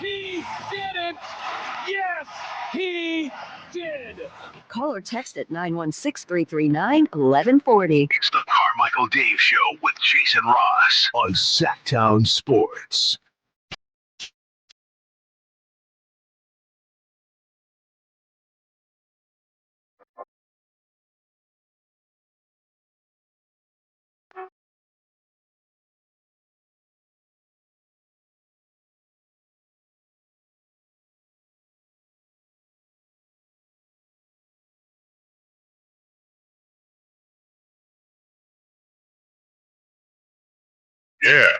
He did it! Yes, he did! Call or text at 916-339-1140. It's the Carmichael Dave Show with Jason Ross on Sacktown Sports. Yeah.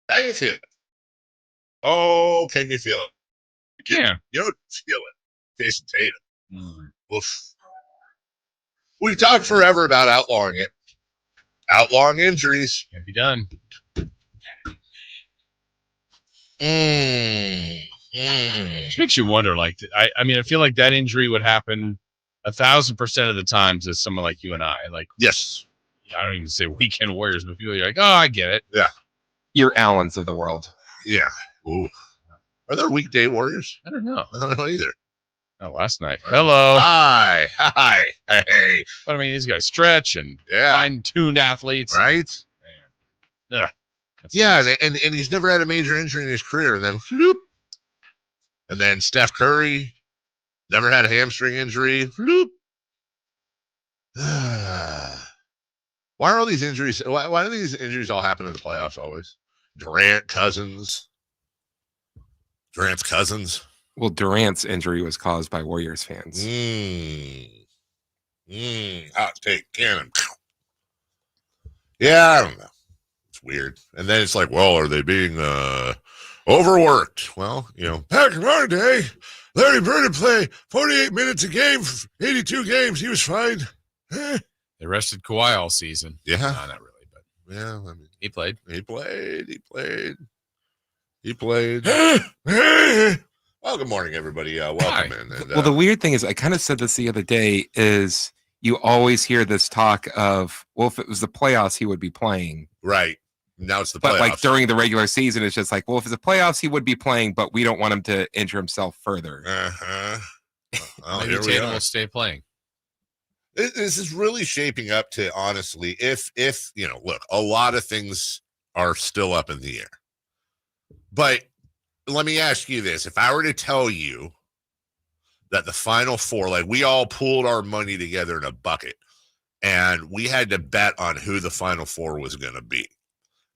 How you feel it? Oh, can you feel it? Yeah. You don't feel it. Jason Tatum. Oof. We talked forever about outlawing it. Outlawing injuries. Can't be done. Which makes you wonder, like, I mean, I feel like that injury would happen 1,000% of the times as someone like you and I. Like, Yes. I don't even say weekend warriors, but people are like, oh, I get it. Yeah. You're Allens of the world. Yeah. Ooh. Are there weekday warriors? I don't know. I don't know either. Oh, last night. Hello. Hi. Hey. But I mean, these guys stretch and fine-tuned athletes. Right? Man. Yeah, and he's never had a major injury in his career. And then, floop. And then Steph Curry never had a hamstring injury. Floop. Why are all these injuries? Why do these injuries all happen in the playoffs always? Durant's cousins. Well, Durant's injury was caused by Warriors fans. Hot take cannon. Yeah, I don't know. It's weird. And then it's like, well, are they being overworked? Well, back in our day, Larry Bird would play 48 minutes a game for 82 games. He was fine. They rested Kawhi all season. Yeah. No, not really, but yeah, I mean, he played. Well, good morning, everybody. Welcome in. And, well, the weird thing is, I kind of said this the other day, is you always hear this talk of, well, if it was the playoffs, he would be playing. Right. Now it's the playoffs. But like during the regular season, it's just like, well, if it's the playoffs, he would be playing, but we don't want him to injure himself further. Well, Maybe Tatum will stay playing. This is really shaping up to, honestly, if look, a lot of things are still up in the air. But let me ask you this. If I were to tell you that the Final Four, like we all pooled our money together in a bucket and we had to bet on who the Final Four was going to be.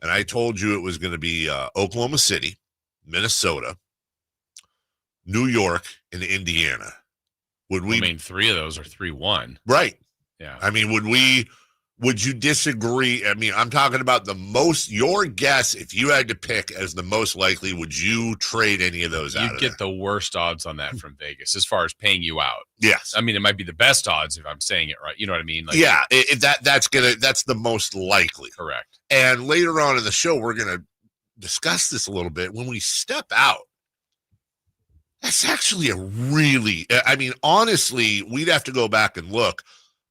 And I told you it was going to be Oklahoma City, Minnesota, New York, and Indiana. Would we? I mean, 3 of those are 3-1. Right. Yeah. I mean, would you disagree? I mean, I'm talking about your guess, if you had to pick as the most likely, would you trade any of those out? You'd get the worst odds on that from Vegas as far as paying you out. Yes. I mean, it might be the best odds if I'm saying it right. You know what I mean? Like, yeah. That's the most likely. Correct. And later on in the show, we're going to discuss this a little bit. When we step out, that's actually honestly, we'd have to go back and look.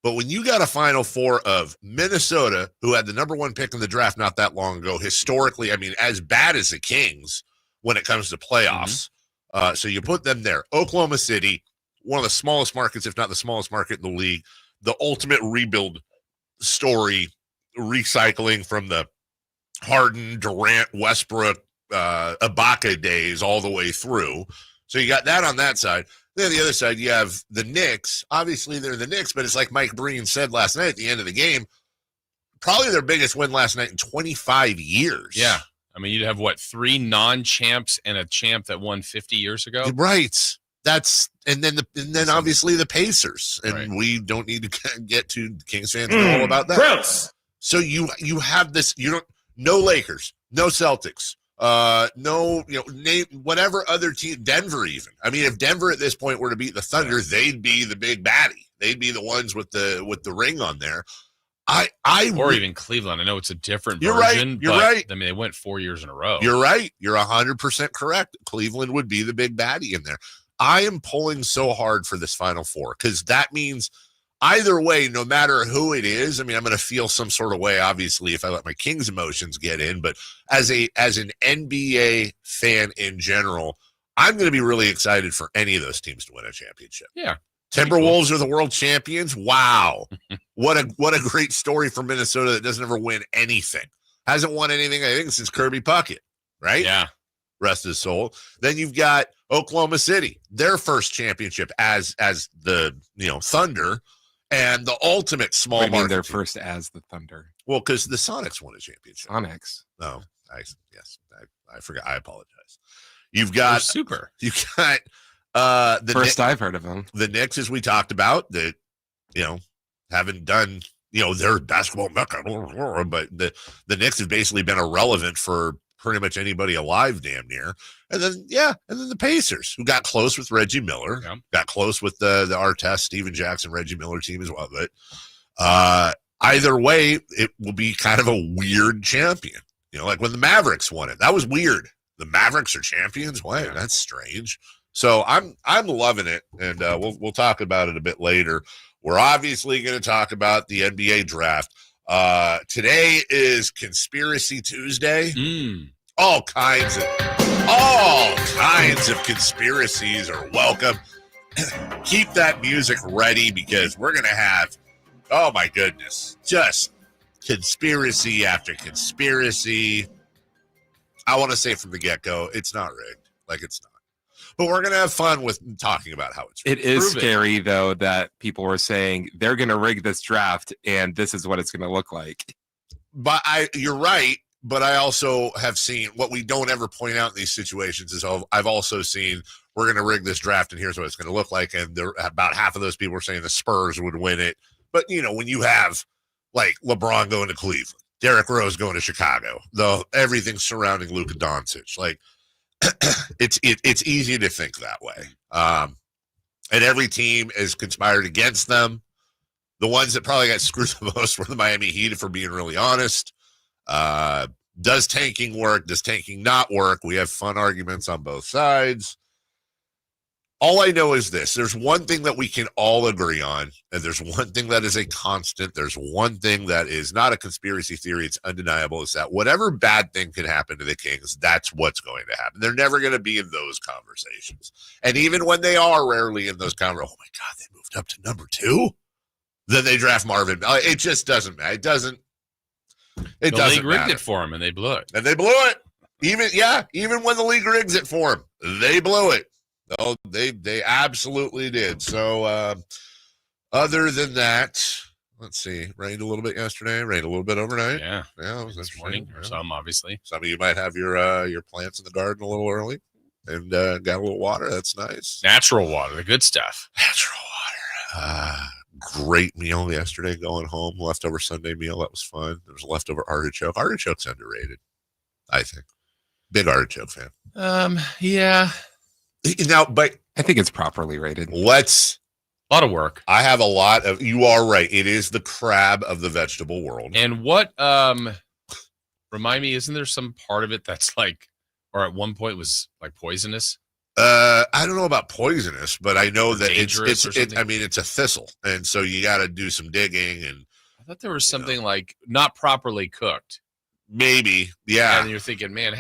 But when you got a Final Four of Minnesota, who had the number 1 pick in the draft not that long ago, historically, I mean, as bad as the Kings when it comes to playoffs. Mm-hmm. So you put them there. Oklahoma City, one of the smallest markets, if not the smallest market in the league, the ultimate rebuild story, recycling from the Harden, Durant, Westbrook, Ibaka days all the way through. So you got that on that side. Then on the other side, you have the Knicks. Obviously, they're the Knicks, but it's like Mike Breen said last night at the end of the game, probably their biggest win last night in 25 years. Yeah. I mean, you'd have, 3 non-champs and a champ that won 50 years ago? Right. And then obviously the Pacers. And right. We don't need to get to Kings fans know all about that. Gross. So you have this, no Lakers, no Celtics. Name whatever other team, Denver even. I mean, if Denver at this point were to beat the Thunder, they'd be the big baddie. They'd be the ones with the ring on there. Or even Cleveland. I know it's a different version. You're right. I mean, they went 4 years in a row. You're right. You're 100% correct. Cleveland would be the big baddie in there. I am pulling so hard for this Final Four because that means either way, no matter who it is, I mean, I'm going to feel some sort of way, obviously, if I let my Kings emotions get in. But as an NBA fan in general, I'm going to be really excited for any of those teams to win a championship. Yeah. Timberwolves are the world champions. Wow. What a great story for Minnesota that doesn't ever win anything. Hasn't won anything, I think, since Kirby Puckett, right? Yeah. Rest his soul. Then you've got Oklahoma City, their first championship as the Thunder, and the ultimate small market. Their first as the Thunder. Well, because the Sonics won a championship. Sonics. No, I forgot. I apologize. You've got They're super. You've got the first I've heard of them. The Knicks, as we talked about, that haven't done their basketball mecca, but the Knicks have basically been irrelevant for pretty much anybody alive, damn near. And then the Pacers, who got close with Reggie Miller, got close with the Artest, Steven Jackson, Reggie Miller team as well. But either way, it will be kind of a weird champion. Like when the Mavericks won it, that was weird. The Mavericks are champions. Why? Yeah. That's strange. So I'm loving it, and we'll talk about it a bit later. We're obviously going to talk about the NBA draft. Today is Conspiracy Tuesday. All kinds of conspiracies are welcome. Keep that music ready because we're going to have, oh my goodness, just conspiracy after conspiracy. I want to say from the get-go, it's not rigged. Like, it's not. But we're going to have fun with talking about how it's rigged. It is scary, though, that people were saying they're going to rig this draft, and this is what it's going to look like. But you're right. But I also have seen what we don't ever point out in these situations is I've also seen we're going to rig this draft, and here's what it's going to look like. And about half of those people were saying the Spurs would win it. But, when you have, like, LeBron going to Cleveland, Derrick Rose going to Chicago, everything surrounding Luka Doncic, like, it's easy to think that way. And every team is conspired against them. The ones that probably got screwed the most were the Miami Heat, if we're being really honest. Does tanking work? Does tanking not work? We have fun arguments on both sides. All I know is this. There's one thing that we can all agree on, and there's one thing that is a constant. There's one thing that is not a conspiracy theory. It's undeniable. Is that whatever bad thing can happen to the Kings, that's what's going to happen. They're never going to be in those conversations. And even when they are rarely in those conversations, oh my God, they moved up to number 2. Then they draft Marvin. It just doesn't matter. It doesn't the league rigged it for him, and they blew it. And they blew it. Even when the league rigs it for them, they blew it. Oh, they absolutely did. So other than that, let's see. Rained a little bit yesterday. Rained a little bit overnight. Yeah, it was this morning. Or some, obviously. Some of you might have your plants in the garden a little early and got a little water. That's nice. Natural water, the good stuff. Natural water. Great meal yesterday going home. Leftover Sunday meal. That was fun. There was a leftover artichoke. Artichoke's underrated, I think. Big artichoke fan. Yeah. Now, but I think it's properly rated. A lot of work. I have a lot of. You are right. It is the crab of the vegetable world. And what? Remind me, isn't there some part of it that's like, or at one point was like poisonous? I don't know about poisonous, but I know that it's a thistle, and so you got to do some digging. And I thought there was something like not properly cooked. Maybe, yeah. And you're thinking, man,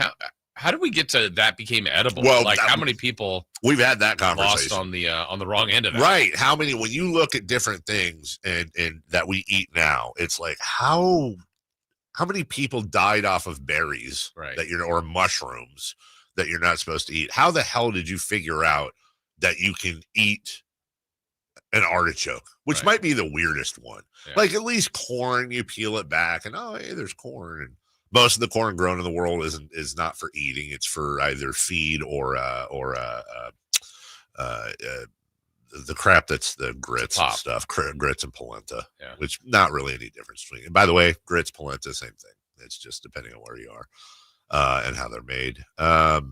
how did we get to that became edible? Well, like how many people we've had that conversation lost on the wrong end of that? Right. How many? When you look at different things and that we eat now, it's like how many people died off of berries, right? Or mushrooms that you're not supposed to eat. How the hell did you figure out that you can eat an artichoke, which might be the weirdest one? Yeah. Like at least corn, you peel it back and hey, there's corn. And most of the corn grown in the world is not for eating. It's for either feed or the crap that's the grits and stuff, grits and polenta, which not really any difference between. And by the way, grits, polenta, same thing. It's just depending on where you are. And how they're made. But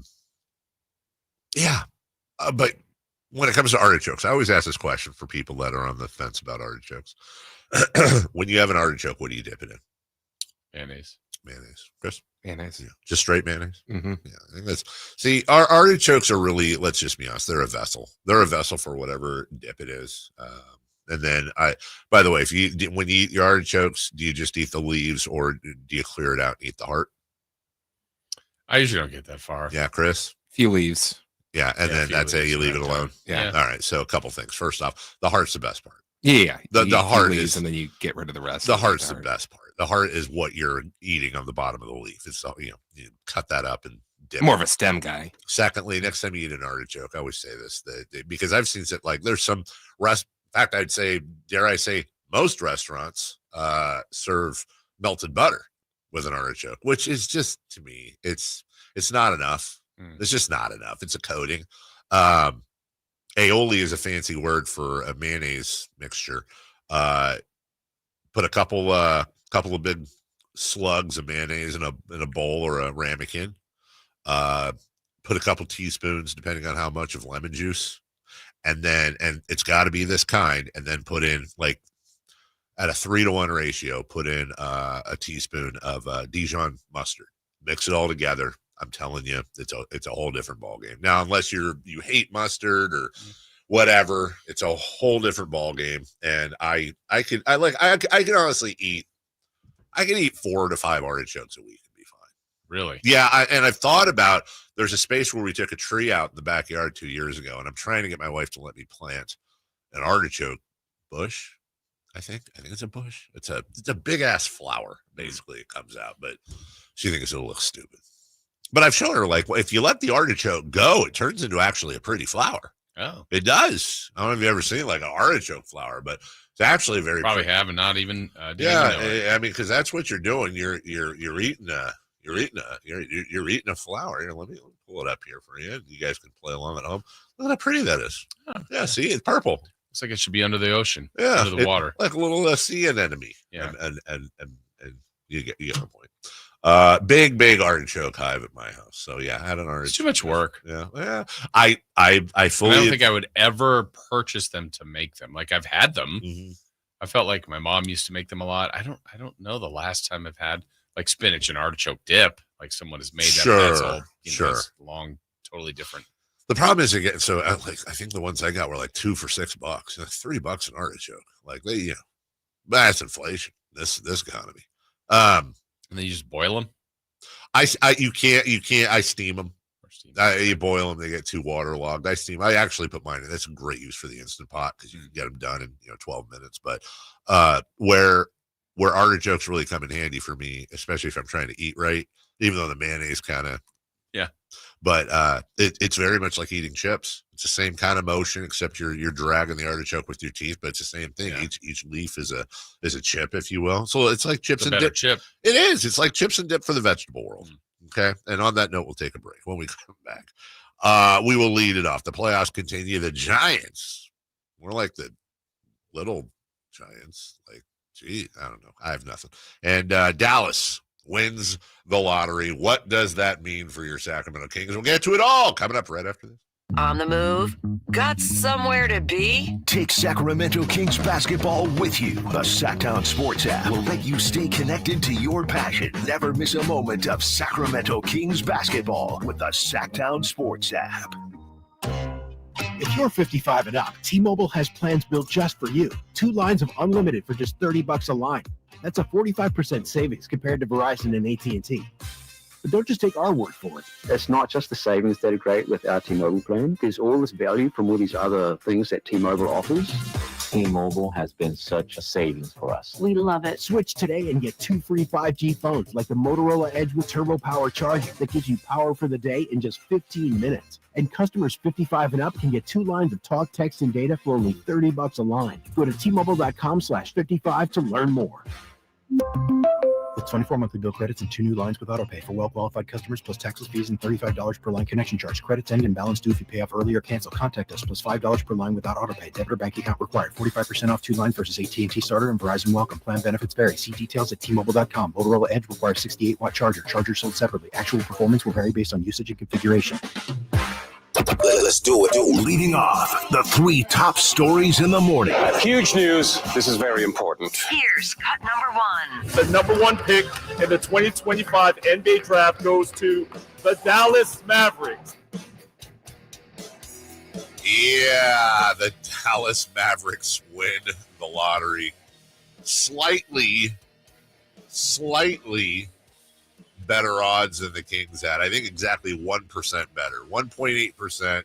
when it comes to artichokes, I always ask this question for people that are on the fence about artichokes. When you have an artichoke, what do you dip it in? Mayonnaise. Chris? Mayonnaise. Yeah. Just straight mayonnaise? Mm-hmm. Yeah. I think our artichokes are really, let's just be honest, they're a vessel. They're a vessel for whatever dip it is. And then by the way, when you eat your artichokes, do you just eat the leaves or do you clear it out and eat the heart? I usually don't get that far. Yeah, Chris? Few leaves. Yeah, and then that's it. You leave it alone. Yeah. All right. So a couple things. First off, the heart's the best part. Yeah. The heart leaves, is, and then you get rid of the rest. The heart's the best part. The heart is what you're eating on the bottom of the leaf. It's you cut that up and dip. More of a stem guy. Secondly, next time you eat an artichoke, I always say this because I've seen it like there's some in fact, I'd say, dare I say, most restaurants serve melted butter with an artichoke, which is just, to me, it's not enough. It's just not enough. It's a coating. Aioli is a fancy word for a mayonnaise mixture. Put a couple of big slugs of mayonnaise in a bowl or a ramekin. Put a couple teaspoons, depending on how much, of lemon juice, and it's got to be this kind. And then put in, like, at a 3-to-1 ratio, put in a teaspoon of Dijon mustard. Mix it all together. I'm telling you, it's a whole different ball game. Now, unless you hate mustard or whatever, it's a whole different ball game. And I can honestly eat 4 to 5 artichokes a week and be fine. Really? Yeah. And I've thought about, there's a space where we took a tree out in the backyard 2 years ago, and I'm trying to get my wife to let me plant an artichoke bush. I think it's a bush. It's a big ass flower. Basically, it comes out, but she thinks it'll look stupid. But I've shown her, like, if you let the artichoke go, it turns into actually a pretty flower. Oh, it does. I don't know if you've ever seen like an artichoke flower, but it's actually very probably pretty. Have and not even. I mean, because that's what you're doing. You're eating a flower. Here, let me pull it up here for you. You guys can play along at home. Look at how pretty that is. Oh, yeah, see, it's purple. Looks like it should be under the ocean. Yeah, under the water, like a little sea anemone. Yeah, and you get the point. Big artichoke hive at my house. So yeah, I had an artichoke. It's too much work. Yeah. I fully. I don't think I would ever purchase them to make them. Like, I've had them. Mm-hmm. I felt like my mom used to make them a lot. I don't know the last time I've had like spinach and artichoke dip. Like someone has made that. Sure. It's long, totally different. The problem is again. So I think the ones I got were like 2 for $6. $3 an artichoke. Like that's inflation. This economy. And then you just boil them. You can't. I steam them. You boil them, they get too waterlogged. I steam. I actually put mine in. That's a great use for the Instant Pot because you can get them done in 12 minutes. But where artichokes really come in handy for me, especially if I'm trying to eat right, even though the mayonnaise kind of but it's very much like eating chips. It's the same kind of motion, except you're dragging the artichoke with your teeth, but it's the same thing. Yeah. Each leaf is a chip, if you will. So it's like chips and dip. Chip. It is. It's like chips and dip for the vegetable world. Okay. And on that note, we'll take a break. When we come back, we will lead it off. The playoffs continue. The Giants, more like the little Giants. Like, gee, I don't know. I have nothing. And Dallas wins the lottery. What does that mean for your Sacramento Kings? We'll get to it all coming up right after this. On the move? Got somewhere to be? Take Sacramento Kings basketball with you. The Sacktown Sports app will let you stay connected to your passion. Never miss a moment of Sacramento Kings basketball with the Sacktown Sports app. If you're 55 and up, T-Mobile has plans built just for you. 2 lines of unlimited for just $30 a line. That's a 45% savings compared to Verizon and AT&T. But don't just take our word for it. It's not just the savings that are great with our T-Mobile plan. There's all this value from all these other things that T-Mobile offers. T-Mobile has been such a savings for us. We love it. Switch today and get 2 free 5G phones like the Motorola Edge with Turbo Power charger that gives you power for the day in just 15 minutes. And customers 55 and up can get 2 lines of talk, text, and data for only $30 a line. Go to T-Mobile.com/55 to learn more. With 24 monthly bill credits and 2 new lines with autopay for well-qualified customers, plus taxes, fees, and $35 per line connection charge. Credits end and balance due if you pay off early or cancel. Contact us, plus $5 per line without autopay. Debit or bank account required. 45% off 2 lines versus AT&T Starter and Verizon Welcome. Plan benefits vary. See details at T-Mobile.com. Motorola Edge requires 68-watt charger. Chargers sold separately. Actual performance will vary based on usage and configuration. Let's do it. Leading off, the 3 top stories in the morning. Huge news. This is very important. Here's cut number 1. The number 1 pick in the 2025 NBA draft goes to the Dallas Mavericks. Yeah, the Dallas Mavericks win the lottery. Slightly better odds than the Kings had. I think exactly 1% better. 1.8%.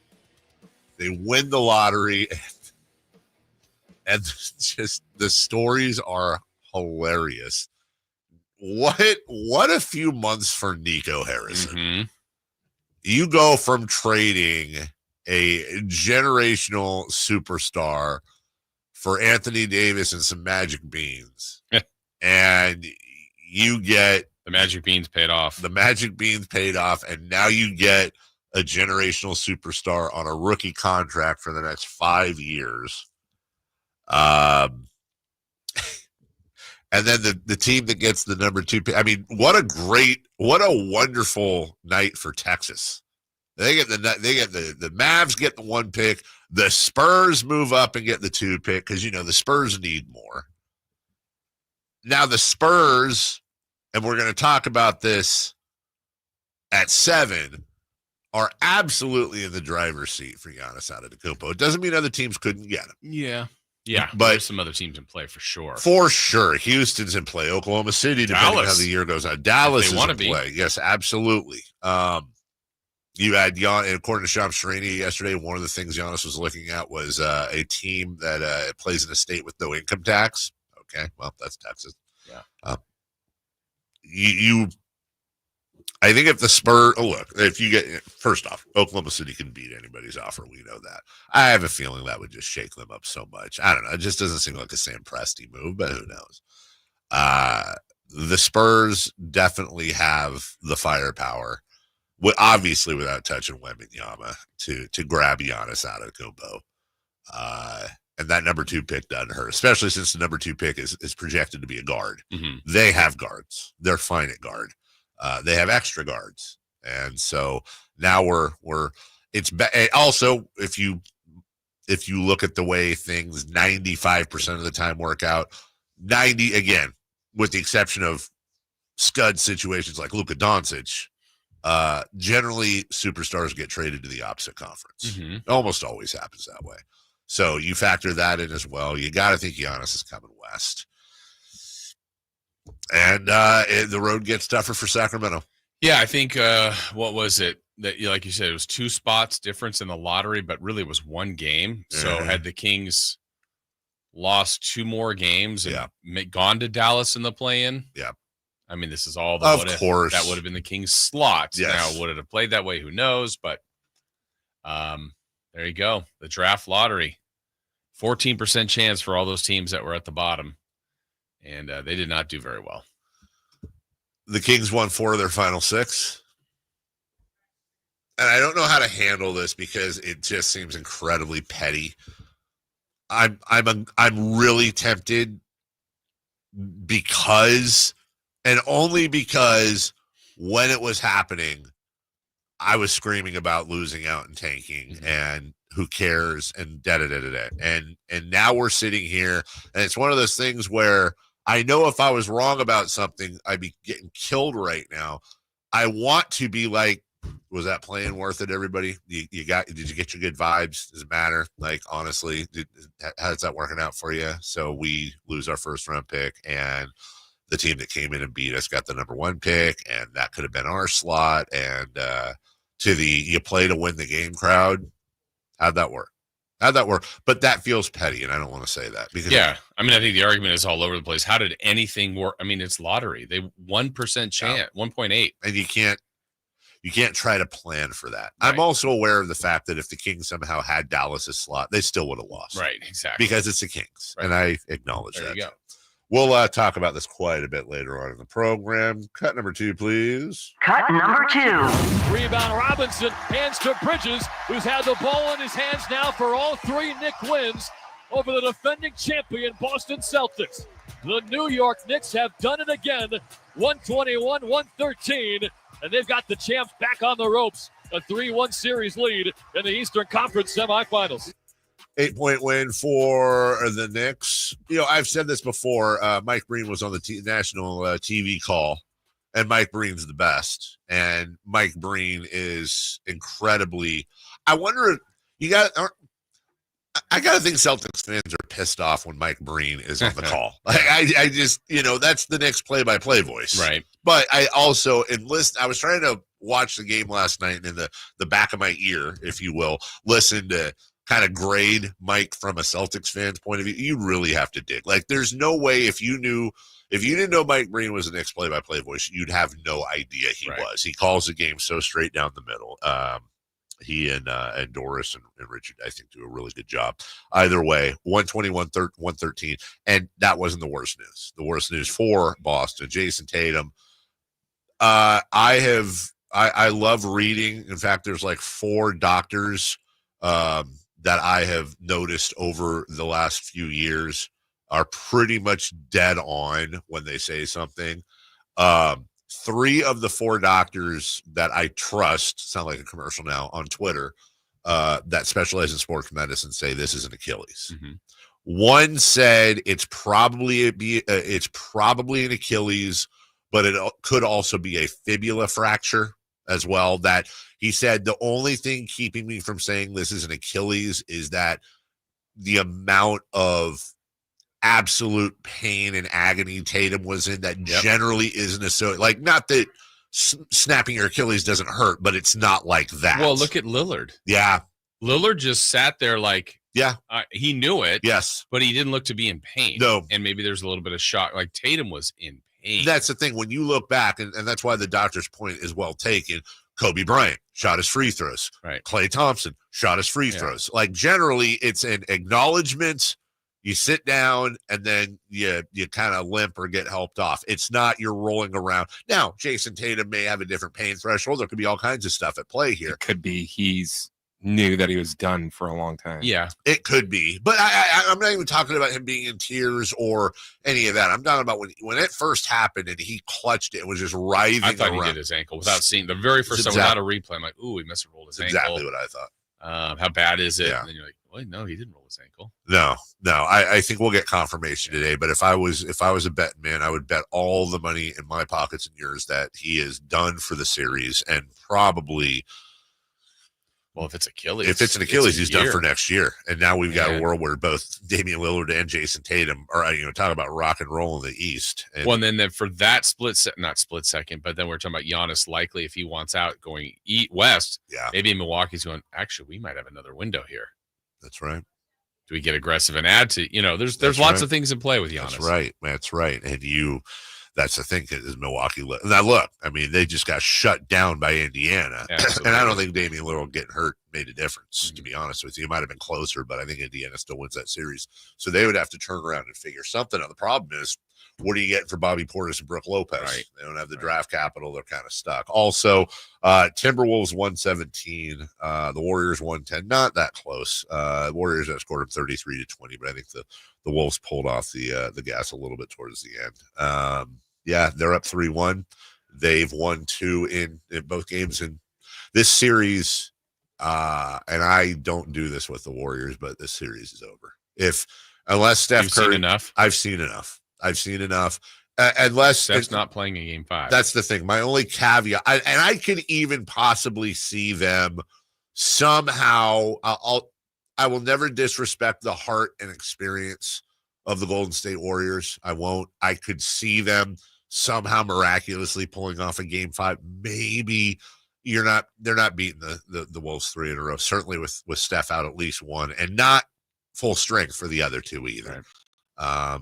They win the lottery. And just the stories are hilarious. What a few months for Nico Harrison. Mm-hmm. You go from trading a generational superstar for Anthony Davis and some magic beans. And you get the magic beans paid off. The magic beans paid off, and now you get a generational superstar on a rookie contract for the next 5 years. And then the team that gets the number 2 pick. I mean, what a wonderful night for Texas. They get the Mavs get the 1 pick. The Spurs move up and get the 2 pick because the Spurs need more. Now the Spurs, and we're going to talk about this at 7, are absolutely in the driver's seat for Giannis Antetokounmpo. It doesn't mean other teams couldn't get him. Yeah, but there's some other teams in play for sure. For sure. Houston's in play. Oklahoma City, depending on how the year goes on. Dallas is in play. Yes, absolutely. You had Giannis, and according to Shams Charania yesterday, one of the things Giannis was looking at was a team that plays in a state with no income tax. Okay, well, that's Texas. Yeah. I think if the Spurs, if you get, first off, Oklahoma City can beat anybody's offer. We know that. I have a feeling that would just shake them up so much. I don't know. It just doesn't seem like a Sam Presti move, but who knows? The Spurs definitely have the firepower, obviously without touching Wembanyama, to grab Giannis Antetokounmpo. And that number 2 pick doesn't hurt, especially since the number 2 pick is projected to be a guard. Mm-hmm. They have guards. They're fine at guard. They have extra guards. And so now also, if you look at the way things 95% of the time work out, 90, again, with the exception of scud situations like Luka Doncic, generally superstars get traded to the opposite conference. Mm-hmm. It almost always happens that way. So you factor that in as well. You got to think Giannis is coming west. And the road gets tougher for Sacramento. Yeah, I think, what was it? That, like you said, it was 2 spots difference in the lottery, but really it was 1 game. So had the Kings lost 2 more games and gone to Dallas in the play-in, I mean, this is all the of course. That would have been the Kings' slot. Yes. Now, would it have played that way? Who knows? But there you go. The draft lottery. 14% chance for all those teams that were at the bottom. And they did not do very well. The Kings won 4 of their final 6. And I don't know how to handle this because it just seems incredibly petty. I'm really tempted because, and only because, when it was happening, I was screaming about losing out and tanking and who cares and da-da-da-da-da. And now we're sitting here, and it's one of those things where I know if I was wrong about something, I'd be getting killed right now. I want to be like, was that playing worth it, everybody? Did you get your good vibes? Does it matter? Like, honestly, how's that working out for you? So we lose our first round pick, and the team that came in and beat us got the number 1 pick, and that could have been our slot. And to the you play to win the game crowd, how'd that work? But that feels petty, and I don't want to say that because I mean, I think the argument is all over the place. How did anything work? I mean, it's lottery. They 1% chance, 1.8, and you can't try to plan for that. Right. I'm also aware of the fact that if the Kings somehow had Dallas's slot, they still would have lost. Right, exactly. Because it's the Kings, right. And I acknowledge there that. You go. We'll talk about this quite a bit later on in the program. Cut number 2, please. Cut number 2. Rebound Robinson, hands to Bridges, who's had the ball in his hands now for all 3 Knicks wins over the defending champion Boston Celtics. The New York Knicks have done it again, 121-113, and they've got the champs back on the ropes. A 3-1 series lead in the Eastern Conference semifinals. 8-point win for the Knicks. I've said this before. Mike Breen was on the national TV call, and Mike Breen's the best. And Mike Breen is incredibly. I wonder, I gotta think Celtics fans are pissed off when Mike Breen is on the call. I just, that's the Knicks play-by-play voice, right? But I also I was trying to watch the game last night, and in the back of my ear, if you will, listen to kind of grade Mike from a Celtics fan's point of view. You really have to dig. Like, there's no way if you didn't know Mike Breen was the Knicks play-by-play voice, you'd have no idea he was. He calls the game so straight down the middle. He and Doris and Richard, I think, do a really good job. Either way, 120-113, and that wasn't the worst news. The worst news for Boston, Jason Tatum. I love reading. In fact, there's like 4 doctors that I have noticed over the last few years are pretty much dead on when they say something. 3 of the 4 doctors that I trust, sound like a commercial now, on Twitter, that specialize in sports medicine say this is an Achilles. Mm-hmm. One said it's probably an Achilles, but it could also be a fibula fracture as well. That he said the only thing keeping me from saying this is an Achilles is that the amount of absolute pain and agony Tatum was in that generally isn't so, like, not that snapping your Achilles doesn't hurt, but it's not like that. Well, look at Lillard. Yeah. Lillard just sat there like, he knew it. Yes. But he didn't look to be in pain. No. And maybe there's a little bit of shock. Like, Tatum was in pain. That's the thing. When you look back, and that's why the doctor's point is well taken, Kobe Bryant shot his free throws. Right. Klay Thompson shot his free throws. Like, generally, it's an acknowledgement. You sit down and then you kind of limp or get helped off. It's not you're rolling around. Now, Jason Tatum may have a different pain threshold. There could be all kinds of stuff at play here. It could be he's knew that he was done for a long time. Yeah, it could be. But I'm not even talking about him being in tears or any of that. I'm talking about when it first happened and he clutched it and was just writhing I thought around. He did his ankle without seeing the very first time without a replay. I'm like, ooh, he must have rolled his ankle. Exactly what I thought. How bad is it? Yeah. And then you're like, well, no, he didn't roll his ankle. No. I think we'll get confirmation today. But if I was a betting man, I would bet all the money in my pockets and yours that he is done for the series and probably. Well, if it's Achilles, he's done for next year. And now we've got a world where both Damian Lillard and Jason Tatum are, talk about rock and roll in the East. And then for that not split second, but then we're talking about Giannis likely if he wants out going west. Yeah, maybe Milwaukee's going, actually, we might have another window here. That's right. Do we get aggressive and add to, there's lots of things in play with Giannis. That's right. And that's the thing is Milwaukee. Now, look, they just got shut down by Indiana. And I don't think Damian Lillard getting hurt made a difference, to be honest with you. It might have been closer, but I think Indiana still wins that series. So they would have to turn around and figure something out. The problem is, what are you getting for Bobby Portis and Brook Lopez? Right. They don't have the draft capital. They're kind of stuck. Also, Timberwolves 117, the Warriors 110. Not that close. Warriors outscored them 33-20, but I think the Wolves pulled off the gas a little bit towards the end. They're up 3-1. They've won 2 in both games in this series. And I don't do this with the Warriors, but this series is over. Unless Steph Curry, seen enough. I've seen enough. Unless Steph's not playing in game 5. That's the thing. My only caveat, I could even possibly see them somehow. I will never disrespect the heart and experience of the Golden State Warriors. I won't. I could see them somehow miraculously pulling off a game 5. Maybe they're not beating the Wolves 3 in a row. Certainly with Steph out at least 1, and not full strength for the other 2 either. Right.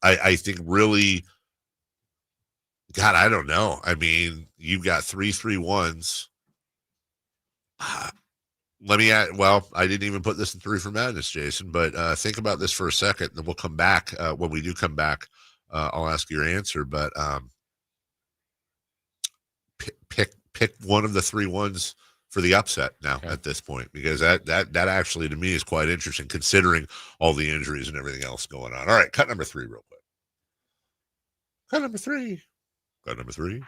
I think really, God, I don't know. You've got 3-3-1s. Let me add, I didn't even put this in 3 for Madness, Jason, but think about this for a second, and then we'll come back. When we do come back, I'll ask your answer, but pick one of the 3-1s for the upset now at this point, because that actually to me is quite interesting considering all the injuries and everything else going on. All right, cut number 3 real quick. Cut number 3. Cut number 3.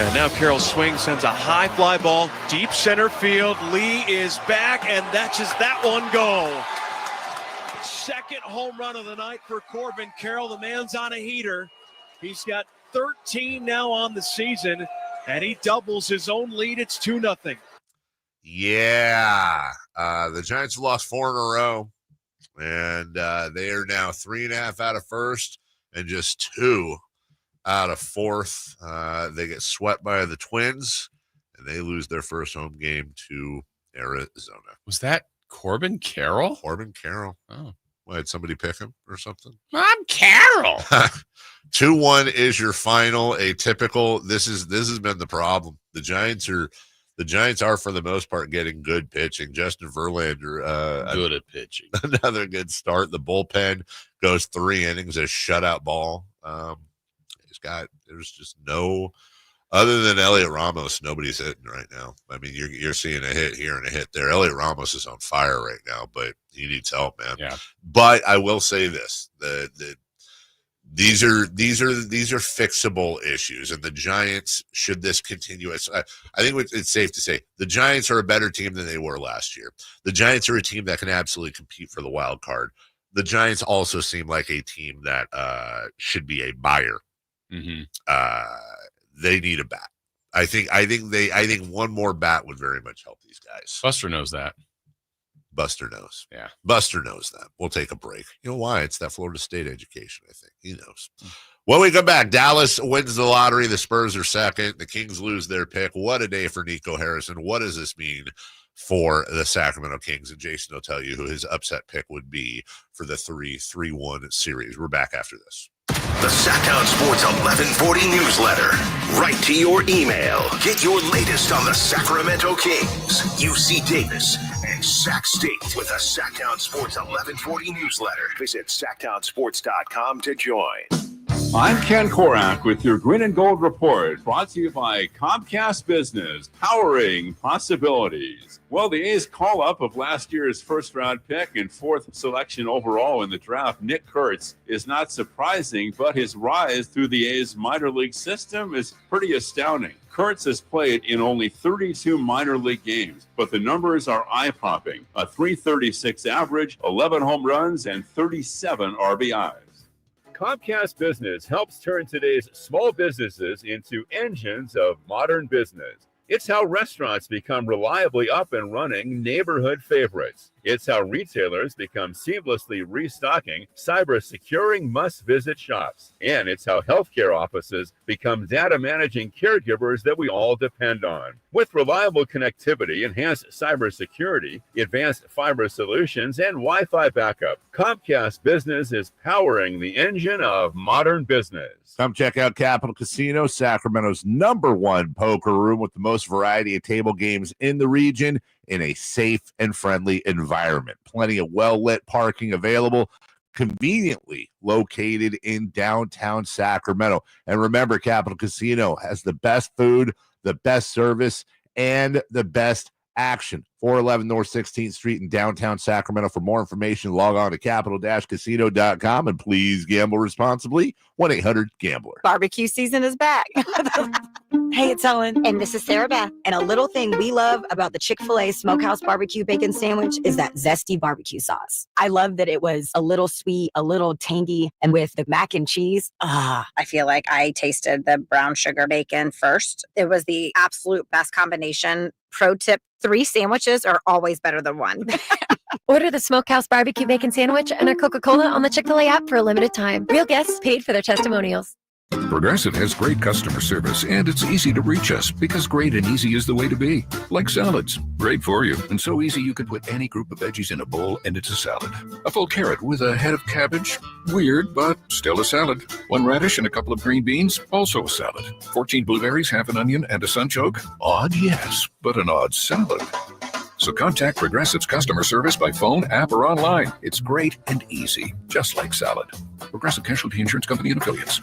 And now Carroll swings, sends a high fly ball, deep center field. Lee is back, and that one go. Second home run of the night for Corbin Carroll. The man's on a heater. He's got 13 now on the season, and he doubles his own lead. It's 2-0. Yeah. The Giants have lost 4 in a row, and they are now 3.5 out of first and just 2 out of fourth. They get swept by the Twins, and they lose their first home game to Arizona. Was that Corbin Carroll? Corbin Carroll. Oh. Why, did somebody pick him or something? I'm Carroll. 2-1 is your final. Atypical. This has been the problem. The Giants are for the most part getting good pitching. Justin Verlander, good at pitching. Another good start. The bullpen goes 3 innings, a shutout ball. There's just no, other than Elliot Ramos, nobody's hitting right now. I mean, you're seeing a hit here and a hit there. Elliot Ramos is on fire right now, but he needs help, man. Yeah. But I will say this: these are fixable issues, and the Giants, should this continue, I think it's safe to say the Giants are a better team than they were last year. The Giants are a team that can absolutely compete for the wild card. The Giants also seem like a team that should be a buyer. Mm-hmm. They need a bat. I think one more bat would very much help these guys. Buster knows that. Buster knows. Yeah. Buster knows that. We'll take a break. You know why? It's that Florida State education, I think. He knows. When we come back, Dallas wins the lottery. The Spurs are second. The Kings lose their pick. What a day for Nico Harrison. What does this mean for the Sacramento Kings? And Jason will tell you who his upset pick would be for the 3-3-1 series. We're back after this. The Sacktown Sports 1140 newsletter. Right to your email. Get your latest on the Sacramento Kings, UC Davis, and Sac State with the Sacktown Sports 1140 newsletter. Visit sacktownsports.com to join. I'm Ken Korak with your Green and Gold Report, brought to you by Comcast Business, powering possibilities. Well, the A's call-up of last year's first-round pick and 4th selection overall in the draft, Nick Kurtz, is not surprising, but his rise through the A's minor league system is pretty astounding. Kurtz has played in only 32 minor league games, but the numbers are eye-popping. A .336 average, 11 home runs, and 37 RBIs. Comcast Business helps turn today's small businesses into engines of modern business. It's how restaurants become reliably up and running neighborhood favorites. It's how retailers become seamlessly restocking, cyber-securing must-visit shops. And it's how healthcare offices become data-managing caregivers that we all depend on. With reliable connectivity, enhanced cybersecurity, advanced fiber solutions, and Wi-Fi backup, Comcast Business is powering the engine of modern business. Come check out Capital Casino, Sacramento's #1 poker room with the most variety of table games in the region in a safe and friendly environment. Plenty of well-lit parking available, conveniently located in downtown Sacramento. And remember, Capital Casino has the best food, the best service, and the best action. 411 North 16th Street in downtown Sacramento. For more information, log on to capital-casino.com, and please gamble responsibly. 1-800-GAMBLER. Barbecue season is back. Hey, it's Ellen. And this is Sarah Beth. And a little thing we love about the Chick-fil-A Smokehouse Barbecue Bacon Sandwich is that zesty barbecue sauce. I love that it was a little sweet, a little tangy, and with the mac and cheese. I feel like I tasted the brown sugar bacon first. It was the absolute best combination. Pro tip, 3 sandwiches are always better than 1. Order the Smokehouse Barbecue Bacon Sandwich and a Coca-Cola on the Chick-fil-A app for a limited time. Real guests paid for their testimonials. Progressive has great customer service, and it's easy to reach us because great and easy is the way to be. Like salads, great for you, and so easy you could put any group of veggies in a bowl and it's a salad. A full carrot with a head of cabbage, weird, but still a salad. 1 radish and a couple of green beans, also a salad. 14 blueberries, half an onion, and a sunchoke. Odd, yes, but an odd salad. So contact Progressive's customer service by phone, app, or online. It's great and easy, just like salad. Progressive Casualty Insurance Company and Affiliates.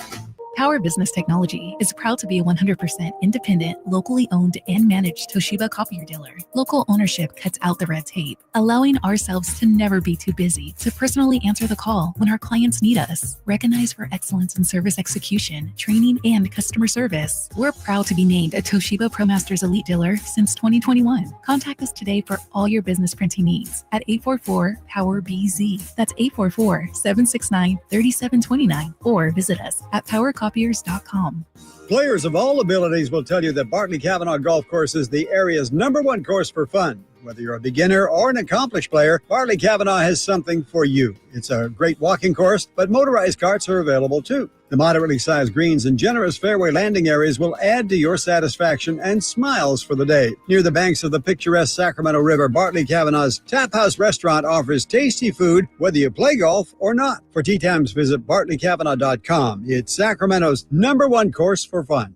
Power Business Technology is proud to be a 100% independent, locally owned and managed Toshiba copier dealer. Local ownership cuts out the red tape, allowing ourselves to never be too busy to personally answer the call when our clients need us. Recognized for excellence in service execution, training, and customer service, we're proud to be named a Toshiba ProMasters Elite Dealer since 2021. Contact us today for all your business printing needs at 844-POWER-BZ. That's 844-769-3729, or visit us at PowerCopy toshibacopiers.com. Players of all abilities will tell you that Bartley Cavanaugh Golf Course is the area's #1 course for fun. Whether you're a beginner or an accomplished player, Bartley Cavanaugh has something for you. It's a great walking course, but motorized carts are available too. The moderately sized greens and generous fairway landing areas will add to your satisfaction and smiles for the day. Near the banks of the picturesque Sacramento River, Bartley Cavanaugh's Tap House Restaurant offers tasty food, whether you play golf or not. For tee times, visit BartleyCavanaugh.com. It's Sacramento's #1 course for fun.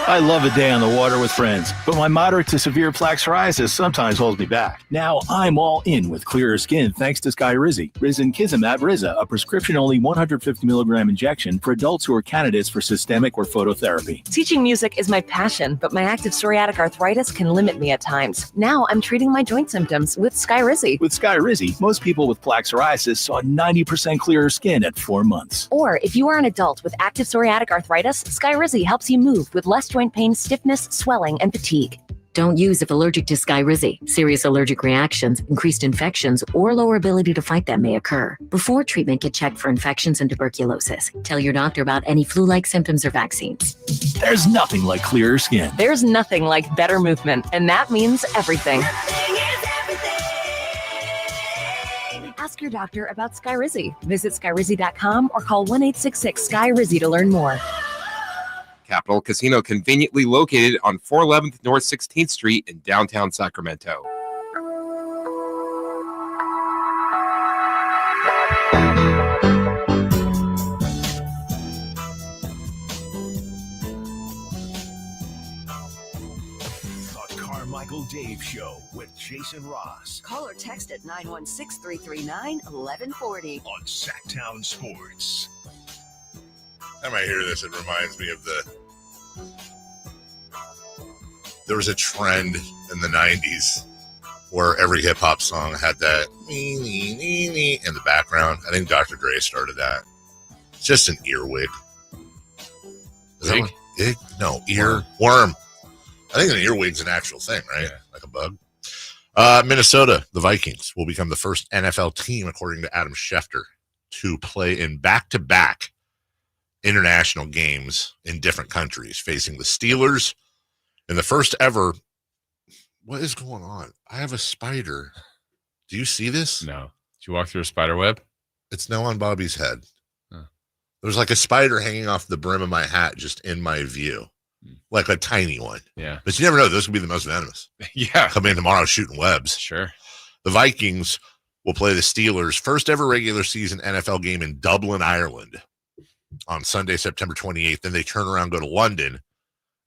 I love a day on the water with friends, but my moderate to severe plaque psoriasis sometimes holds me back. Now I'm all in with clearer skin thanks to Skyrizi. Risankizumab Riza, a prescription-only 150 milligram injection for adults who are candidates for systemic or phototherapy. Teaching music is my passion, but my active psoriatic arthritis can limit me at times. Now I'm treating my joint symptoms with Skyrizi. With Skyrizi, most people with plaque psoriasis saw 90% clearer skin at 4 months. Or if you are an adult with active psoriatic arthritis, Skyrizi helps you move with less joint pain, stiffness, swelling, and fatigue. Don't use if allergic to Skyrizi. Serious allergic reactions, increased infections, or lower ability to fight them may occur. Before treatment, get checked for infections and tuberculosis. Tell your doctor about any flu-like symptoms or vaccines. There's nothing like clearer skin. There's nothing like better movement, and that means everything. Ask your doctor about Skyrizi. Visit Skyrizi.com or call 1-866-SKY-RIZZI to learn more. Capital Casino, conveniently located on 411th North 16th Street in downtown Sacramento. The Carmichael Dave Show with Jason Ross. Call or text at 916-339-1140. On Sacktown Sports. Time I hear this, it reminds me of there was a trend in the 90s where every hip hop song had that in the background. I think Dr. Dre started that. It's just an earwig. Is that no, earworm. I think an earwig's an actual thing, right? Yeah. Like a bug. Minnesota, the Vikings will become the first NFL team, according to Adam Schefter, to play in back-to-back international games in different countries, facing the Steelers in the first ever. What is going on? I have a spider. Do you see this? No. Did you walk through a spider web? It's now on Bobby's head. Huh. There's like a spider hanging off the brim of my hat just in my view. Like a tiny one. Yeah. But you never know. Those could be the most venomous. Yeah. Come in tomorrow shooting webs. Sure. The Vikings will play the Steelers' first ever regular season NFL game in Dublin, Ireland on Sunday, September 28th. Then they turn around, go to London,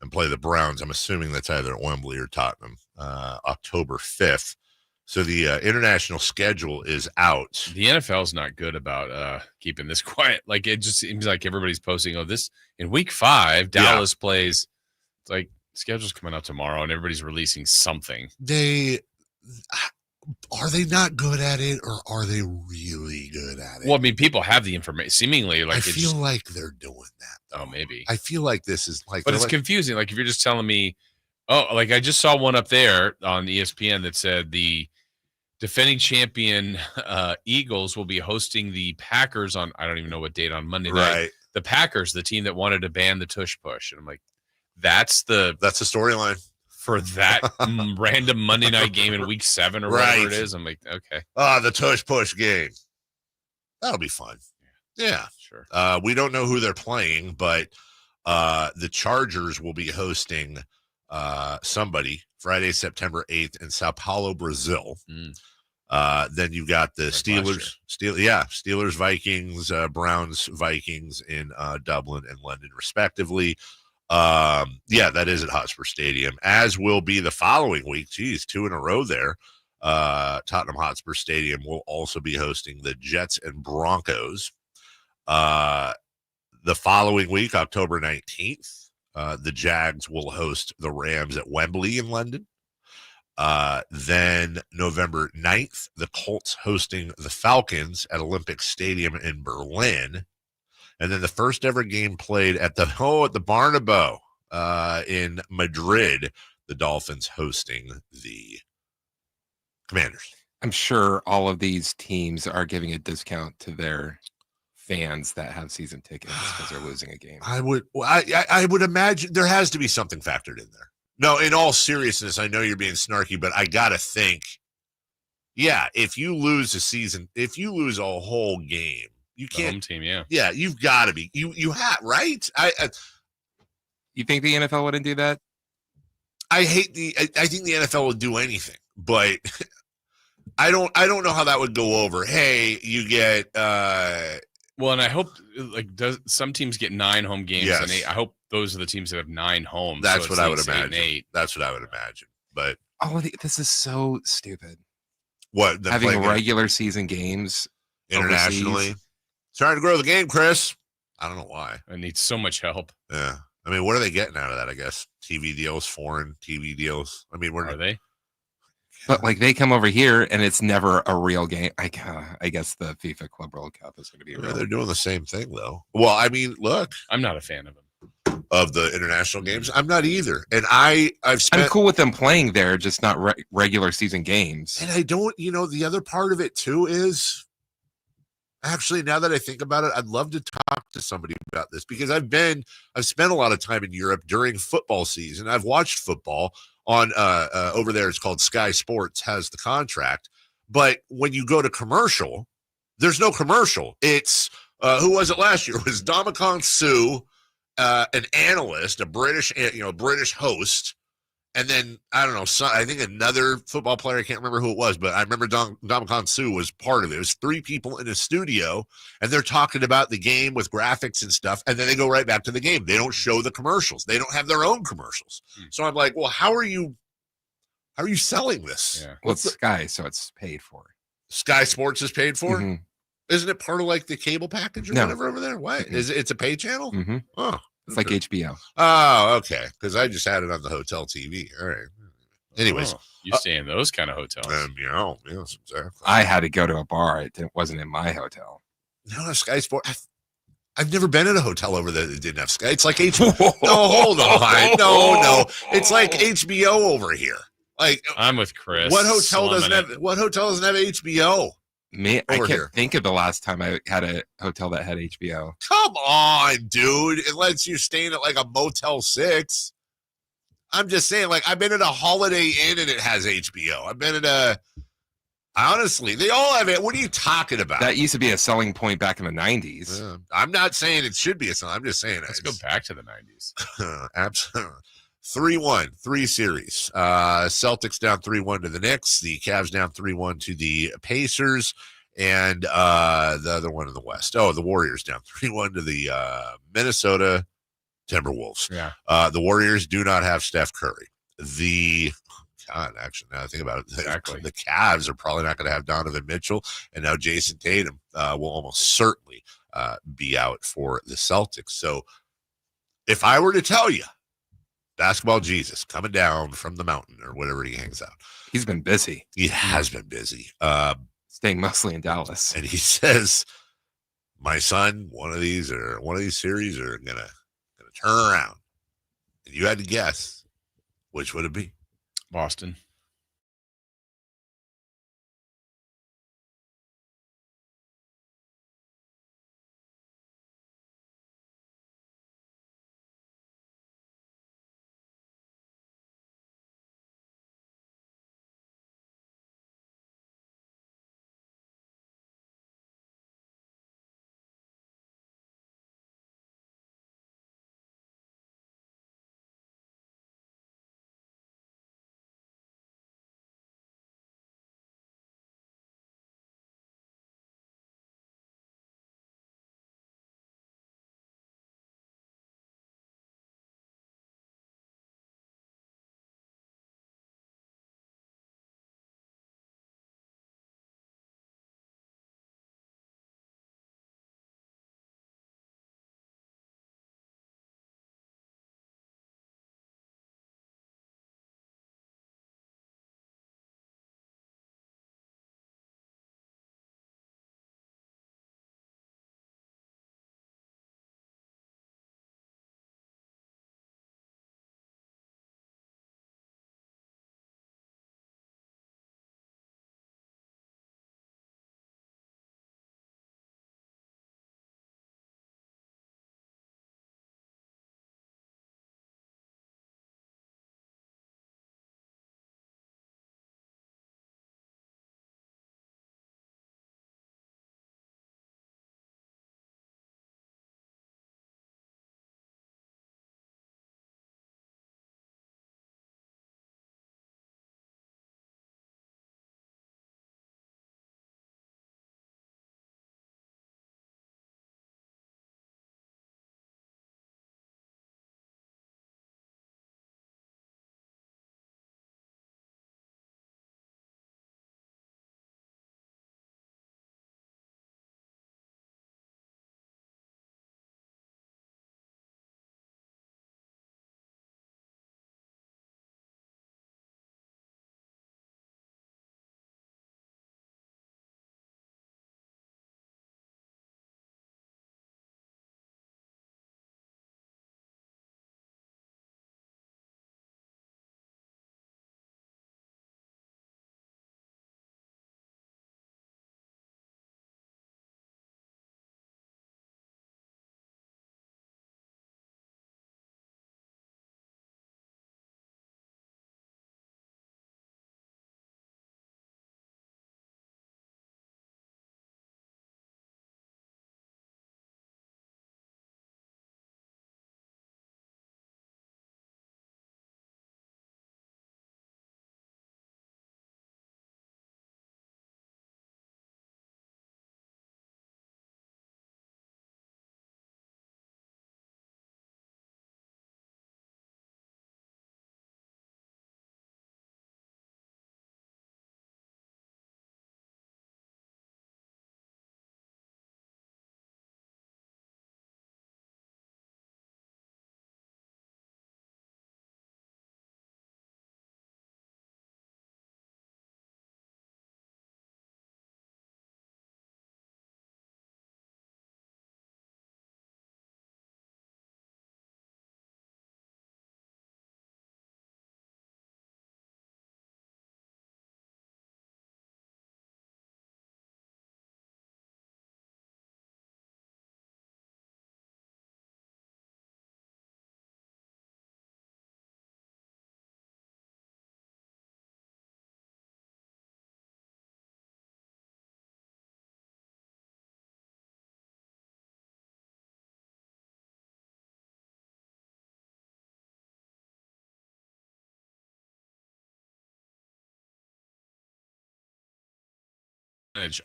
and play the Browns. I'm assuming that's either at Wembley or Tottenham, October 5th. So the international schedule is out. The NFL's not good about keeping this quiet. Like, it just seems like everybody's posting, this in week 5, Dallas plays. It's like, schedule's coming out tomorrow, and everybody's releasing something. Are they not good at it, or are they really good at it? Well, I mean, people have the information. Seemingly, like, I feel like they're doing that, though. Oh, maybe. I feel like this is like, but it's confusing. Like, if you're just telling me, like, I just saw one up there on ESPN that said the defending champion Eagles will be hosting the Packers on, I don't even know what date, on Monday night. The Packers, the team that wanted to ban the tush push. And I'm like, that's the storyline for that random Monday night game in week 7 or whatever it is. I'm like, okay. The tush push game. That'll be fun. Yeah. Sure. We don't know who they're playing, but the Chargers will be hosting somebody Friday, September 8th in Sao Paulo, Brazil. Then you got the Steelers, Steelers, Vikings, Browns, Vikings in Dublin and London, respectively. That is at Hotspur Stadium, as will be the following week. Geez, 2 in a row there. Tottenham Hotspur Stadium will also be hosting the Jets and Broncos. The following week, October 19th, the Jags will host the Rams at Wembley in London. Then November 9th, the Colts hosting the Falcons at Olympic Stadium in Berlin. And then the first ever game played at the Bernabeu in Madrid, the Dolphins hosting the Commanders. I'm sure all of these teams are giving a discount to their fans that have season tickets because they're losing a game. I would imagine there has to be something factored in there. No, in all seriousness, I know you're being snarky, but I gotta think. Yeah, if you lose a season, if you lose a whole game, you can't. The home team, yeah. Yeah, you've got to be. You have right. You think the NFL wouldn't do that? I think the NFL would do anything, but I don't know how that would go over. Hey, you get well, and I hope some teams get 9 home games, yes. and I hope those are the teams that have 9 homes. That's so what I would imagine. 8. That's what I would imagine. But this is so stupid. What having regular season games internationally? Overseas? Trying to grow the game, Chris. I don't know why. It needs so much help. Yeah. I mean, what are they getting out of that? I guess TV deals, foreign TV deals. I mean, are they? But they come over here and it's never a real game. I guess the FIFA Club World Cup is going to be real. They're doing the same thing though. Well, I mean, look, I'm not a fan of them. Of the international games, I'm not either. And I'm cool with them playing there, just not regular season games. And I don't, the other part of it too is. Actually, now that I think about it, I'd love to talk to somebody about this because I've spent a lot of time in Europe during football season. I've watched football on over there. It's called Sky Sports, has the contract. But when you go to commercial, there's no commercial. It's who was it last year? It was Dominican Sue, an analyst, a British host. And then, I don't know, I think another football player, I can't remember who it was, but I remember Dominican Sue was part of it. It was 3 people in a studio, and they're talking about the game with graphics and stuff, and then they go right back to the game. They don't show the commercials. They don't have their own commercials. So I'm like, well, how are you selling this? Yeah. Well, it's Sky, so it's paid for. Sky Sports is paid for? Mm-hmm. Isn't it part of the cable package or whatever over there? What? Mm-hmm. Is it? It's a pay channel? Mm-hmm. Oh. It's like HBO. Oh, okay. Because I just had it on the hotel TV. All right. Anyways. You stay in those kind of hotels. Yes, exactly. I had to go to a bar. It wasn't in my hotel. No, Sky Sports. I've never been in a hotel over there that didn't have Sky. It's like HBO. No, hold on. No. It's like HBO over here. I'm with Chris. What hotel doesn't have HBO? I can't think of the last time I had a hotel that had HBO. Come on, dude. Unless you're staying at a Motel 6. I'm just saying, I've been at a Holiday Inn and it has HBO. I've been at honestly, they all have it. What are you talking about? That used to be a selling point back in the 90s. I'm not saying it should be a selling. I'm just saying let's go back to the 90s. Absolutely. 3-1, 3 series. Celtics down 3-1 to the Knicks. The Cavs down 3-1 to the Pacers. And the other one in the West. Oh, the Warriors down 3-1 to the Minnesota Timberwolves. Yeah. The Warriors do not have Steph Curry. Actually, now I think about it, exactly. The Cavs are probably not going to have Donovan Mitchell. And now Jason Tatum will almost certainly be out for the Celtics. So if I were to tell you, Basketball Jesus coming down from the mountain or whatever he hangs out. He's been busy. He has been busy. Staying mostly in Dallas. And he says, my son, one of these series are gonna turn around. And you had to guess, which would it be? Boston.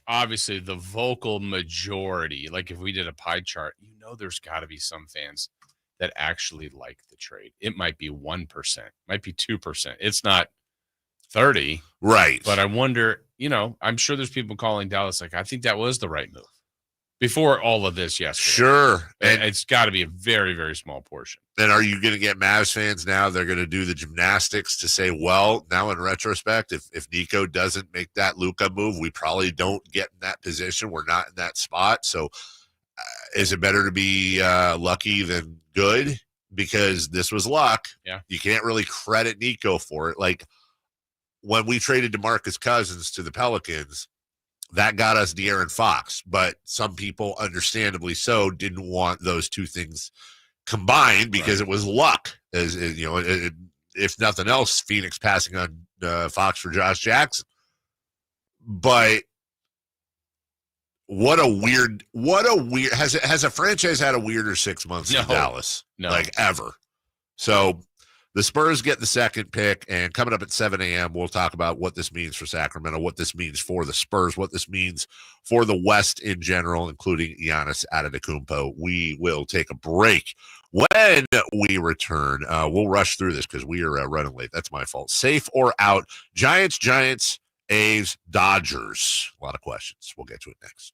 obviously the vocal majority, like if we did a pie chart, there's got to be some fans that actually like the trade. It might be 1%, might be 2%. It's not 30. Right. But I wonder, I'm sure there's people calling Dallas like, I think that was the right move before all of this yesterday. Sure. And it's got to be a very, very small portion. And are you going to get Mavs fans now? They're going to do the gymnastics to say, well, now in retrospect, if Nico doesn't make that Luka move, we probably don't get in that position. We're not in that spot. So is it better to be lucky than good? Because this was luck. Yeah. You can't really credit Nico for it. Like when we traded DeMarcus Cousins to the Pelicans, that got us De'Aaron Fox. But some people, understandably so, didn't want those two things combined because it was luck. As if nothing else, Phoenix passing on Fox for Josh Jackson. But what a weird has a franchise had a weirder 6 months in Dallas? No. Like ever. So the Spurs get the second pick, and coming up at 7 a.m., we'll talk about what this means for Sacramento, what this means for the Spurs, what this means for the West in general, including Giannis Antetokounmpo. We will take a break. When we return, we'll rush through this because we are running late. That's my fault. Safe or out? Giants, A's, Dodgers. A lot of questions. We'll get to it next.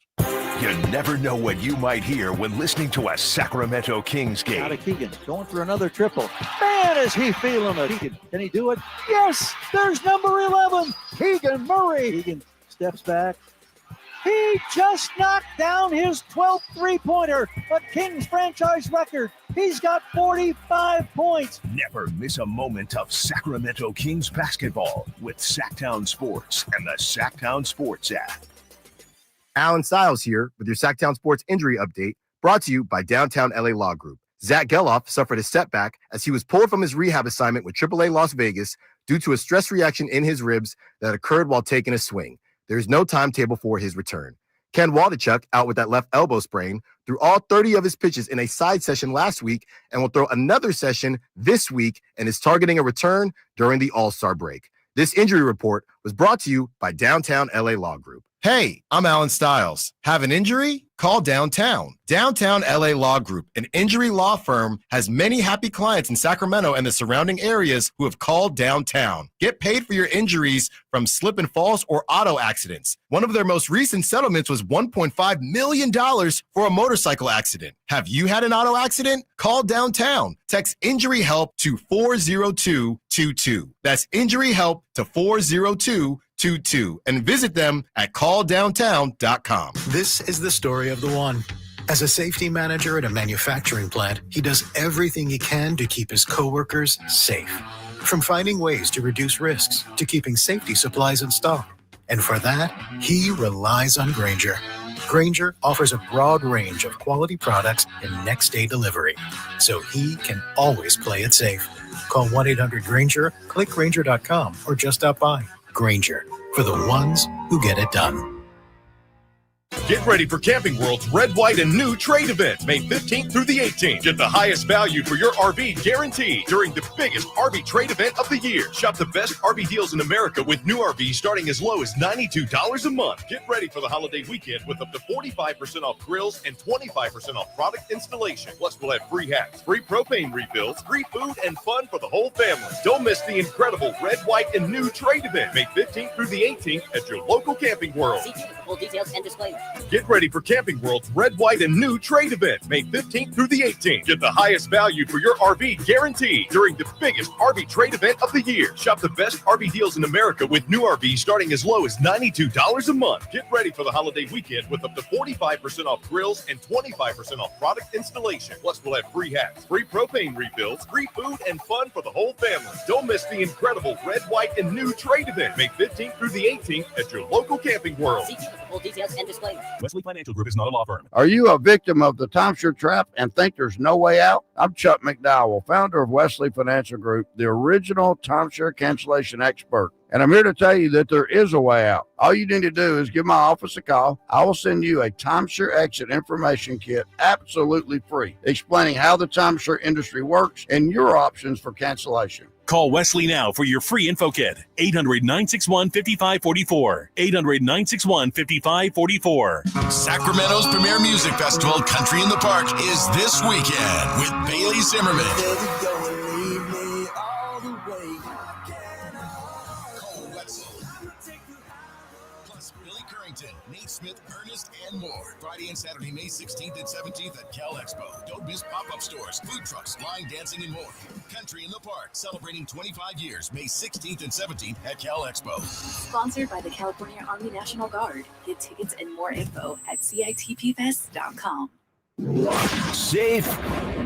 You never know what you might hear when listening to a Sacramento Kings game. Out of Keegan, going for another triple. Man, is he feeling it. Keegan, can he do it? Yes, there's number 11, Keegan Murray. Keegan steps back. He just knocked down his 12th three-pointer, a Kings franchise record. He's got 45 points. Never miss a moment of Sacramento Kings basketball with Sacktown Sports and the Sacktown Sports app. Alan Stiles here with your Sacktown Sports injury update, brought to you by Downtown LA Law Group. Zach Geloff suffered a setback as he was pulled from his rehab assignment with AAA Las Vegas due to a stress reaction in his ribs that occurred while taking a swing. There is no timetable for his return. Ken Waldachuk, out with that left elbow sprain, threw all 30 of his pitches in a side session last week and will throw another session this week and is targeting a return during the All-Star break. This injury report was brought to you by Downtown LA Law Group. Hey, I'm Alan Stiles. Have an injury? Call Downtown. Downtown LA Law Group, an injury law firm, has many happy clients in Sacramento and the surrounding areas who have called Downtown. Get paid for your injuries from slip and falls or auto accidents. One of their most recent settlements was $1.5 million for a motorcycle accident. Have you had an auto accident? Call Downtown. Text injury help to 40222. That's injury help to 40222 and visit them at calldowntown.com. This is the story of the one. As a safety manager at a manufacturing plant, he does everything he can to keep his coworkers safe. From finding ways to reduce risks to keeping safety supplies in stock. And for that, he relies on Grainger. Grainger offers a broad range of quality products and next-day delivery, so he can always play it safe. Call 1-800-GRAINGER, click Grainger.com, or just stop by. Grainger, for the ones who get it done. Get ready for Camping World's Red, White, and New Trade event, May 15th through the 18th. Get the highest value for your RV guaranteed during the biggest RV trade event of the year. Shop the best RV deals in America with new RVs starting as low as $92 a month. Get ready for the holiday weekend with up to 45% off grills and 25% off product installation. Plus, we'll have free hats, free propane refills, free food, and fun for the whole family. Don't miss the incredible Red, White, and New Trade event, May 15th through the 18th at your local Camping World. See for full details and disclaimer. Get ready for Camping World's Red, White, and New Trade event, May 15th through the 18th. Get the highest value for your RV guaranteed during the biggest RV trade event of the year. Shop the best RV deals in America with new RVs starting as low as $92 a month. Get ready for the holiday weekend with up to 45% off grills and 25% off product installation. Plus, we'll have free hats, free propane refills, free food, and fun for the whole family. Don't miss the incredible Red, White, and New Trade event, May 15th through the 18th at your local Camping World. See for full details and disclaimer. Wesley Financial Group is not a law firm. Are you a victim of the timeshare trap and think there's no way out? I'm Chuck McDowell, founder of Wesley Financial Group, the original timeshare cancellation expert. And I'm here to tell you that there is a way out. All you need to do is give my office a call. I will send you a timeshare exit information kit absolutely free, explaining how the timeshare industry works and your options for cancellation. Call Wesley now for your free info kit. 800-961-5544. 800-961-5544. Sacramento's premier music festival, Country in the Park, is this weekend with Bailey Zimmerman. Plus Billy Currington, Nate Smith, Ernest, and more. Friday and Saturday, May 16th and 17th at Cal Expo. Don't miss pop-up stores, food trucks, line dancing, and more. Country in the Park, celebrating 25 years, May 16th and 17th at Cal Expo. Sponsored by the California Army National Guard. Get tickets and more info at CITPFest.com. Safe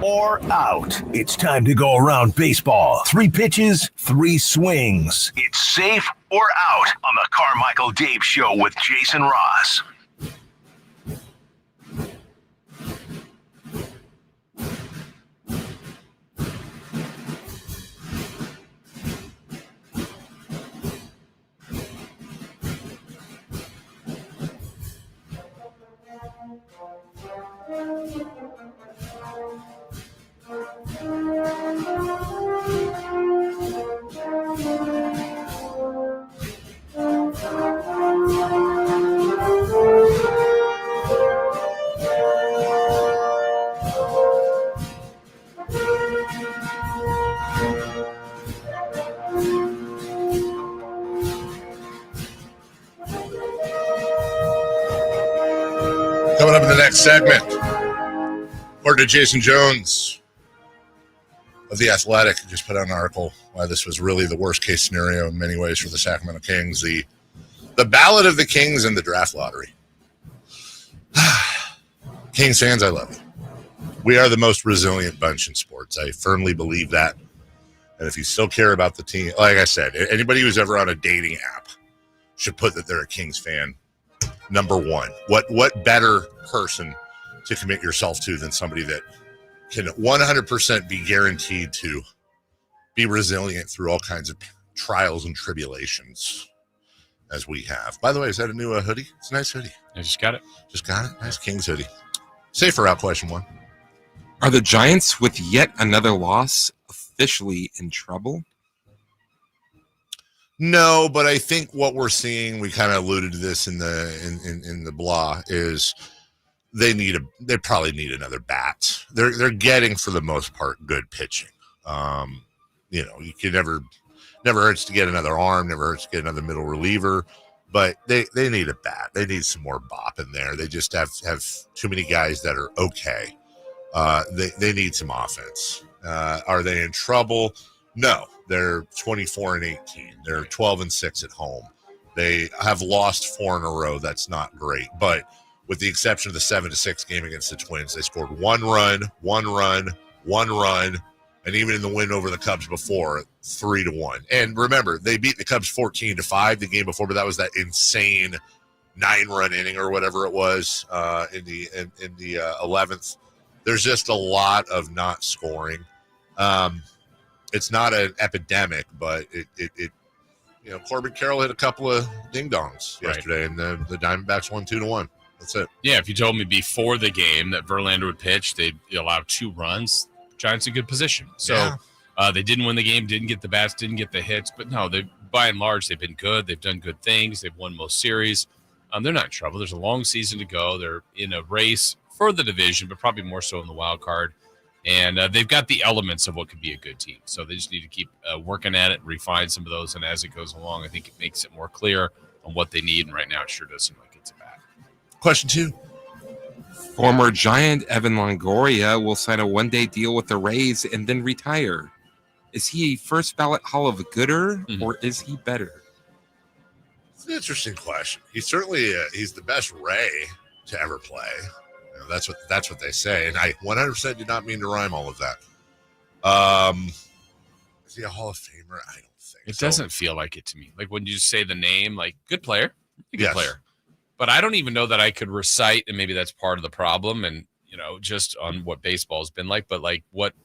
or out? It's time to go around baseball. 3 pitches, 3 swings. It's safe or out on the Carmichael Dave Show with Jason Ross. Coming up in the next segment, according to Jason Jones of The Athletic, just put out an article why this was really the worst case scenario in many ways for the Sacramento Kings. The ballot of the Kings in the draft lottery. Kings fans, I love you. We are the most resilient bunch in sports. I firmly believe that. And if you still care about the team, like I said, anybody who's ever on a dating app should put that they're a Kings fan. Number one, what better person to commit yourself to than somebody that can 100% be guaranteed to be resilient through all kinds of trials and tribulations as we have. By the way, is that a new hoodie? It's a nice hoodie. I just got it. Just got it. Nice Kings hoodie. Safer out, question 1. Are the Giants, with yet another loss, officially in trouble? No, but I think what we're seeing, we kind of alluded to this in the blah, is they probably need another bat. They're getting, for the most part, good pitching. You can never hurts to get another arm, never hurts to get another middle reliever, but they need a bat. They need some more bop in there. They just have too many guys that are okay. They need some offense. Are they in trouble? No. They're 24-18. They're 12-6 at home. They have lost 4 in a row. That's not great. But with the exception of the 7-6 game against the Twins, they scored 1 run, and even in the win over the Cubs before, 3-1. And remember, they beat the Cubs 14-5 the game before, but that was that insane 9-run inning or whatever it was in the 11th. There's just a lot of not scoring. It's not an epidemic, but it Corbin Carroll hit a couple of ding-dongs yesterday, and the Diamondbacks won 2-1. That's it. Yeah, if you told me before the game that Verlander would pitch, they'd allow 2 runs. Giants in good position. So they didn't win the game, didn't get the bats, didn't get the hits, but no, they by and large they've been good. They've done good things. They've won most series. They're not in trouble. There's a long season to go. They're in a race for the division, but probably more so in the wild card. And they've got the elements of what could be a good team. So they just need to keep working at it, refine some of those. And as it goes along, I think it makes it more clear on what they need. And right now it sure does seem like it's a bad. Question 2. Former Giant Evan Longoria will sign a one-day deal with the Rays and then retire. Is he a first ballot Hall of Gooder or is he better? It's an interesting question. He's certainly he's the best Ray to ever play. That's what they say, and I 100% did not mean to rhyme all of that. Is he a Hall of Famer? I don't think it doesn't feel like it to me. Like when you say the name, like good player, good player. But I don't even know that I could recite, and maybe that's part of the problem. And just on what baseball's been like. But like what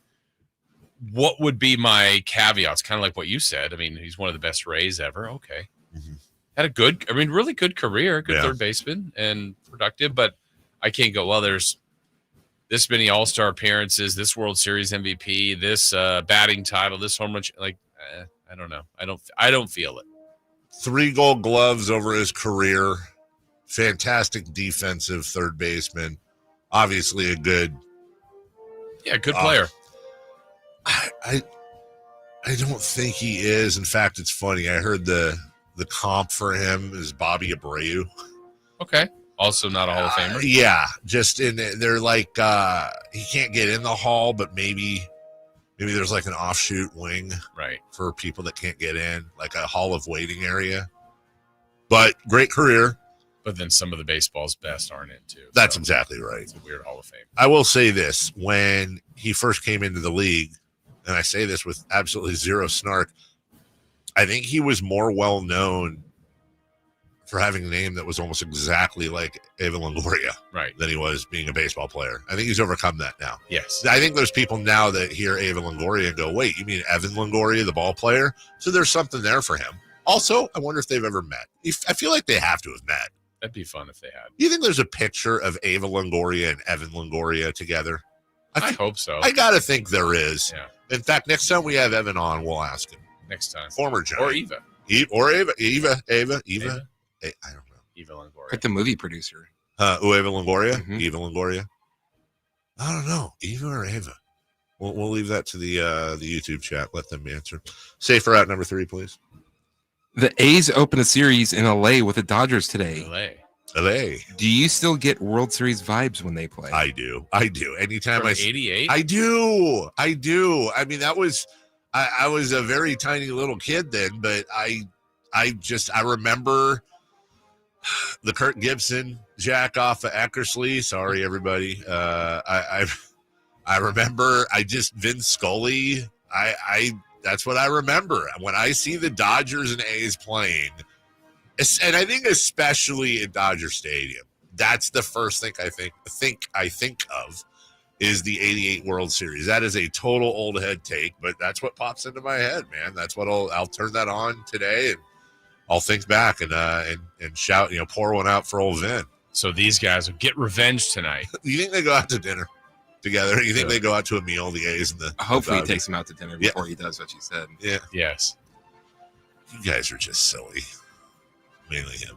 would be my caveats? Kind of like what you said. I mean, he's one of the best Rays ever. Okay, had a really good career, good third baseman and productive, but. I can't go, well, there's this many All-Star appearances, this World Series MVP, this batting title, this home run. Like, I don't know. I don't feel it. 3 Gold Gloves over his career. Fantastic defensive third baseman. Obviously a good player. I don't think he is. In fact, it's funny. I heard the comp for him is Bobby Abreu. Okay. Also not a Hall of Famer. Yeah. Just they're like he can't get in the Hall, but maybe there's like an offshoot wing for people that can't get in, like a Hall of Waiting area. But great career. But then some of the baseball's best aren't in too. That's exactly right. It's a weird Hall of Fame. I will say this. When he first came into the league, and I say this with absolutely zero snark, I think he was more well known for having a name that was almost exactly like Eva Longoria than he was being a baseball player. I think he's overcome that now. Yes. I think there's people now that hear Eva Longoria and go, wait, you mean Evan Longoria, the ball player? So there's something there for him. Also, I wonder if they've ever met. I feel like they have to have met. That'd be fun if they had. Do you think there's a picture of Eva Longoria and Evan Longoria together? I hope so. I got to think there is. Yeah. In fact, next time we have Evan on, we'll ask him. Next time. Former Giant. Or Eva. Eva. I don't know. Eva Longoria. Like the movie producer. Eva Longoria? Mm-hmm. Eva Longoria? I don't know. Eva or Ava? We'll leave that to the YouTube chat. Let them answer. Safer out number 3, please. The A's open a series in LA with the Dodgers today. LA. Do you still get World Series vibes when they play? I do. Anytime From 88? I do. I mean, that was I was a very tiny little kid then, but I remember the Kirk Gibson jack off of Eckersley. Sorry, everybody. I remember Vince Scully. That's what I remember. When I see the Dodgers and A's playing, and I think especially in Dodger Stadium, that's the first thing I think of is the 88 World Series. That is a total old head take, but that's what pops into my head, man. That's what I'll turn that on today and I'll think back and shout, pour one out for old Vin. So these guys will get revenge tonight. You think they go out to dinner together? You think they go out to a meal, the A's and the hopefully the he takes them out to dinner before he does what you said. Yeah. Yes. You guys are just silly. Mainly him,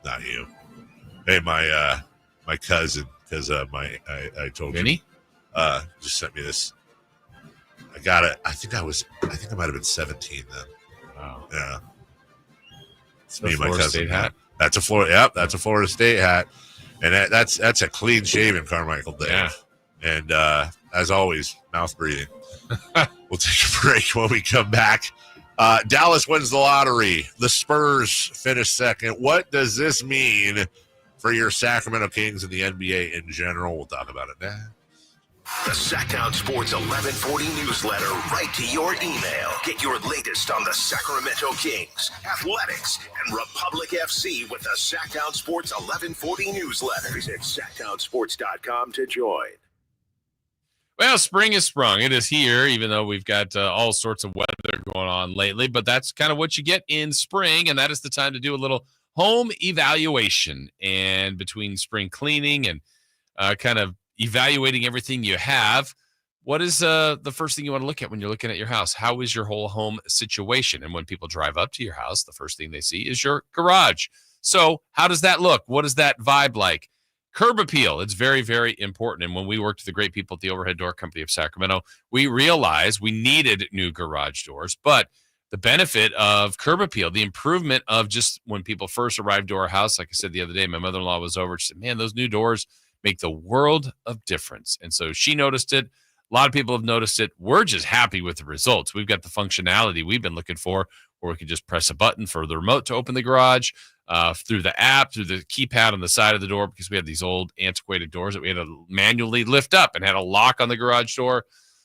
not you. Hey, my cousin, because I told Vinny? you, just sent me this. I got it. I think I might have been 17 then. Wow. Yeah. It's The me and my Florida cousin. State hat? That's a Florida State hat. And that's a clean shaven Carmichael Dave. Yeah. And as always, mouth breathing. We'll take a break. When we come back, Dallas wins the lottery. The Spurs finish second. What does this mean for your Sacramento Kings and the NBA in general? We'll talk about it now. The Sacktown Sports 1140 newsletter right to your email. Get your latest on the Sacramento Kings, Athletics, and Republic FC with the Sacktown Sports 1140 newsletter. Visit SacktownSports.com to join. Well, spring is sprung. It is here, even though we've got all sorts of weather going on lately. But that's kind of what you get in spring, and that is the time to do a little home evaluation. And between spring cleaning and kind of evaluating everything you have, what is the first thing you want to look at when you're looking at your house? How is your whole home situation? And when people drive up to your house, the first thing they see is your garage. So how does that look? What is that vibe like? Curb appeal, it's very, very important. And when we worked with the great people at the Overhead Door Company of Sacramento, we realized we needed new garage doors. But the benefit of curb appeal, the improvement of just when people first arrived to our house, like I said the other day, my mother-in-law was over. She said, man, those new doors make the world of difference. And so she noticed it. A lot of people have noticed it. We're just happy with the results. We've got the functionality we've been looking for, where we can just press a button for the remote to open the garage, through the app, through the keypad on the side of the door, because we had these old antiquated doors that we had to manually lift up and had a lock on the garage door.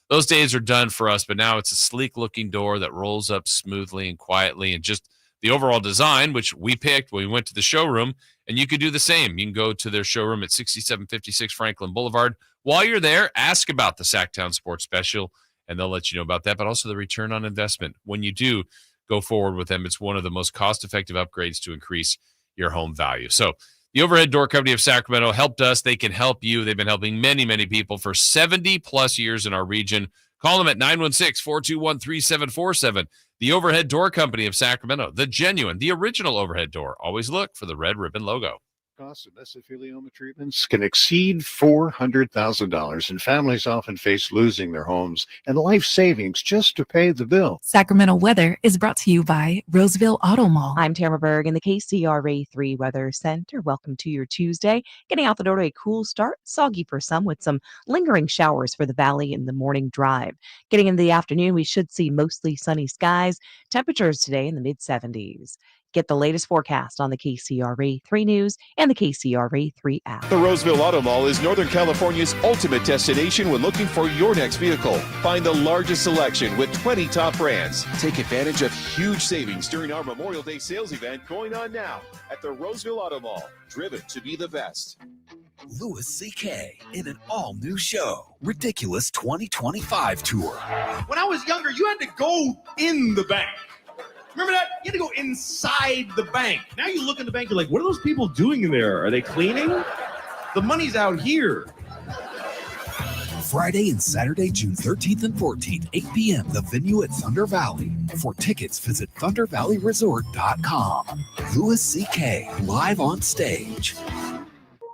Those days are done for us, but now it's a sleek looking door that rolls up smoothly and quietly, and just the overall design, which we picked when we went to the showroom. And you could do the same. You can go to their showroom at 6756 Franklin Boulevard. While you're there, ask about the Sacktown Sports Special, and they'll let you know about that, but also the return on investment. When you do go forward with them, it's one of the most cost-effective upgrades to increase your home value. So the Overhead Door Company of Sacramento helped us. They can help you. They've been helping many, many people for 70-plus years in our region. Call them at 916-421-3747. The Overhead Door Company of Sacramento, the genuine, the original overhead door. Always look for the red ribbon logo. Costs of mesothelioma treatments can exceed $400,000, and families often face losing their homes and life savings just to pay the bill. Sacramento weather is brought to you by Roseville Auto Mall. I'm Tamara Berg in the KCRA 3 Weather Center. Welcome to your Tuesday. Getting out the door to a cool start, soggy for some with some lingering showers for the valley in the morning drive. Getting into the afternoon, we should see mostly sunny skies. Temperatures today in the mid-70s. Get the latest forecast on the KCRA 3 News and the KCRA 3 app. The Roseville Auto Mall is Northern California's ultimate destination when looking for your next vehicle. Find the largest selection with 20 top brands. Take advantage of huge savings during our Memorial Day sales event going on now at the Roseville Auto Mall. Driven to be the best. Louis C.K. in an all-new show, Ridiculous 2025 Tour. When I was younger, you had to go in the bank. Remember that? You had to go inside the bank. Now you look in the bank, you're like, what are those people doing in there? Are they cleaning? The money's out here. Friday and Saturday, June 13th and 14th, 8 p.m., the venue at Thunder Valley. For tickets, visit thundervalleyresort.com. Louis C.K. live on stage.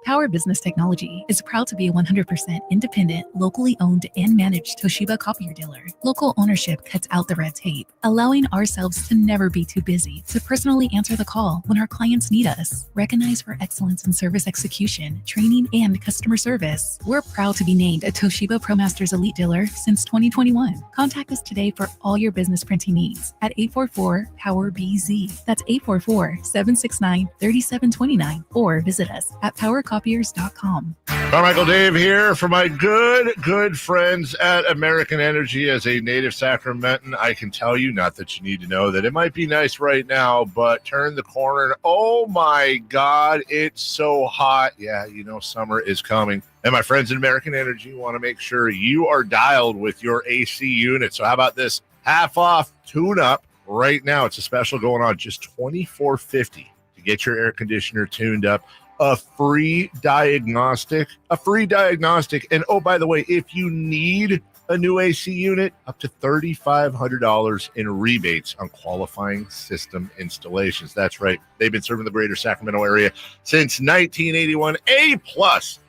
Power Business Technology is proud to be a 100% independent, locally owned and managed Toshiba copier dealer. Local ownership cuts out the red tape, allowing ourselves to never be too busy to personally answer the call when our clients need us. Recognized for excellence in service execution, training, and customer service, we're proud to be named a Toshiba ProMasters Elite Dealer since 2021. Contact us today for all your business printing needs at 844-POWER-BZ. That's 844-769-3729, or visit us at powercopiers.com. Carmichael Dave here for my good friends at American Energy. As a native Sacramentan, I can tell you, not that you need to know, that it might be nice right now, but turn the corner and oh my God, it's so hot. Yeah, you know, summer is coming. And my friends at American Energy want to make sure you are dialed with your AC unit. So how about this? Half off tune-up right now. It's a special going on, just $24.50 to get your air conditioner tuned up. A free diagnostic. And oh, by the way, if you need a new AC unit, up to $3,500 in rebates on qualifying system installations. That's right. They've been serving the greater Sacramento area since 1981. A+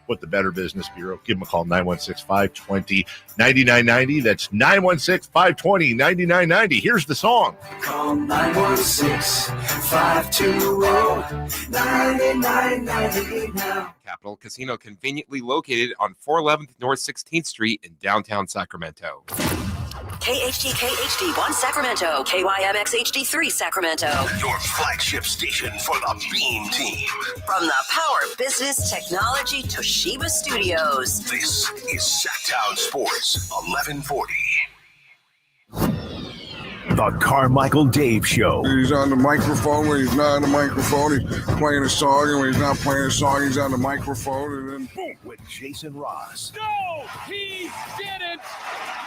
with the Better Business Bureau. Give them a call, 916-520-9990. That's 916-520-9990. Here's the song. Call 916-520-9990 now. Capital Casino, conveniently located on 411th North 16th Street in downtown Sacramento. KHD1 Sacramento, KYMX HD3 Sacramento. Your flagship station for the Beam Team. From the Power Business Technology Toshiba Studios. This is Sacktown Sports 1140. The Carmichael Dave Show. He's on the microphone when he's not on the microphone. He's playing a song, and when he's not playing a song, he's on the microphone, and then boom. With Jason Ross. No, he didn't.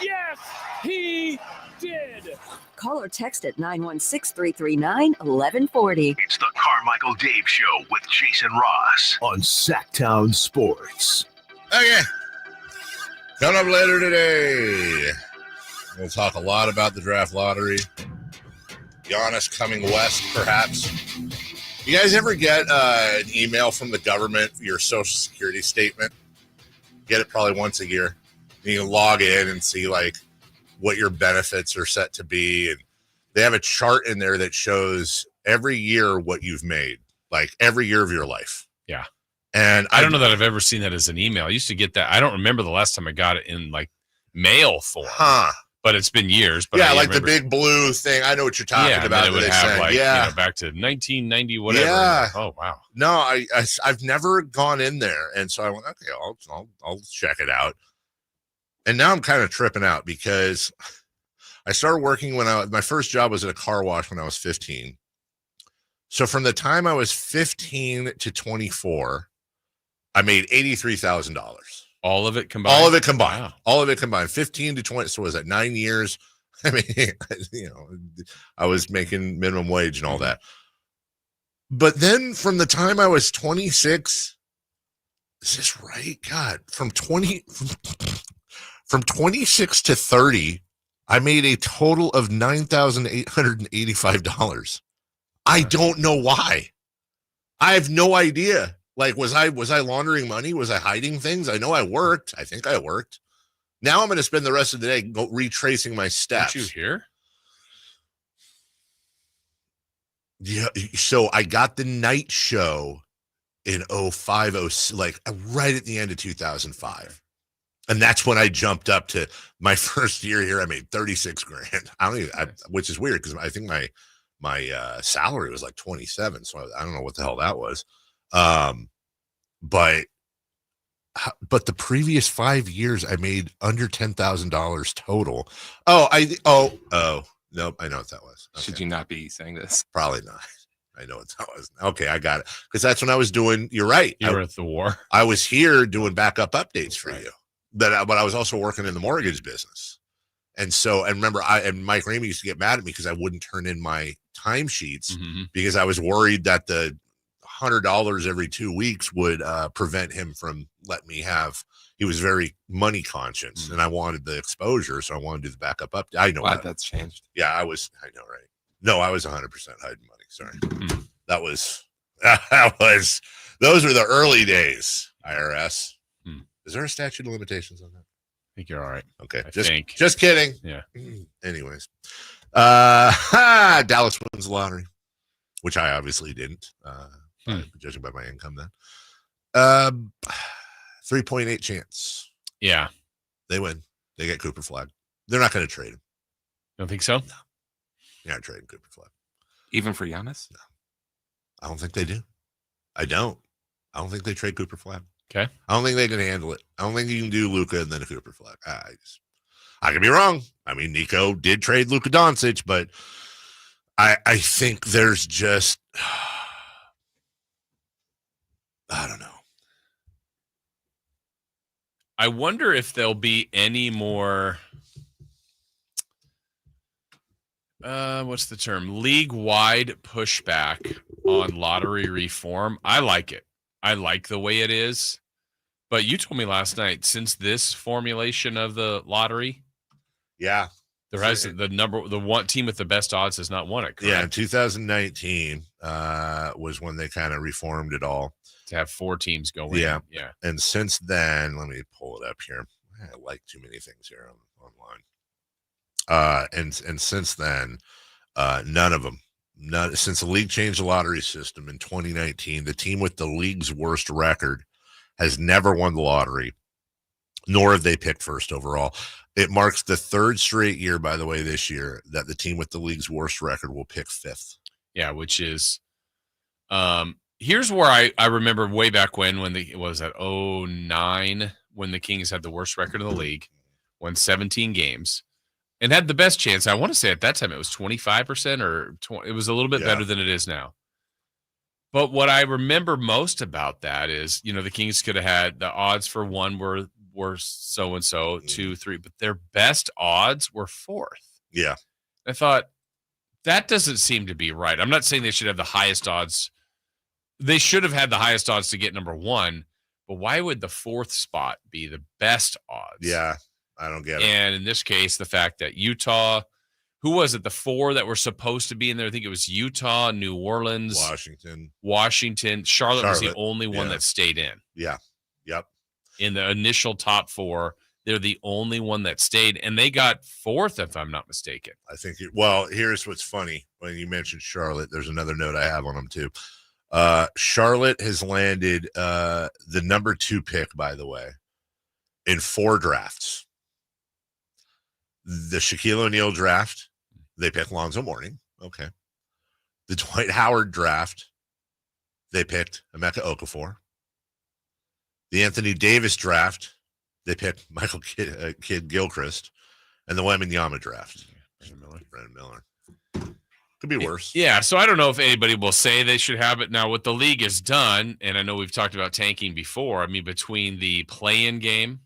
Yes, he did. Call or text at 916-339-1140. It's the Carmichael Dave Show with Jason Ross on Sacktown Sports. Okay. Coming up later today, we'll talk a lot about the draft lottery. Giannis coming west, perhaps. You guys ever get an email from the government, your social security statement? Get it probably once a year. You can log in and see like what your benefits are set to be. And they have a chart in there that shows every year what you've made, like every year of your life. Yeah. And I don't know that I've ever seen that as an email. I used to get that. I don't remember the last time I got it in like mail form. But it's been years. But yeah, like the big blue thing. I know what you're talking about. It would have like, back to 1990, whatever. Yeah. Oh, wow. No, I've never gone in there. And so I went, okay, I'll check it out. And now I'm kind of tripping out because I started working my first job was at a car wash when I was 15. So from the time I was 15 to 24, I made $83,000. All of it combined? All of it combined. Wow. All of it combined. 15 to 20. So was that 9 years? I mean, I was making minimum wage and all that. But then from the time I was 26, is this right? God, from 26 to 30, I made a total of $9,885. I don't know why. I have no idea. Like, was I laundering money? Was I hiding things? I know I worked. I think I worked. Now I'm going to spend the rest of the day retracing my steps. Did you hear? Yeah. So I got the night show in 05, like right at the end of 2005. And that's when I jumped up to my first year here. I made 36 grand. Which is weird because I think my salary was like 27. So I don't know what the hell that was. But the previous 5 years I made under $10,000 total. Nope, I know what that was. Okay. Should you not be saying this? Probably not. I know what that was. Okay, I got it. Because that's when I was doing, you're right. You were at the war. I was here doing backup updates for you. But I was also working in the mortgage business. And so, and remember, Mike Ramey used to get mad at me because I wouldn't turn in my timesheets because I was worried that the $100 every 2 weeks would prevent him from letting me have. He was very money conscious, and I wanted the exposure, so I wanted to do the backup up. I know that's changed. Yeah, I know, right? No, I was 100% hiding money. Sorry, that was those were the early days. IRS. Is there a statute of limitations on that? I think you're all right. Okay, I think. Just kidding. Yeah. Anyways, Dallas wins the lottery, which I obviously didn't. Judging by my income, then 3.8 chance. Yeah, they win. They get Cooper Flag. They're not going to trade him. Don't think so? No, you're not trading Cooper Flag, even for Giannis. No, I don't think they do. I don't think they trade Cooper Flag. Okay, I don't think they can handle it. I don't think you can do Luka and then a Cooper Flag. I could be wrong. I mean, Nico did trade Luka Doncic, but I think there's just. I don't know. I wonder if there'll be any more, what's the term? League-wide pushback on lottery reform. I like it. I like the way it is. But you told me last night, since this formulation of the lottery, yeah, there has the one team with the best odds has not won it. Correct? Yeah, in 2019 was when they kind of reformed it all. To have 4 teams go in. Yeah. Yeah. And since then, let me pull it up here. I like too many things here online. And since then, none of them. Since the league changed the lottery system in 2019, the team with the league's worst record has never won the lottery, nor have they picked first overall. It marks the 3rd straight year, by the way, this year that the team with the league's worst record will pick 5th. Yeah, which is here's where I remember way back when it was at 2009 when the Kings had the worst record in the league, won 17 games, and had the best chance. I want to say at that time it was 25% or it was a little bit better than it is now. But what I remember most about that is, the Kings could have had the odds for 1 were so-and-so, 2, 3, but their best odds were 4th. Yeah. I thought that doesn't seem to be right. I'm not saying they should have the highest odds. They should have had the highest odds to get number 1, but why would the 4th spot be the best odds? Yeah, I don't get it. And in this case, the fact that Utah, who was it? The 4 that were supposed to be in there? I think it was Utah, New Orleans, Washington. Charlotte was the only one that stayed in. Yeah. Yep. In the initial top 4, they're the only one that stayed, and they got 4th, if I'm not mistaken. I think. Here's what's funny. When you mentioned Charlotte, there's another note I have on them too. Charlotte has landed the number 2 pick, by the way, in 4 drafts. The Shaquille O'Neal draft, they picked Lonzo Mourning. Okay. The Dwight Howard draft, they picked Emeka Okafor. The Anthony Davis draft, they picked Michael Kidd Gilchrist. And the Wembanyama draft, Brandon Miller. Could be worse. Yeah, so I don't know if anybody will say they should have it. Now, what the league has done, and I know we've talked about tanking before, I mean, between the play-in game,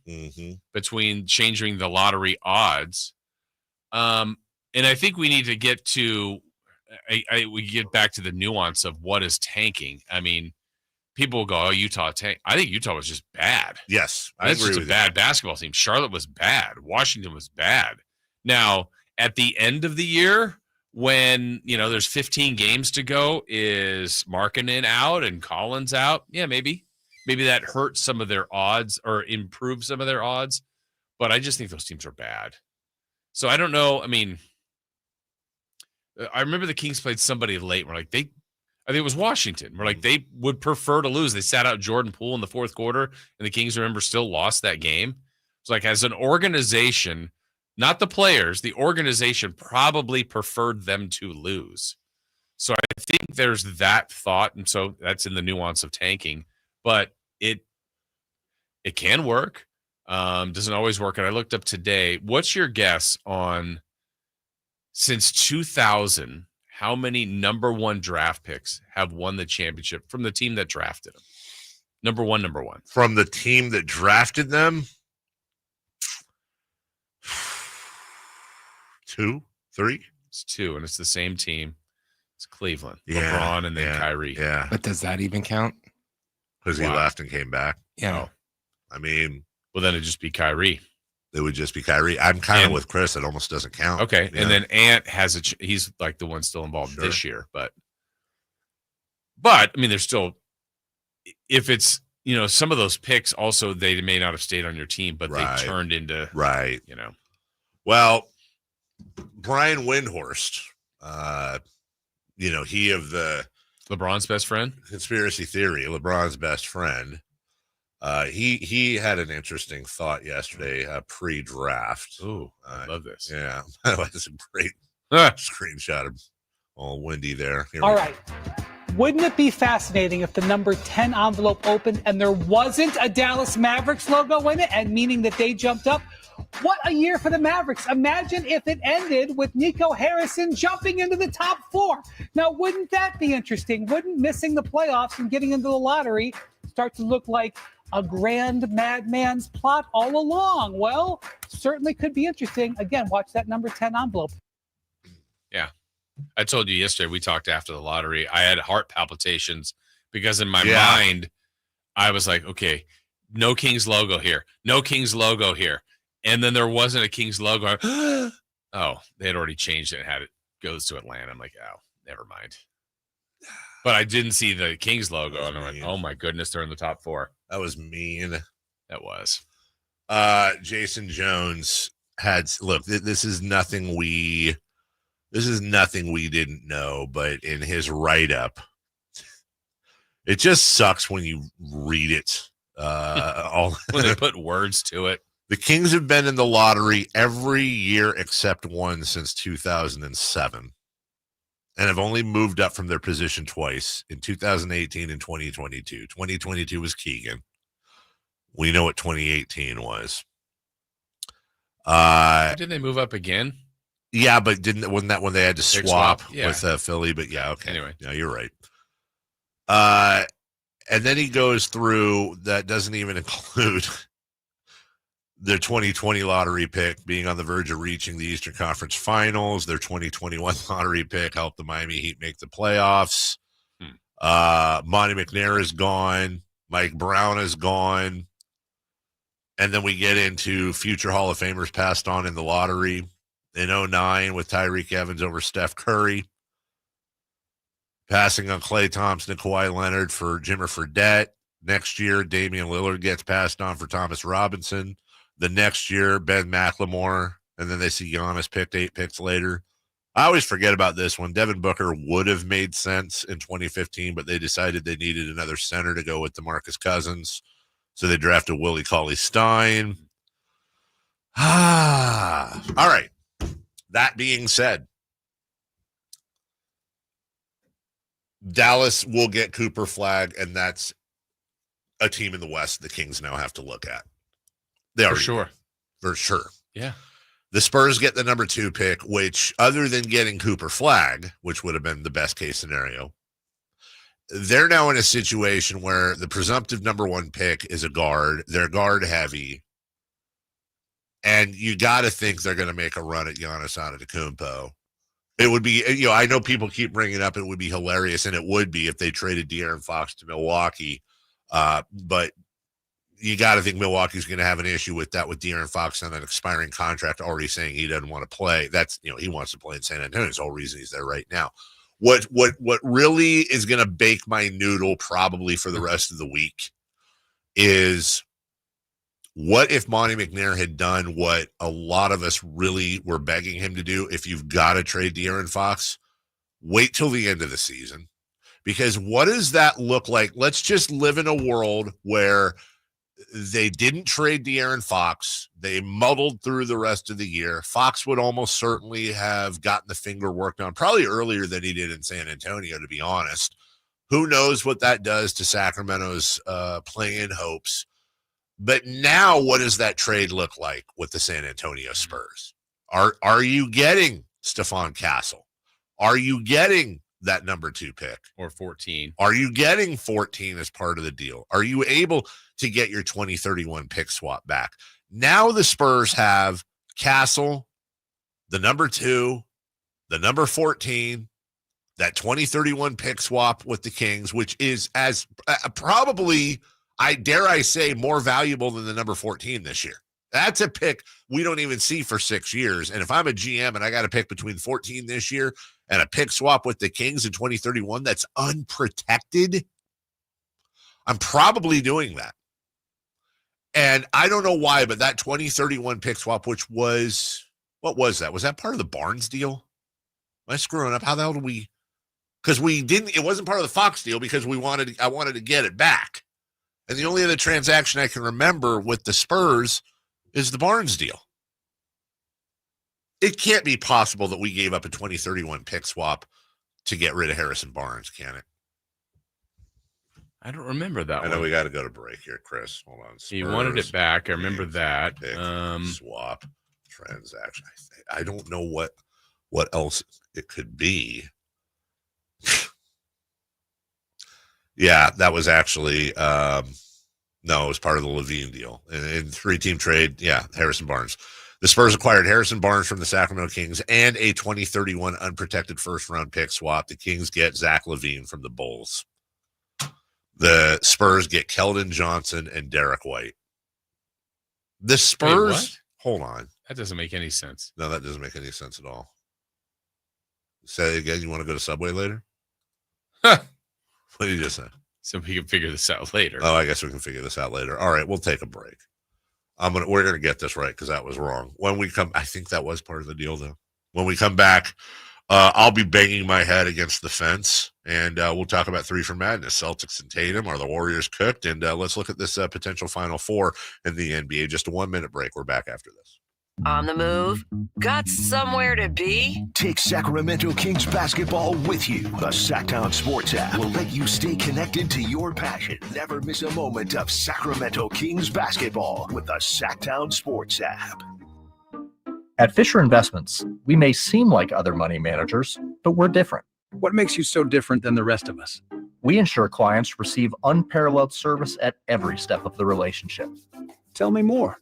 between changing the lottery odds, and I think we need to get to we get back to the nuance of what is tanking. I mean, people will go, Utah tank. I think Utah was just bad. Yes, I agree with with a bad basketball team. Charlotte was bad. Washington was bad. Now, at the end of the year, when, there's 15 games to go, is Markkanen out and Collins out? Yeah, maybe. Maybe that hurts some of their odds or improves some of their odds. But I just think those teams are bad. So I don't know. I mean, I remember the Kings played somebody late. I think it was Washington. They would prefer to lose. They sat out Jordan Poole in the fourth quarter, and the Kings, remember, still lost that game. It's as an organization, not the players, the organization probably preferred them to lose. So I think there's that thought, and so that's in the nuance of tanking. But it can work. Doesn't always work. And I looked up today. What's your guess on, since 2000, how many number one draft picks have won the championship from the team that drafted them? Number one. From the team that drafted them? 2, 3? It's 2, and it's the same team. It's Cleveland. Yeah, LeBron and then Kyrie. Yeah. But does that even count? Because he left and came back. Yeah. I mean, well, then it'd just be Kyrie. It would just be Kyrie. I'm kind of with Chris. It almost doesn't count. Okay. Yeah. And then Ant has he's the one still involved this year. But I mean, there's still, if it's, some of those picks also, they may not have stayed on your team, but they turned into, Well, Brian Windhorst, he of the LeBron's best friend conspiracy theory, LeBron's best friend. He had an interesting thought yesterday, pre-draft. Ooh, I love this. Yeah, that's a great screenshot of all windy there. All right. Wouldn't it be fascinating if the number 10 envelope opened and there wasn't a Dallas Mavericks logo in it, and meaning that they jumped up? What a year for the Mavericks. Imagine if it ended with Nico Harrison jumping into the top 4. Now, wouldn't that be interesting? Wouldn't missing the playoffs and getting into the lottery start to look like a grand madman's plot all along? Well, certainly could be interesting. Again, watch that number 10 envelope. Yeah. I told you yesterday, we talked after the lottery. I had heart palpitations because in my mind, I was like, okay, no Kings logo here. No Kings logo here. And then there wasn't a Kings logo. Oh, they had already changed it and had it goes to Atlanta. I'm like, oh, never mind. But I didn't see the Kings logo. And I went, oh my goodness, they're in the top 4. That was mean. That was. Jason Jones had, look, this is nothing we didn't know, but in his write-up, it just sucks when you read it. When they put words to it. The Kings have been in the lottery every year except one since 2007 and have only moved up from their position twice, in 2018 and 2022. 2022 was Keegan. We know what 2018 was. Did they move up again? Yeah, but wasn't that when they had to swap Yeah. with Philly? But yeah, okay. Anyway. Yeah, you're right. And then he goes through, that doesn't even include their 2020 lottery pick being on the verge of reaching the Eastern Conference Finals. Their 2021 lottery pick helped the Miami Heat make the playoffs. Monty McNair is gone. Mike Brown is gone. And then we get into future Hall of Famers passed on in the lottery. In 2009 with Tyreek Evans over Steph Curry. Passing on Klay Thompson and Kawhi Leonard for Jimmer Fredette. Next year, Damian Lillard gets passed on for Thomas Robinson. The next year, Ben McLemore. And then they see Giannis picked 8 picks later. I always forget about this one. Devin Booker would have made sense in 2015, but they decided they needed another center to go with DeMarcus Cousins. So they drafted Willie Cauley-Stein. All right. That being said, Dallas will get Cooper Flag, and that's a team in the West the Kings now have to look at. For sure. For sure. Yeah. The Spurs get the number 2 pick, which, other than getting Cooper Flag, which would have been the best case scenario, they're now in a situation where the presumptive number 1 pick is a guard. They're guard heavy. And you got to think they're going to make a run at Giannis Antetokounmpo. It would be, I know people keep bringing it up. It would be hilarious, and it would be if they traded De'Aaron Fox to Milwaukee. But, you got to think Milwaukee's going to have an issue with that, with De'Aaron Fox on an expiring contract, already saying he doesn't want to play. That's, he wants to play in San Antonio. It's the whole reason he's there right now. What really is going to bake my noodle probably for the rest of the week is, what if Monty McNair had done what a lot of us really were begging him to do? If you've got to trade De'Aaron Fox, wait till the end of the season. Because what does that look like? Let's just live in a world where they didn't trade De'Aaron Fox. They muddled through the rest of the year. Fox would almost certainly have gotten the finger worked on probably earlier than he did in San Antonio, to be honest. Who knows what that does to Sacramento's play-in hopes. But now what does that trade look like with the San Antonio Spurs? Are you getting Stephon Castle? Are you getting that number 2 pick? Or 14. Are you getting 14 as part of the deal? Are you able to get your 2031 pick swap back? Now the Spurs have Castle, the number 2, the number 14, that 2031 pick swap with the Kings, which is as probably, I say, more valuable than the number 14 this year. That's a pick we don't even see for 6 years. And if I'm a GM and I got to pick between 14 this year and a pick swap with the Kings in 2031 that's unprotected, I'm probably doing that. And I don't know why, but that 2031 pick swap, which was, what was that? Was that part of the Barnes deal? Am I screwing up? How the hell did we? Because it wasn't part of the Fox deal because I wanted to get it back. And the only other transaction I can remember with the Spurs is the Barnes deal. It can't be possible that we gave up a 2031 pick swap to get rid of Harrison Barnes, can it? I don't remember that I know we got to go to break here, Chris. Hold on. Spurs, he wanted it back. I remember that. Pick, swap transaction. I don't know what else it could be. Yeah, that was actually no, it was part of the Levine deal. In 3-team trade, yeah, Harrison Barnes. The Spurs acquired Harrison Barnes from the Sacramento Kings and a 2031 unprotected first-round pick swap. The Kings get Zach LaVine from the Bulls. The Spurs get Keldon Johnson and Derek White. The Spurs, hold on. That doesn't make any sense. No, that doesn't make any sense at all. Say again, you want to go to Subway later? What did you just say? So we can figure this out later. Oh, I guess we can figure this out later. All right, we'll take a break. We're gonna get this right because that was wrong. When we come, I think that was part of the deal, though. When we come back, I'll be banging my head against the fence, and we'll talk about 3 for Madness. Celtics and Tatum, are the Warriors cooked? And let's look at this potential Final Four in the NBA. Just a 1-minute break. We're back after this. On the move? Got somewhere to be? Take Sacramento Kings basketball with you. The Sacktown Sports app will let you stay connected to your passion. Never miss a moment of Sacramento Kings basketball with the Sacktown Sports app. At Fisher Investments, we may seem like other money managers, but we're different. What makes you so different than the rest of us? We ensure clients receive unparalleled service at every step of the relationship. Tell me more.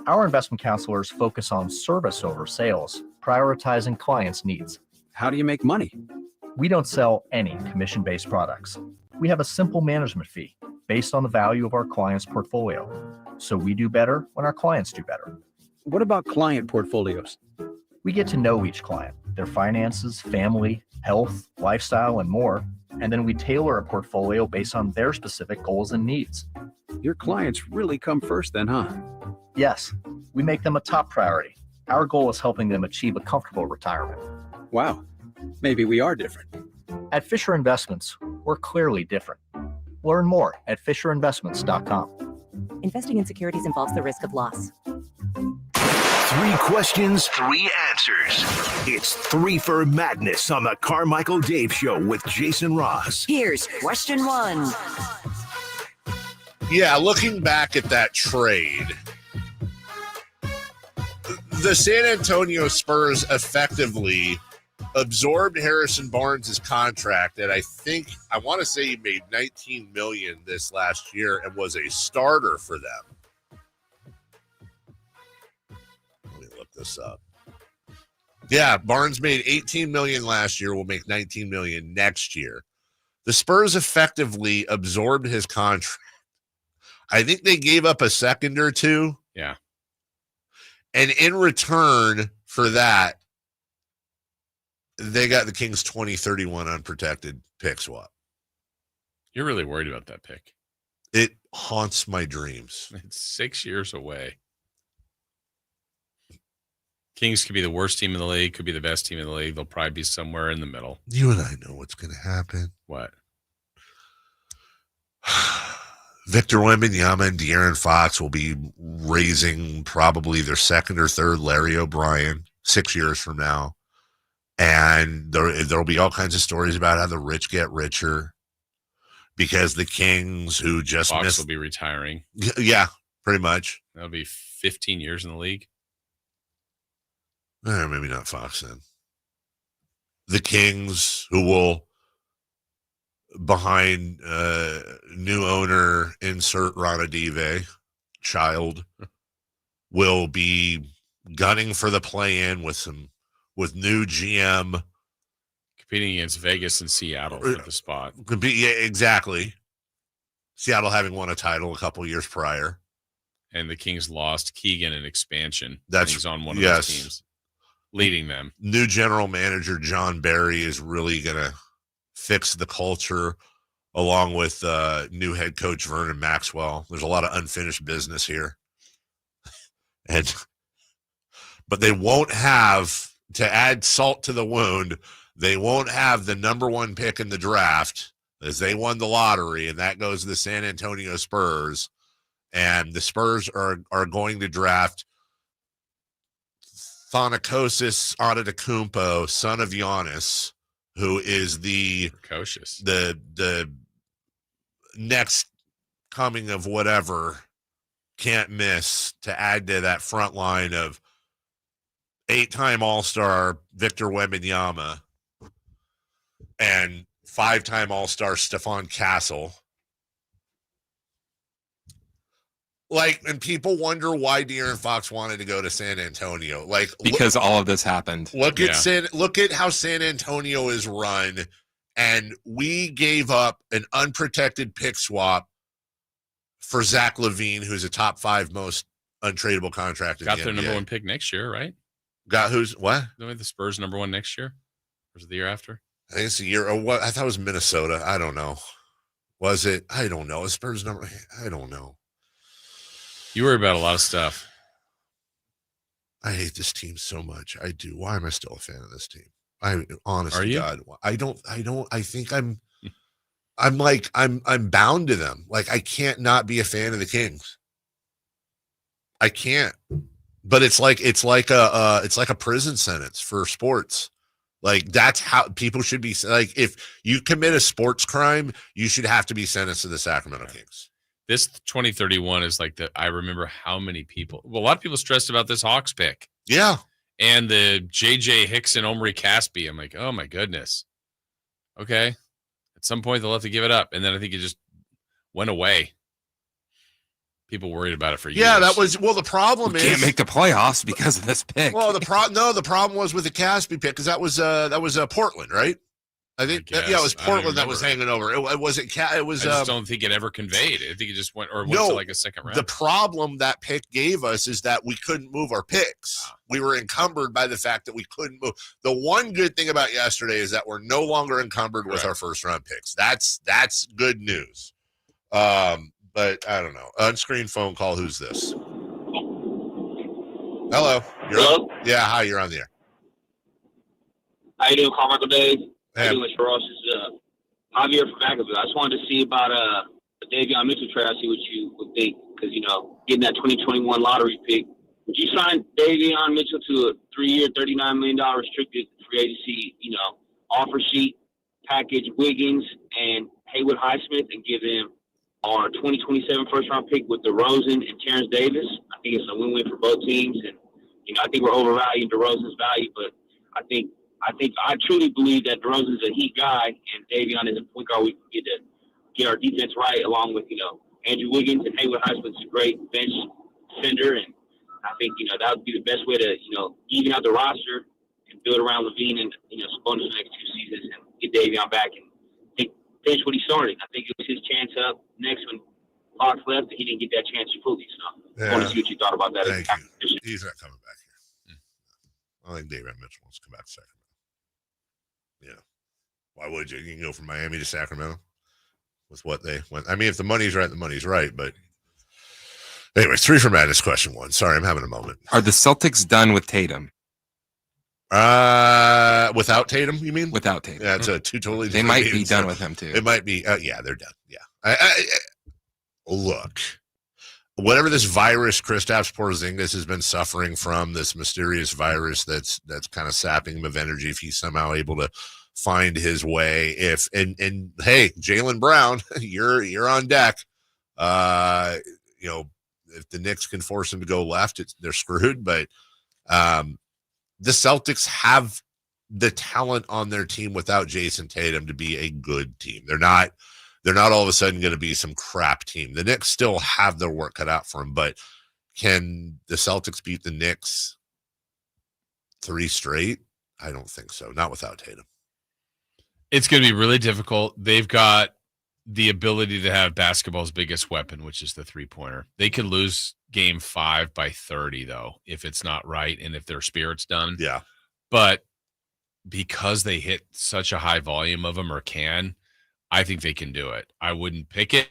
Our investment counselors focus on service over sales, prioritizing clients' needs. How do you make money? We don't sell any commission-based products. We have a simple management fee based on the value of our client's portfolio. So we do better when our clients do better. What about client portfolios? We get to know each client, their finances, family, health, lifestyle, and more. And then we tailor a portfolio based on their specific goals and needs. Your clients really come first then, huh? Yes, we make them a top priority. Our goal is helping them achieve a comfortable retirement. Wow, maybe we are different. At Fisher Investments, we're clearly different. Learn more at FisherInvestments.com. Investing in securities involves the risk of loss. 3 questions, 3 answers. It's 3 for Madness on the Carmichael Dave Show with Jason Ross. Here's question 1. Yeah, looking back at that trade, the San Antonio Spurs effectively absorbed Harrison Barnes' contract, and I want to say he made $19 million this last year and was a starter for them. Let me look this up. Yeah, Barnes made $18 million last year, will make $19 million next year. The Spurs effectively absorbed his contract. I think they gave up a second or two. Yeah. And in return for that, they got the Kings 2031 unprotected pick swap. You're really worried about that pick. It haunts my dreams. It's 6 years away. Kings could be the worst team in the league, could be the best team in the league. They'll probably be somewhere in the middle. You and I know what's going to happen. What? Victor Wembanyama and De'Aaron Fox will be raising probably their second or third Larry O'Brien 6 years from now. And there'll be all kinds of stories about how the rich get richer because the Kings who just Fox missed will be retiring. Yeah, pretty much. That'll be 15 years in the league. Maybe not Fox then. The Kings who will, behind new owner, insert Ronadive, child, will be gunning for the play-in with new GM. Competing against Vegas and Seattle for the spot. Yeah, exactly. Seattle having won a title a couple years prior. And the Kings lost Keegan in expansion. He's on one of those teams, leading them. New general manager John Barry is really going to fix the culture, along with new head coach Vernon Maxwell. There's a lot of unfinished business here. But they won't have, to add salt to the wound, they won't have the number one pick in the draft as they won the lottery, and that goes to the San Antonio Spurs. And the Spurs are going to draft Giannis Antetokounmpo, son of Giannis, who is the precocious, the next coming of whatever, can't miss, to add to that front line of 8-time All-Star Victor Wembanyama and 5-time All-Star Stephon Castle. And people wonder why De'Aaron Fox wanted to go to San Antonio. Because all of this happened. Look at how San Antonio is run, and we gave up an unprotected pick swap for Zach LaVine, who's a top 5 most untradeable contract in Got the their NBA. number one pick next year, right? Got who's what? The Spurs number one next year? Or is it the year after? I think it's a year. Or what? I thought it was Minnesota. I don't know. Was it? I don't know. Spurs number. I don't know. You worry about a lot of stuff. I hate this team so much. I do. Why am I still a fan of this team? I honestly, Are you? God, I don't. I think I'm bound to them. I can't not be a fan of the Kings. I can't. But it's like a prison sentence for sports. That's how people should be. If you commit a sports crime, you should have to be sentenced to the Sacramento Kings. This 2031 is I remember how many people. Well, a lot of people stressed about this Hawks pick. Yeah. And the J.J. Hickson, Omri Caspi. I'm like, oh my goodness. Okay. At some point they'll have to give it up. And then I think it just went away. People worried about it for years. Yeah, that was the problem We is can't make the playoffs because of this pick. Well, the problem was with the Caspi pick because that was Portland, right? I think it was Portland that was hanging over. It wasn't. It was. I just don't think it ever conveyed. I think it just went to a second round. The problem that pick gave us is that we couldn't move our picks. We were encumbered by the fact that we couldn't move. The one good thing about yesterday is that we're no longer encumbered with our first round picks. That's good news. But I don't know. Unscreened phone call. Who's this? Hello. Hello? Yeah. Hi. You're on the air. How you doing, Carmichael Dave? Hey. How you doing, Mr. Ross? This is Javier from Vacaville. I just wanted to see about the Davion Mitchell trade. See what you would think, because getting that 2021 lottery pick. Would you sign Davion Mitchell to a 3-year, $39 million restricted free agency, offer sheet, package Wiggins and Haywood Highsmith, and give them our 2027 first round pick with DeRozan and Terrence Davis? I think it's a win-win for both teams, and I think we're overvaluing DeRozan's value, but I truly believe that DeRozan's a Heat guy and Davion is a point guard. We can get our defense right, along with Andrew Wiggins and Haywood Highsmith's a great bench defender, and I think that would be the best way to even out the roster and build around LaVine and Sabonis the next 2 seasons and get Davion back and finish what he started. I think it was his chance up next when Hawks left, and he didn't get that chance fully. So I want to see what you thought about that. Thank you. He's not coming back here. I think David Mitchell wants to come back to Sacramento. Yeah. Why would you? You can go from Miami to Sacramento with what they went. I mean, if the money's right, the money's right. But anyways, 3 for Madness, question 1. Sorry, I'm having a moment. Are the Celtics done with Tatum? Without Tatum, you mean? Without Tatum. Yeah, it's a 2 totally different They might be games. done with him too. It might be. Yeah, they're done. Yeah. Look, whatever this virus Kristaps Porzingis has been suffering from, this mysterious virus that's kind of sapping him of energy, if he's somehow able to find his way, and hey, Jaylen Brown, you're on deck. You know, if the Knicks can force him to go left, they're screwed. But the Celtics have the talent on their team without Jason Tatum to be a good team. They're not all of a sudden going to be some crap team. The Knicks still have their work cut out for them, but can the Celtics beat the Knicks 3 straight? I don't think so. Not without Tatum. It's going to be really difficult. They've got the ability to have basketball's biggest weapon, which is the 3-pointer. They could lose game 5 by 30, though, if it's not right and if their spirit's done. Yeah. But because they hit such a high volume of them, or can, I think they can do it. I wouldn't pick it.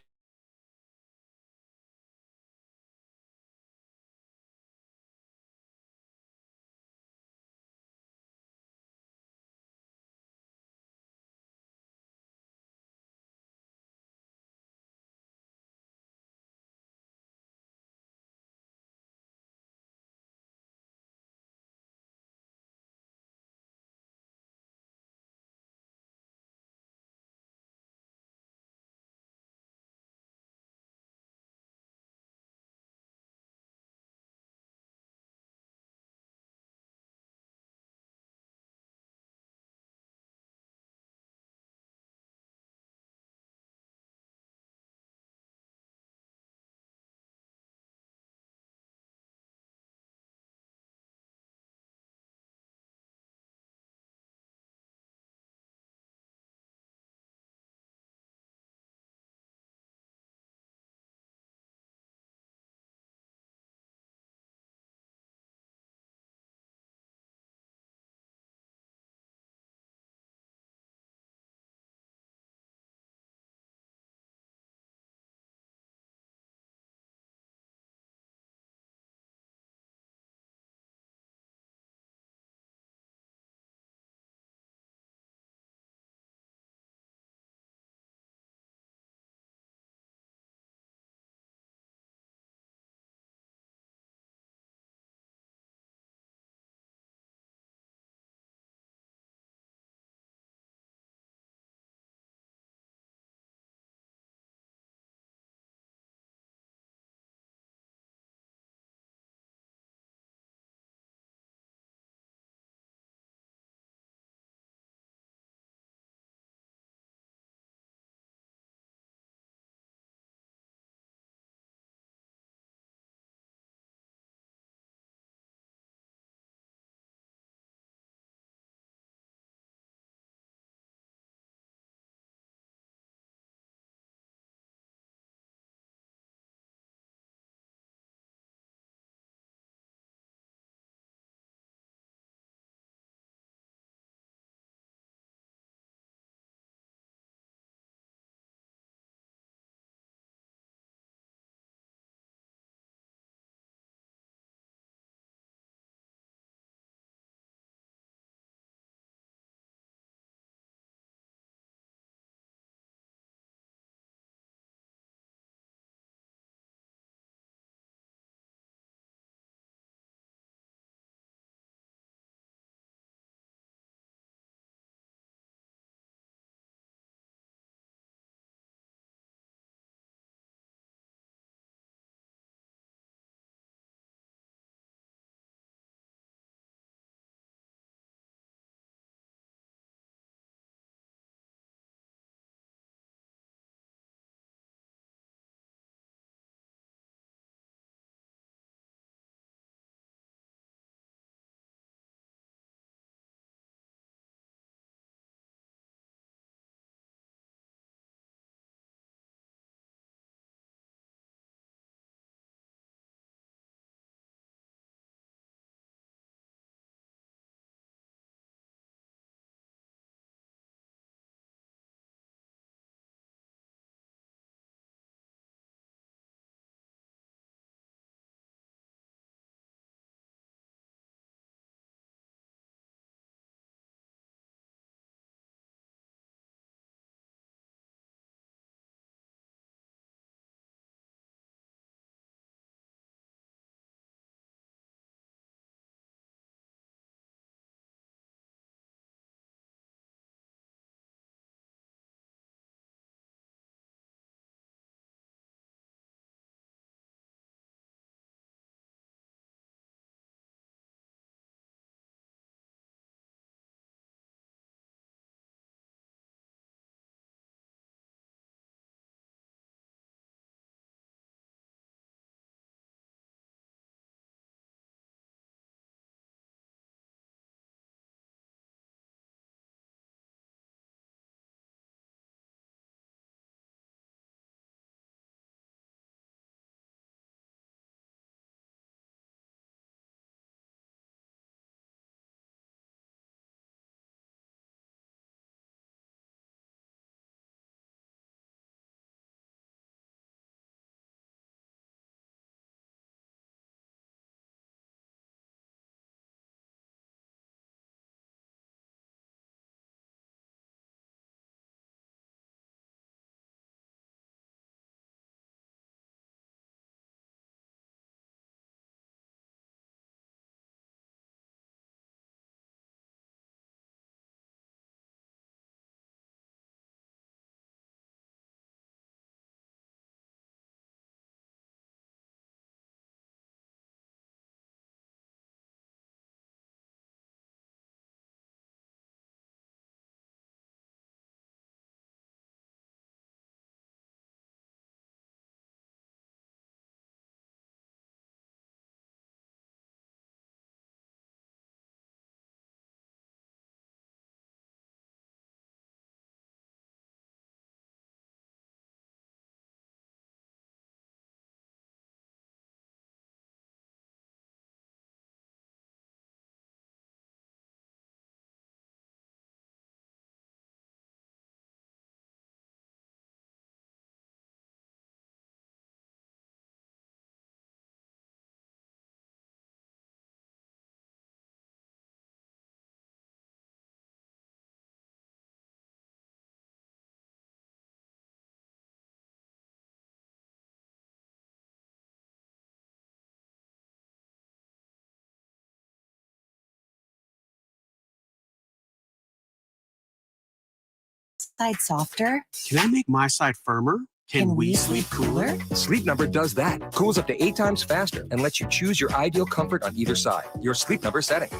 side softer? Can I make my side firmer? Can we sleep cooler? Sleep Number does that. Cools up to 8 times faster and lets you choose your ideal comfort on either side. Your Sleep Number setting.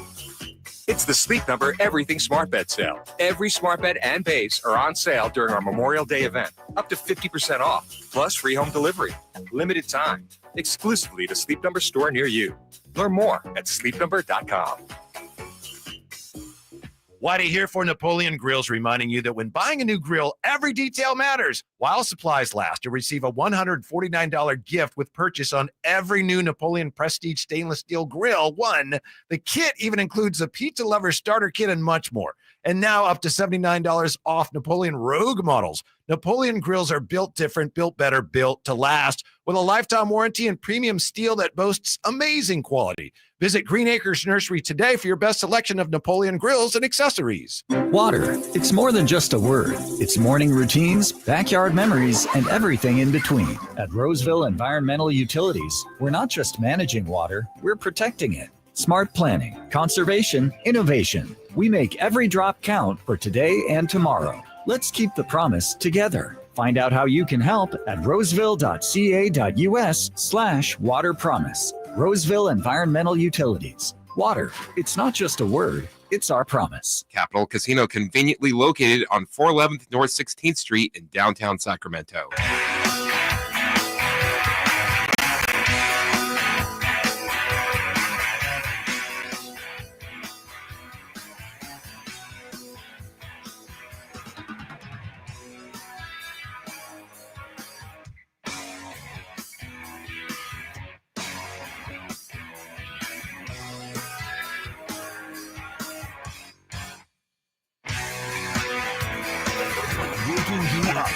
It's the Sleep Number Everything Smart Bed sale. Every smart bed and base are on sale during our Memorial Day event. Up to 50% off, plus free home delivery. Limited time. Exclusively to Sleep Number store near you. Learn more at sleepnumber.com. Whitey here for Napoleon Grills, reminding you that when buying a new grill, every detail matters. While supplies last, you'll receive a $149 gift with purchase on every new Napoleon Prestige stainless steel grill. The kit even includes a pizza lover starter kit and much more. And now up to $79 off Napoleon Rogue models. Napoleon grills are built different, built better, built to last, with a lifetime warranty and premium steel that boasts amazing quality. Visit Green Acres Nursery today for your best selection of Napoleon grills and accessories. Water. It's more than just a word. It's morning routines, backyard memories, and everything in between. At Roseville Environmental Utilities, we're not just managing water, we're protecting it. Smart planning, conservation, innovation. We make every drop count for today and tomorrow. Let's keep the promise together. Find out how you can help at roseville.ca.us/water promise. Roseville Environmental Utilities. Water. It's not just a word. It's our promise. Capital Casino, conveniently located on 411th North 16th Street in downtown Sacramento.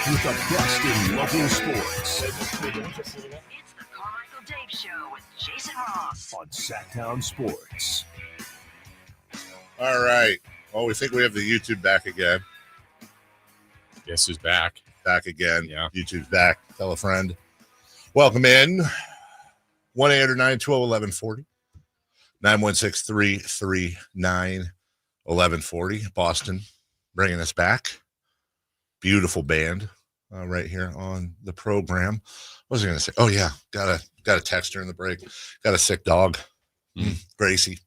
With the best in local sports. It's the Carmichael Dave Show with Jason Ross on Sacktown Sports. All right. Well, we think we have the YouTube back again. Guess who's back? Back again. Yeah. YouTube's back. Tell a friend. Welcome in. 1-800-912-1140. 916-339-1140. Boston bringing us back. Beautiful band right here on the program. What was I going to say? Oh, yeah. Got a text during the break. Got a sick dog. Gracie.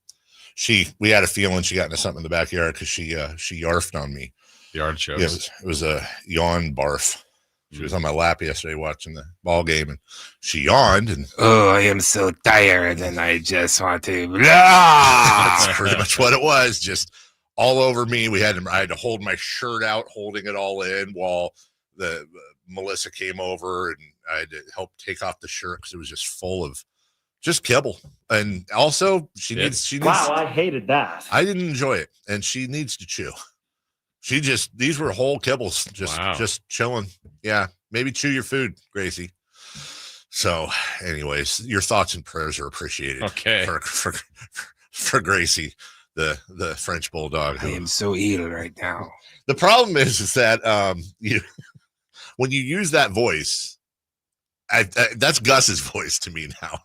We had a feeling she got into something in the backyard because she yarfed on me. Yard shows. Yeah, it was a yawn barf. She was on my lap yesterday watching the ball game, and she yawned. And oh, I am so tired, and I just want to. That's pretty much what it was. Just all over me. I had to hold my shirt out, holding it all in while Melissa came over, and I had to help take off the shirt because it was just full of just kibble. And also she needs. Wow, I hated that. I didn't enjoy it, and she needs to chew. These were whole kibbles, just chilling. Yeah, maybe chew your food, Gracie. So, anyways, your thoughts and prayers are appreciated. Okay, for Gracie. The French bulldog. I am so ill right now. The problem is that when you use that voice, that's Gus's voice to me now.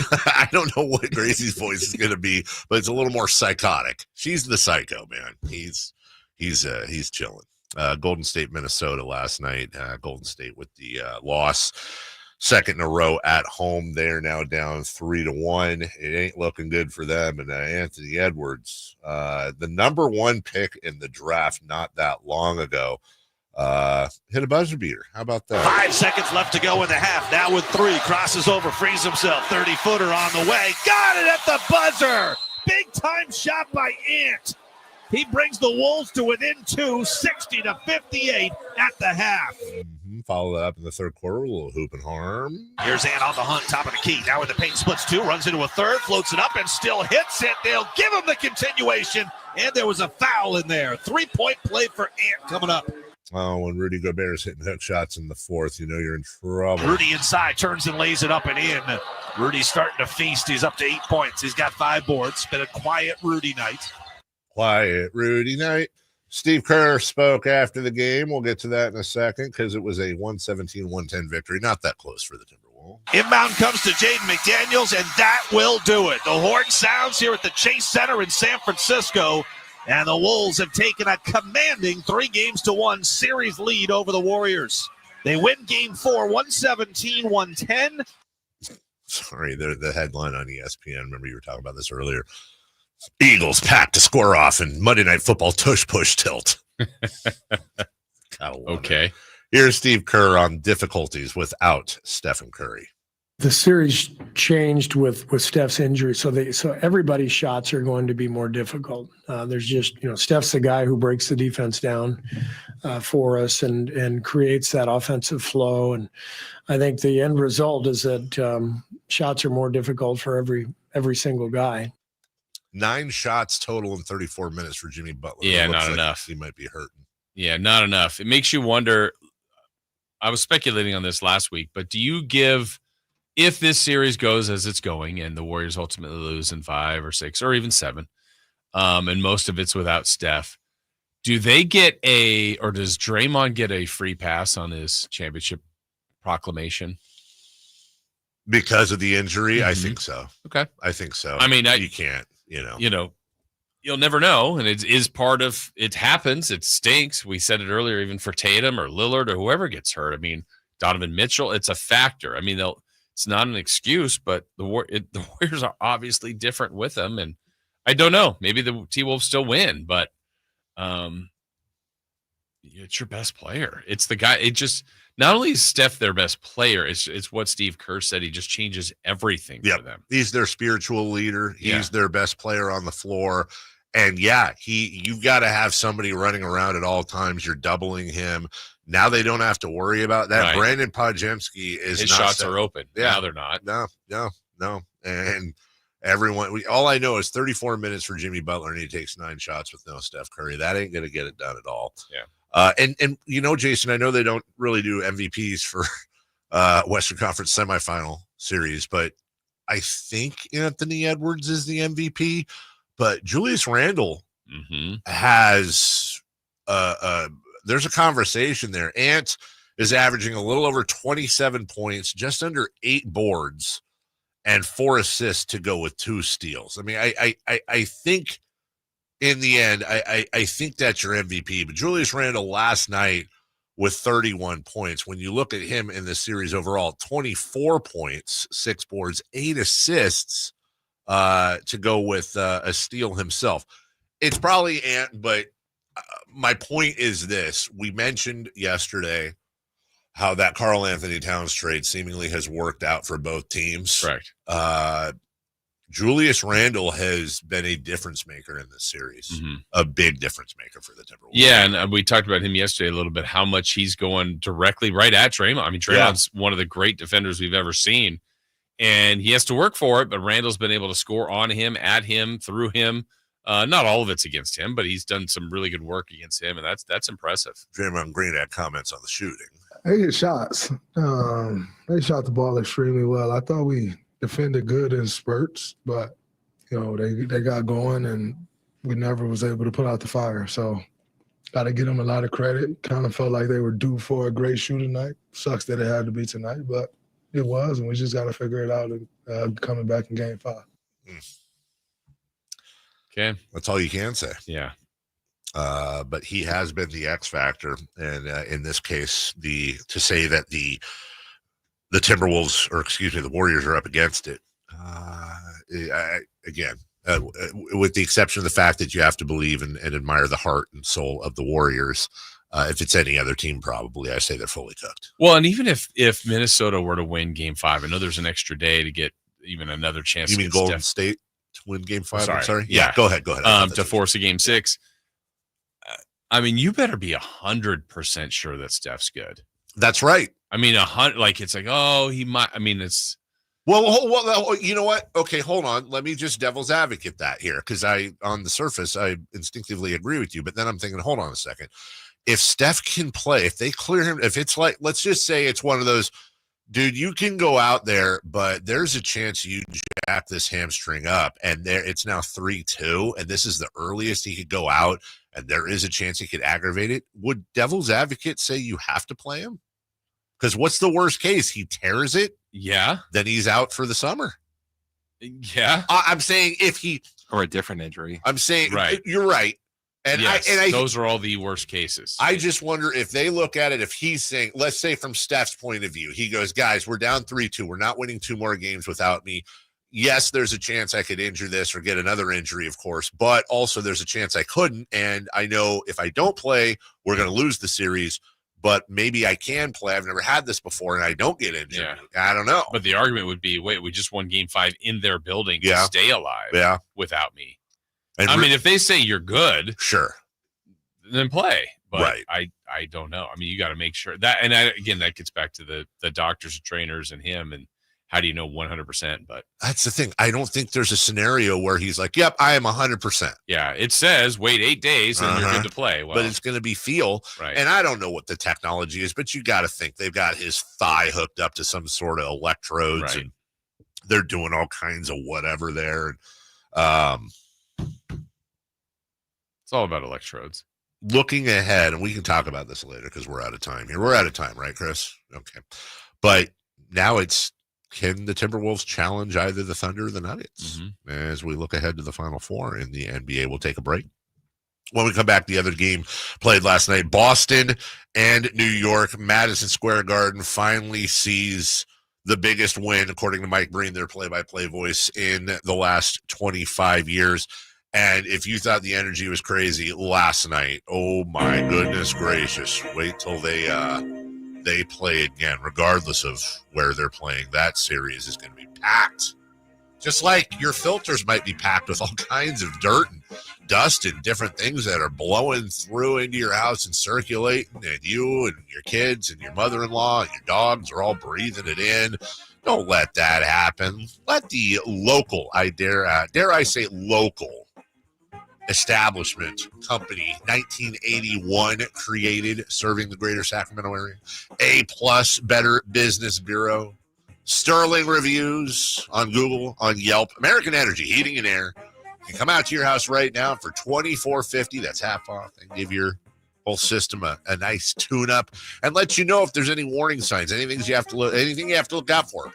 I don't know what Gracie's voice is going to be, but it's a little more psychotic. She's the psycho, man. He's chilling. Golden State, Minnesota last night. Golden State with the loss. Second in a row at home. They're now down 3-1. It ain't looking good for them. And Anthony Edwards, the number one pick in the draft not that long ago, hit a buzzer beater. How about that? 5 seconds left to go in the half. Now with 3, crosses over, frees himself. 30-footer on the way. Got it at the buzzer. Big time shot by Ant. He brings the Wolves to within 2, 60-58 at the half. Follow that up in the third quarter, a little hoop and harm. Here's Ant on the hunt, top of the key. Now with the paint splits 2, runs into a third, floats it up and still hits it. They'll give him the continuation, and there was a foul in there. 3-point play for Ant coming up. Oh, when Rudy Gobert is hitting hook shots in the fourth, you know you're in trouble. Rudy inside, turns and lays it up and in. Rudy's starting to feast. He's up to 8 points. He's got 5 boards. It's been a quiet Rudy night. Quiet Rudy night. Steve Kerr spoke after the game. We'll get to that in a second because it was a 117-110 victory. Not that close for the Timberwolves. Inbound comes to Jaden McDaniels, and that will do it. The horn sounds here at the Chase Center in San Francisco. And the Wolves have taken a commanding 3-1 series lead over the Warriors. They win Game 4, 117-110. Sorry, the headline on ESPN. Remember you were talking about this earlier. Eagles packed to score off in Monday Night Football tush push tilt. Okay. Here's Steve Kerr on difficulties without Stephen Curry. The series changed with Steph's injury, so everybody's shots are going to be more difficult. There's just, Steph's the guy who breaks the defense down for us and creates that offensive flow. And I think the end result is that shots are more difficult for every single guy. 9 shots total in 34 minutes for Jimmy Butler. Yeah, not enough. He might be hurting. Yeah, not enough. It makes you wonder. I was speculating on this last week, but do you give, if this series goes as it's going and the Warriors ultimately lose in 5 or 6 or even 7, and most of it's without Steph, do they get or does Draymond get a free pass on his championship proclamation? Because of the injury? I think so. Okay. I think so. I mean, you can't, you'll never know. And it is part of, it happens. It stinks. We said it earlier, even for Tatum or Lillard or whoever gets hurt. I mean, Donovan Mitchell, it's a factor. I mean, it's not an excuse, but the Warriors are obviously different with them. And I don't know. Maybe the T-Wolves still win, but it's your best player. It's the guy. It just, not only is Steph their best player, it's what Steve Kerr said. He just changes everything for them. He's their spiritual leader. He's their best player on the floor. And you've got to have somebody running around at all times. You're doubling him. Now they don't have to worry about that. Right. Brandon Podjemski his shots are open. Yeah. Now they're not. No. And everyone, all I know is 34 minutes for Jimmy Butler, and he takes 9 shots with no Steph Curry. That ain't going to get it done at all. Yeah. And Jason, I know they don't really do MVPs for Western Conference semifinal series, but I think Anthony Edwards is the MVP. But Julius Randle has there's a conversation there. Ant is averaging a little over 27 points, just under 8 boards, and 4 assists to go with 2 steals. I mean, I think in the end, I think that's your MVP. But Julius Randle last night with 31 points. When you look at him in the series overall, 24 points, 6 boards, 8 assists to go with a steal himself. It's probably Ant, but my point is this. We mentioned yesterday how that Karl Anthony Towns trade seemingly has worked out for both teams. Correct. Julius Randle has been a difference maker in this series, a big difference maker for the Timberwolves. Yeah, and we talked about him yesterday a little bit, how much he's going directly right at Draymond. I mean, Draymond's one of the great defenders we've ever seen, and he has to work for it, but Randle's been able to score on him, at him, through him. Not all of it's against him, but he's done some really good work against him, and that's impressive. Draymond Green had comments on the shooting. They hit shots. They shot the ball extremely well. I thought we defended good in spurts, but they got going and we never was able to put out the fire. So got to give them a lot of credit. Kind of felt like they were due for a great shooting night. Sucks that it had to be tonight, but it was, and we just got to figure it out coming back in Game 5. Okay, that's all you can say. Yeah. But he has been the X factor, and in this case, to say that the Timberwolves, or excuse me, the Warriors are up against it. With the exception of the fact that you have to believe and admire the heart and soul of the Warriors. If it's any other team, probably I say they're fully cooked. Well, and even if Minnesota were to win Game 5, I know there's an extra day to get even another chance. You mean Golden State to win Game 5? Sorry. I'm sorry. Yeah, go ahead. To force a Game 6. I mean, you better be 100% sure that Steph's good. That's right. I mean, 100. Like it's like, oh, he might. I mean, it's. Well, you know what? Okay, hold on. Let me just devil's advocate that here, because on the surface, I instinctively agree with you. But then I'm thinking, hold on a second. If Steph can play, if they clear him, if it's like, let's just say it's one of those, dude, you can go out there, but there's a chance you jack this hamstring up, and it's now 3-2, and this is the earliest he could go out, and there is a chance he could aggravate it. Would devil's advocate say you have to play him? Because what's the worst case? He tears it. Yeah. Then he's out for the summer. Yeah. I'm saying if he. Or a different injury. I'm saying. Right. You're right. And yes, I those are all the worst cases. I just wonder if they look at it, if he's saying, let's say from Steph's point of view, he goes, guys, we're down 3-2. We're not winning 2 more games without me. Yes, there's a chance I could injure this or get another injury, of course, but also there's a chance I couldn't. And I know if I don't play, we're going to lose the series, but maybe I can play. I've never had this before and I don't get injured. Yeah. I don't know. But the argument would be, wait, we just won game 5 in their building to stay alive without me. And I mean, if they say you're good, sure, then play. But I don't know. I mean, you got to make sure that, and again, that gets back to the doctors and trainers and him, and how do you know 100%? But that's the thing. I don't think there's a scenario where he's like, yep, I am 100%. Yeah, it says wait 8 days and you're good to play. Well, but it's going to be feel. Right. And I don't know what the technology is, but you got to think they've got his thigh hooked up to some sort of electrodes, and they're doing all kinds of whatever there. It's all about electrodes. Looking ahead, and we can talk about this later because we're out of time here. We're out of time, right, Chris? Okay. But now it's, can the Timberwolves challenge either the Thunder or the Nuggets as we look ahead to the Final Four in the NBA? We'll take a break. When we come back, the other game played last night, Boston and New York. Madison Square Garden finally sees the biggest win, according to Mike Breen, their play-by-play voice, in the last 25 years. And if you thought the energy was crazy last night, oh my goodness gracious, wait till they play again, regardless of where they're playing. That series is going to be packed. Just like your filters might be packed with all kinds of dirt and dust and different things that are blowing through into your house and circulating, and you and your kids and your mother-in-law and your dogs are all breathing it in. Don't let that happen. Let the local, I dare I say local, establishment company, 1981 created, serving the greater Sacramento area, A+ Better Business Bureau, sterling reviews on Google, on Yelp, American Energy Heating and Air. You can come out to your house right now for $24.50. That's half off, and give your whole system a nice tune-up and let you know if there's any warning signs, anything you have to look out for.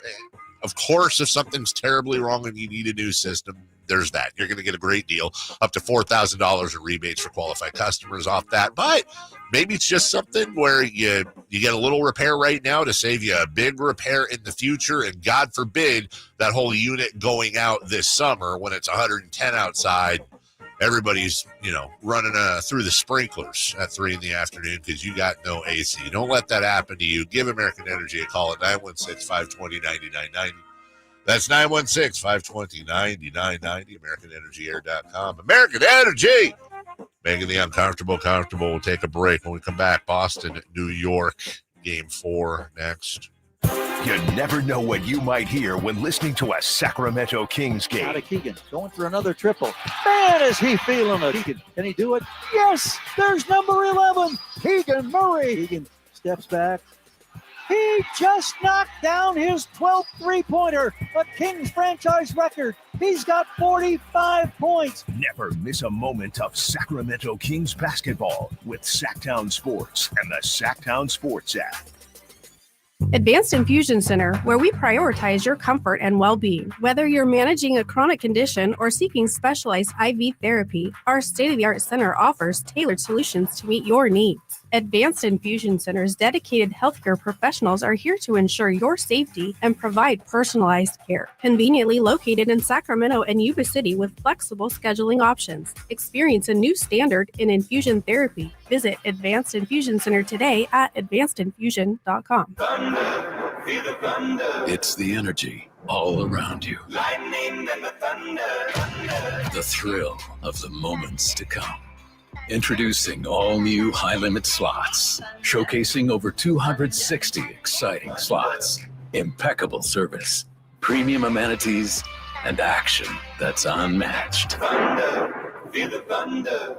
Of course, if something's terribly wrong and you need a new system, there's that. You're going to get a great deal, up to $4,000 in rebates for qualified customers off that. But maybe it's just something where you get a little repair right now to save you a big repair in the future. And God forbid that whole unit going out this summer when it's 110 outside, everybody's, running through the sprinklers at 3 p.m. because you got no AC. Don't let that happen to you. Give American Energy a call at 916-520-9990. That's 916-520-9990, AmericanEnergyAir.com. American Energy, making the uncomfortable comfortable. We'll take a break. When we come back, Boston, New York, Game 4 next. You never know what you might hear when listening to a Sacramento Kings game. Out of Keegan, going for another triple. Man, is he feeling it. Keegan, can he do it? Yes, there's number 11, Keegan Murray. Keegan steps back. He just knocked down his 12th three-pointer, a Kings franchise record. He's got 45 points. Never miss a moment of Sacramento Kings basketball with Sacktown Sports and the Sacktown Sports app. Advanced Infusion Center, where we prioritize your comfort and well-being. Whether you're managing a chronic condition or seeking specialized IV therapy, our state-of-the-art center offers tailored solutions to meet your needs. Advanced Infusion Center's dedicated healthcare professionals are here to ensure your safety and provide personalized care. Conveniently located in Sacramento and Yuba City with flexible scheduling options. Experience a new standard in infusion therapy. Visit Advanced Infusion Center today at advancedinfusion.com. It's the energy all around you. Lightning and the thunder. The thrill of the moments to come. Introducing all new high-limit slots, showcasing over 260 exciting slots, impeccable service, premium amenities, and action that's unmatched. Thunder, feel the thunder.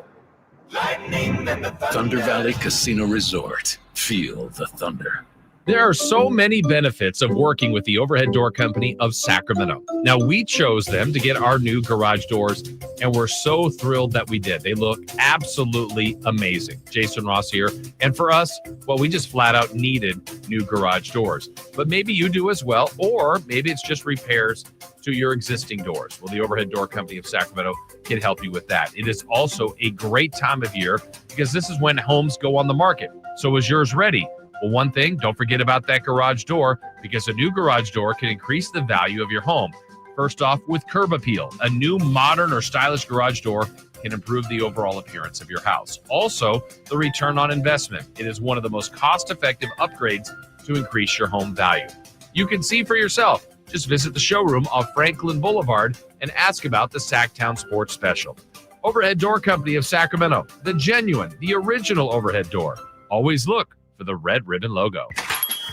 Lightning and the thunder. Thunder Valley Casino Resort. Feel the thunder. There are so many benefits of working with the Overhead Door Company of Sacramento. Now, we chose them to get our new garage doors, and we're so thrilled that we did. They look absolutely amazing. Jason Ross here. And for us, well, we just flat out needed new garage doors. But maybe you do as well, or maybe it's just repairs to your existing doors. Well, the Overhead Door Company of Sacramento can help you with that. It is also a great time of year because this is when homes go on the market. So is yours ready? Well, one thing, don't forget about that garage door, because a new garage door can increase the value of your home. First off, with Curb Appeal, a new modern or stylish garage door can improve the overall appearance of your house. Also, the return on investment. It is one of the most cost-effective upgrades to increase your home value. You can see for yourself. Just visit the showroom off Franklin Boulevard and ask about the Sacktown Sports Special. Overhead Door Company of Sacramento, the genuine, the original overhead door. Always look for the red ribbon logo.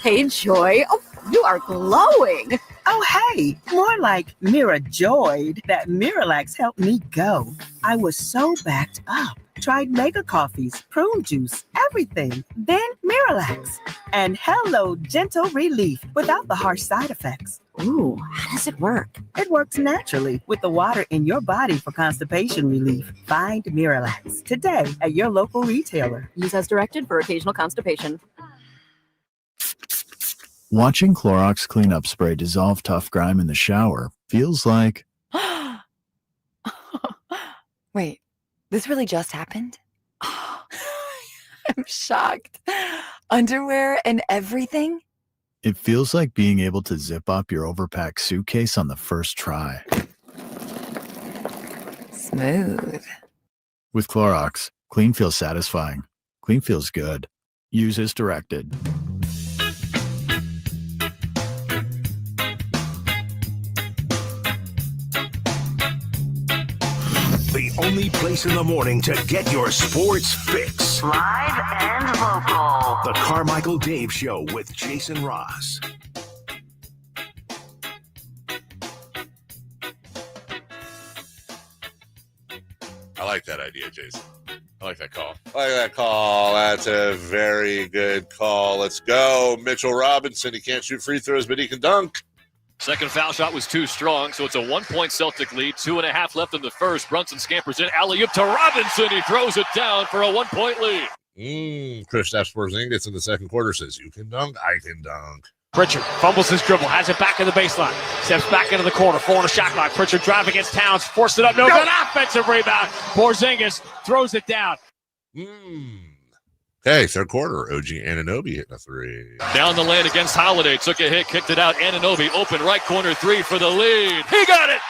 Hey, Joy. Oh, you are glowing. Oh, hey. More like Mira joyed that Miralax helped me go. I was so backed up. Tried mega coffees, prune juice, everything. Then Miralax. And hello, gentle relief without the harsh side effects. Ooh, how does it work? It works naturally with the water in your body for constipation relief. Find Miralax today at your local retailer. Use as directed for occasional constipation. Watching Clorox cleanup spray dissolve tough grime in the shower feels like... Wait, this really just happened? I'm shocked. Underwear and everything? It feels like being able to zip up your overpacked suitcase on the first try. Smooth. With Clorox, clean feels satisfying. Clean feels good. Use as directed. The only place in the morning to get your sports fix. Live and local. The Carmichael Dave Show with Jason Ross. I like that idea, Jason. I like that call. I like that call. That's a very good call. Let's go. Mitchell Robinson. He can't shoot free throws, but he can dunk. Second foul shot was too strong, so it's a 1-point Celtic lead. 2.5 left in the first. Brunson scampers in. Alley-oop to Robinson. He throws it down for a 1-point lead. Kristaps Porzingis in the second quarter says, you can dunk, I can dunk. Pritchard fumbles his dribble, has it back in the baseline, steps back into the corner, 4 on a shot clock. Pritchard drive against Towns, forced it up, no good. Offensive rebound. Porzingis throws it down. Okay, third quarter. OG Anunoby hitting a three. Down the lane against Holiday, took a hit, kicked it out. Anunoby open right corner three for the lead. He got it.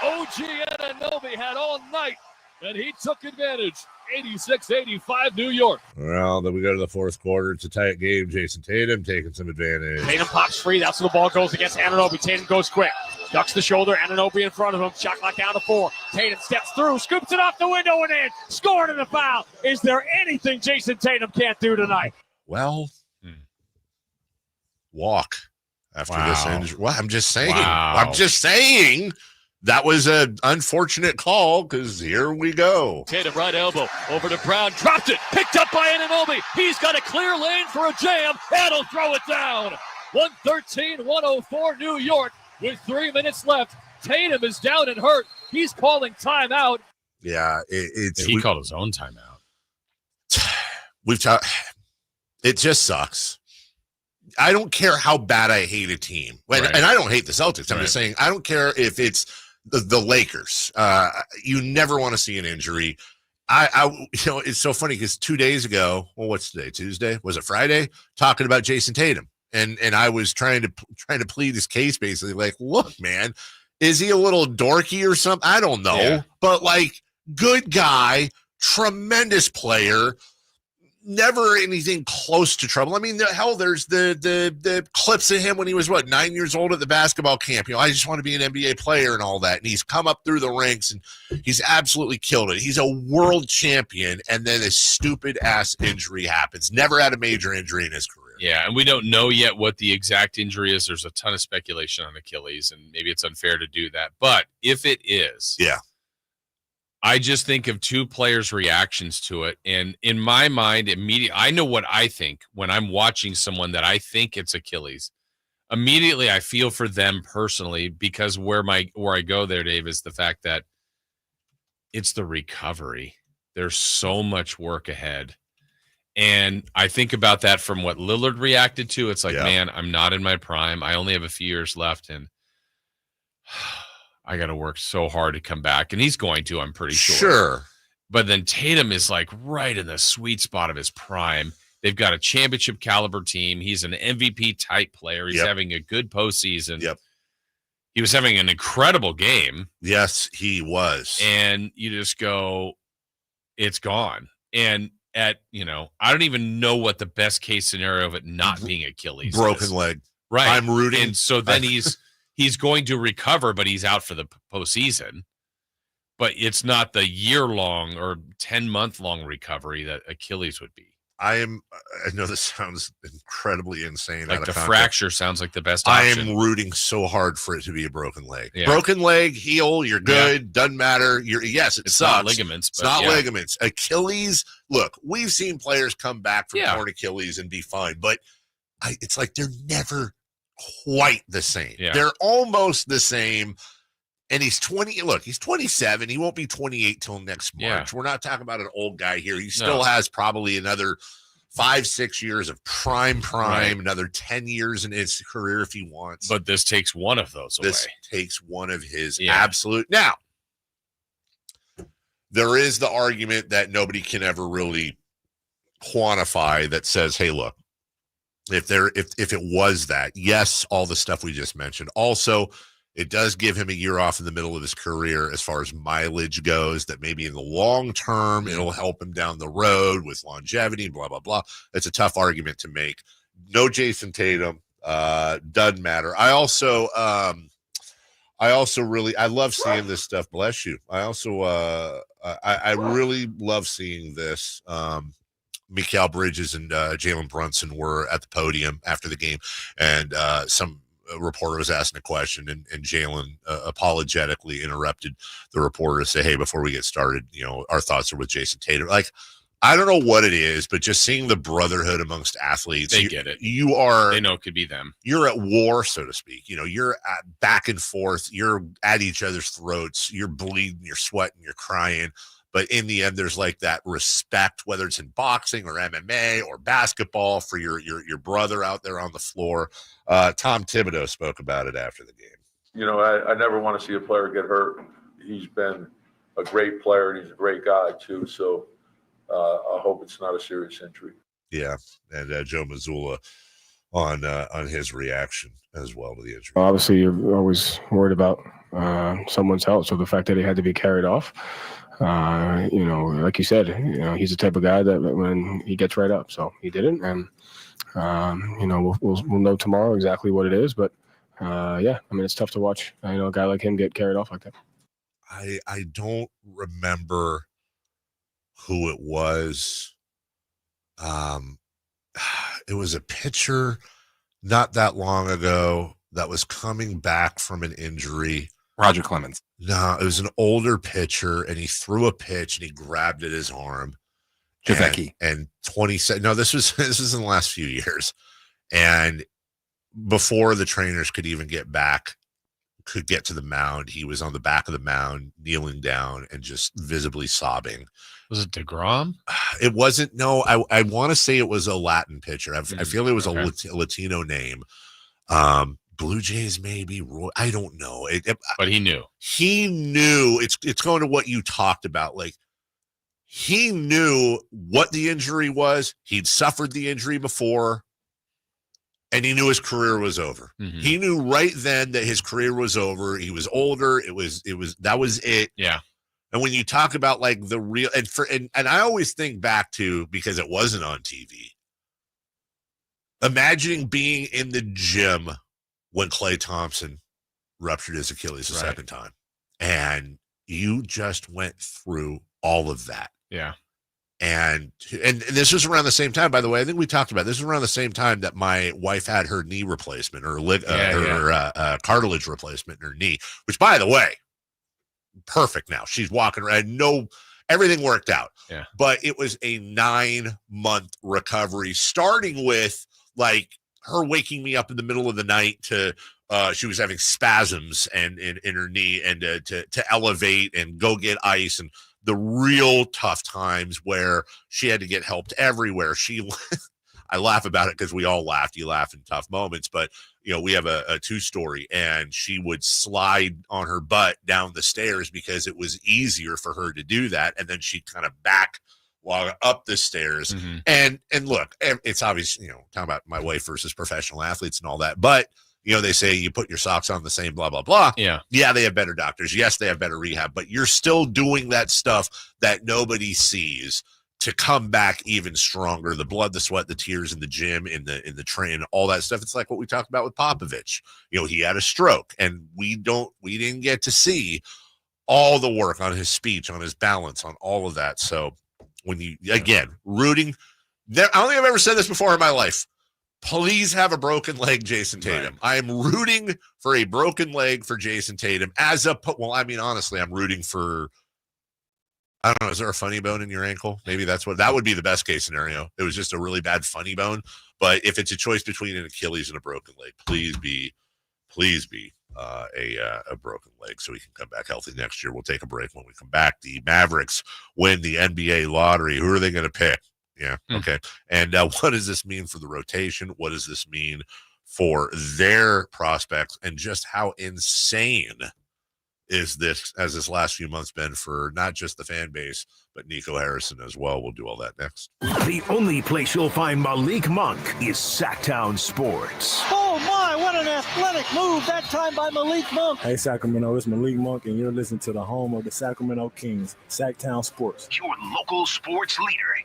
OG Anunoby had all night, and he took advantage. 86-85 New York. Well, then we go to the fourth quarter. It's a tight game. Jason Tatum taking some advantage. Tatum pops free. That's where the ball goes against Anunoby. Tatum goes quick. Ducks the shoulder. Anunoby in front of him. Shot clock down to 4. Tatum steps through. Scoops it off the window and in. Scored in the foul. Is there anything Jason Tatum can't do tonight? Well, walk after this injury. Well, I'm just saying. That was an unfortunate call because here we go. Tatum right elbow over to Brown. Dropped it. Picked up by Anunoby. He's got a clear lane for a jam. And he'll throw it down. 113-104 New York with 3 minutes left. Tatum is down and hurt. He's calling timeout. Yeah, he called his own timeout. It just sucks. I don't care how bad I hate a team. And I don't hate the Celtics. I'm just saying I don't care if it's the Lakers. You never want to see an injury. It's so funny because 2 days ago, well, what's today? Tuesday? Was it Friday? Talking about Jason Tatum. And I was trying to plead his case, basically, like, look, man, is he a little dorky or something? I don't know. Yeah. But like, good guy, tremendous player. Never anything close to trouble. I mean, hell, there's the clips of him when he was, 9 years old at the basketball camp. I just want to be an NBA player and all that. And he's come up through the ranks, and he's absolutely killed it. He's a world champion, and then a stupid-ass injury happens. Never had a major injury in his career. Yeah, and we don't know yet what the exact injury is. There's a ton of speculation on Achilles, and maybe it's unfair to do that. But if it is, I just think of two players' reactions to it. And in my mind, immediately, I know what I think when I'm watching someone that I think it's Achilles. Immediately, I feel for them personally, because where I go there, Dave, is the fact that it's the recovery. There's so much work ahead. And I think about that from what Lillard reacted to. It's like, man, I'm not in my prime. I only have a few years left, and I got to work so hard to come back. And he's going to, I'm pretty sure. Sure. But then Tatum is like right in the sweet spot of his prime. They've got a championship caliber team. He's an MVP type player. He's having a good postseason. Yep. He was having an incredible game. Yes, he was. And you just go, it's gone. And I don't even know what the best case scenario of it not being Achilles broken is. leg. Right. I'm rooting. And so then he's going to recover, but he's out for the postseason. But it's not the year-long or 10-month-long recovery that Achilles would be. I know this sounds incredibly insane. Like out the of context. fracture sounds like the best I option. am rooting so hard for it to be a broken leg. Yeah. Broken leg, heal, you're good, doesn't matter. It It's sucks. not ligaments. It's but not yeah. ligaments. Achilles, look, we've seen players come back from torn Achilles and be fine, but it's like they're never quite the same. Yeah. They're almost the same. And he's 20. Look, he's 27. He won't be 28 till next March. We're not talking about an old guy here. He still has probably another 5-6 years of prime, another 10 years in his career if he wants. But this takes one of those away. This takes one of his absolute. Now, there is the argument that nobody can ever really quantify that says, hey, look, if it was that, yes, all the stuff we just mentioned. Also, it does give him a year off in the middle of his career as far as mileage goes, that maybe in the long term, it'll help him down the road with longevity, blah, blah, blah. It's a tough argument to make. No Jason Tatum, doesn't matter. I also really, I love seeing this stuff. Bless you. I also, I really love seeing this. Mikal Bridges and Jalen Brunson were at the podium after the game, and some reporter was asking a question, and Jalen apologetically interrupted the reporter to say, hey, before we get started, our thoughts are with Jason Tatum. Like, I don't know what it is, but just seeing the brotherhood amongst athletes, They get it. They know it could be them. You're at war, so to speak. You're back and forth. You're at each other's throats. You're bleeding, you're sweating, you're crying. But in the end, there's like that respect, whether it's in boxing or MMA or basketball, for your brother out there on the floor. Tom Thibodeau spoke about it after the game. I never want to see a player get hurt. He's been a great player, and he's a great guy too. So I hope it's not a serious injury. Yeah, and Joe Mazzulla on his reaction as well to the injury. Obviously, you're always worried about someone's health. So the fact that he had to be carried off, like you said, he's the type of guy that when he gets right up. So he didn't, and we'll know tomorrow exactly what it is. But it's tough to watch. A guy like him get carried off like that. I don't remember who it was. It was a pitcher not that long ago that was coming back from an injury. Roger Clemens. No, it was an older pitcher, and he threw a pitch and he grabbed at his arm. Javecki. And 27. No, this was in the last few years. And before the trainers could even get to the mound, he was on the back of the mound, kneeling down and just visibly sobbing. Was it DeGrom? It wasn't. No, I want to say it was a Latin pitcher. I feel it was a Latino name. Blue Jays, maybe. I don't know. But he knew. He knew. It's going to what you talked about. Like, he knew what the injury was. He'd suffered the injury before, and he knew his career was over. Mm-hmm. He knew right then that his career was over. He was older. That was it. Yeah. And when you talk about like the real, and I always think back to, because it wasn't on TV, imagining being in the gym when Klay Thompson ruptured his Achilles the second time, and you just went through all of that. Yeah. And this was around the same time, by the way. I think we talked about this was around the same time that my wife had her knee replacement, or cartilage replacement in her knee, which, by the way, perfect now. She's walking around. Everything worked out. Yeah. But it was a 9-month recovery, starting with like her waking me up in the middle of the night to she was having spasms and in her knee, and to elevate and go get ice, and the real tough times where she had to get helped everywhere. I laugh about it because we all laughed. You laugh in tough moments, but we have a 2-story, and she would slide on her butt down the stairs because it was easier for her to do that. And then she'd kind of log up the stairs. Mm-hmm. And look, it's obvious, talking about my wife versus professional athletes and all that, but they say you put your socks on the same blah, blah, blah. Yeah. Yeah, they have better doctors. Yes, they have better rehab, but you're still doing that stuff that nobody sees to come back even stronger. The blood, the sweat, the tears in the gym, in the train, all that stuff. It's like what we talked about with Popovich. He had a stroke, and we didn't get to see all the work on his speech, on his balance, on all of that. So when rooting, I don't think I've ever said this before in my life. Please have a broken leg, Jason Tatum. Right. I am rooting for a broken leg for Jason Tatum honestly, I'm rooting for, I don't know, is there a funny bone in your ankle? Maybe that would be the best case scenario. It was just a really bad funny bone. But if it's a choice between an Achilles and a broken leg, please be a broken leg so we can come back healthy next year. We'll take a break. When we come back, the Mavericks win the NBA lottery. Who are they going to pick? Yeah. Okay. And what does this mean for the rotation? What does this mean for their prospects? And just how insane is this last few months been for not just the fan base, but Nico Harrison as well? We'll do all that next. The only place you'll find Malik Monk is Sacktown Sports. Oh my, what an athletic move that time by Malik Monk. Hey Sacramento, it's Malik Monk, and you're listening to the home of the Sacramento Kings, Sacktown Sports. Your local sports leader.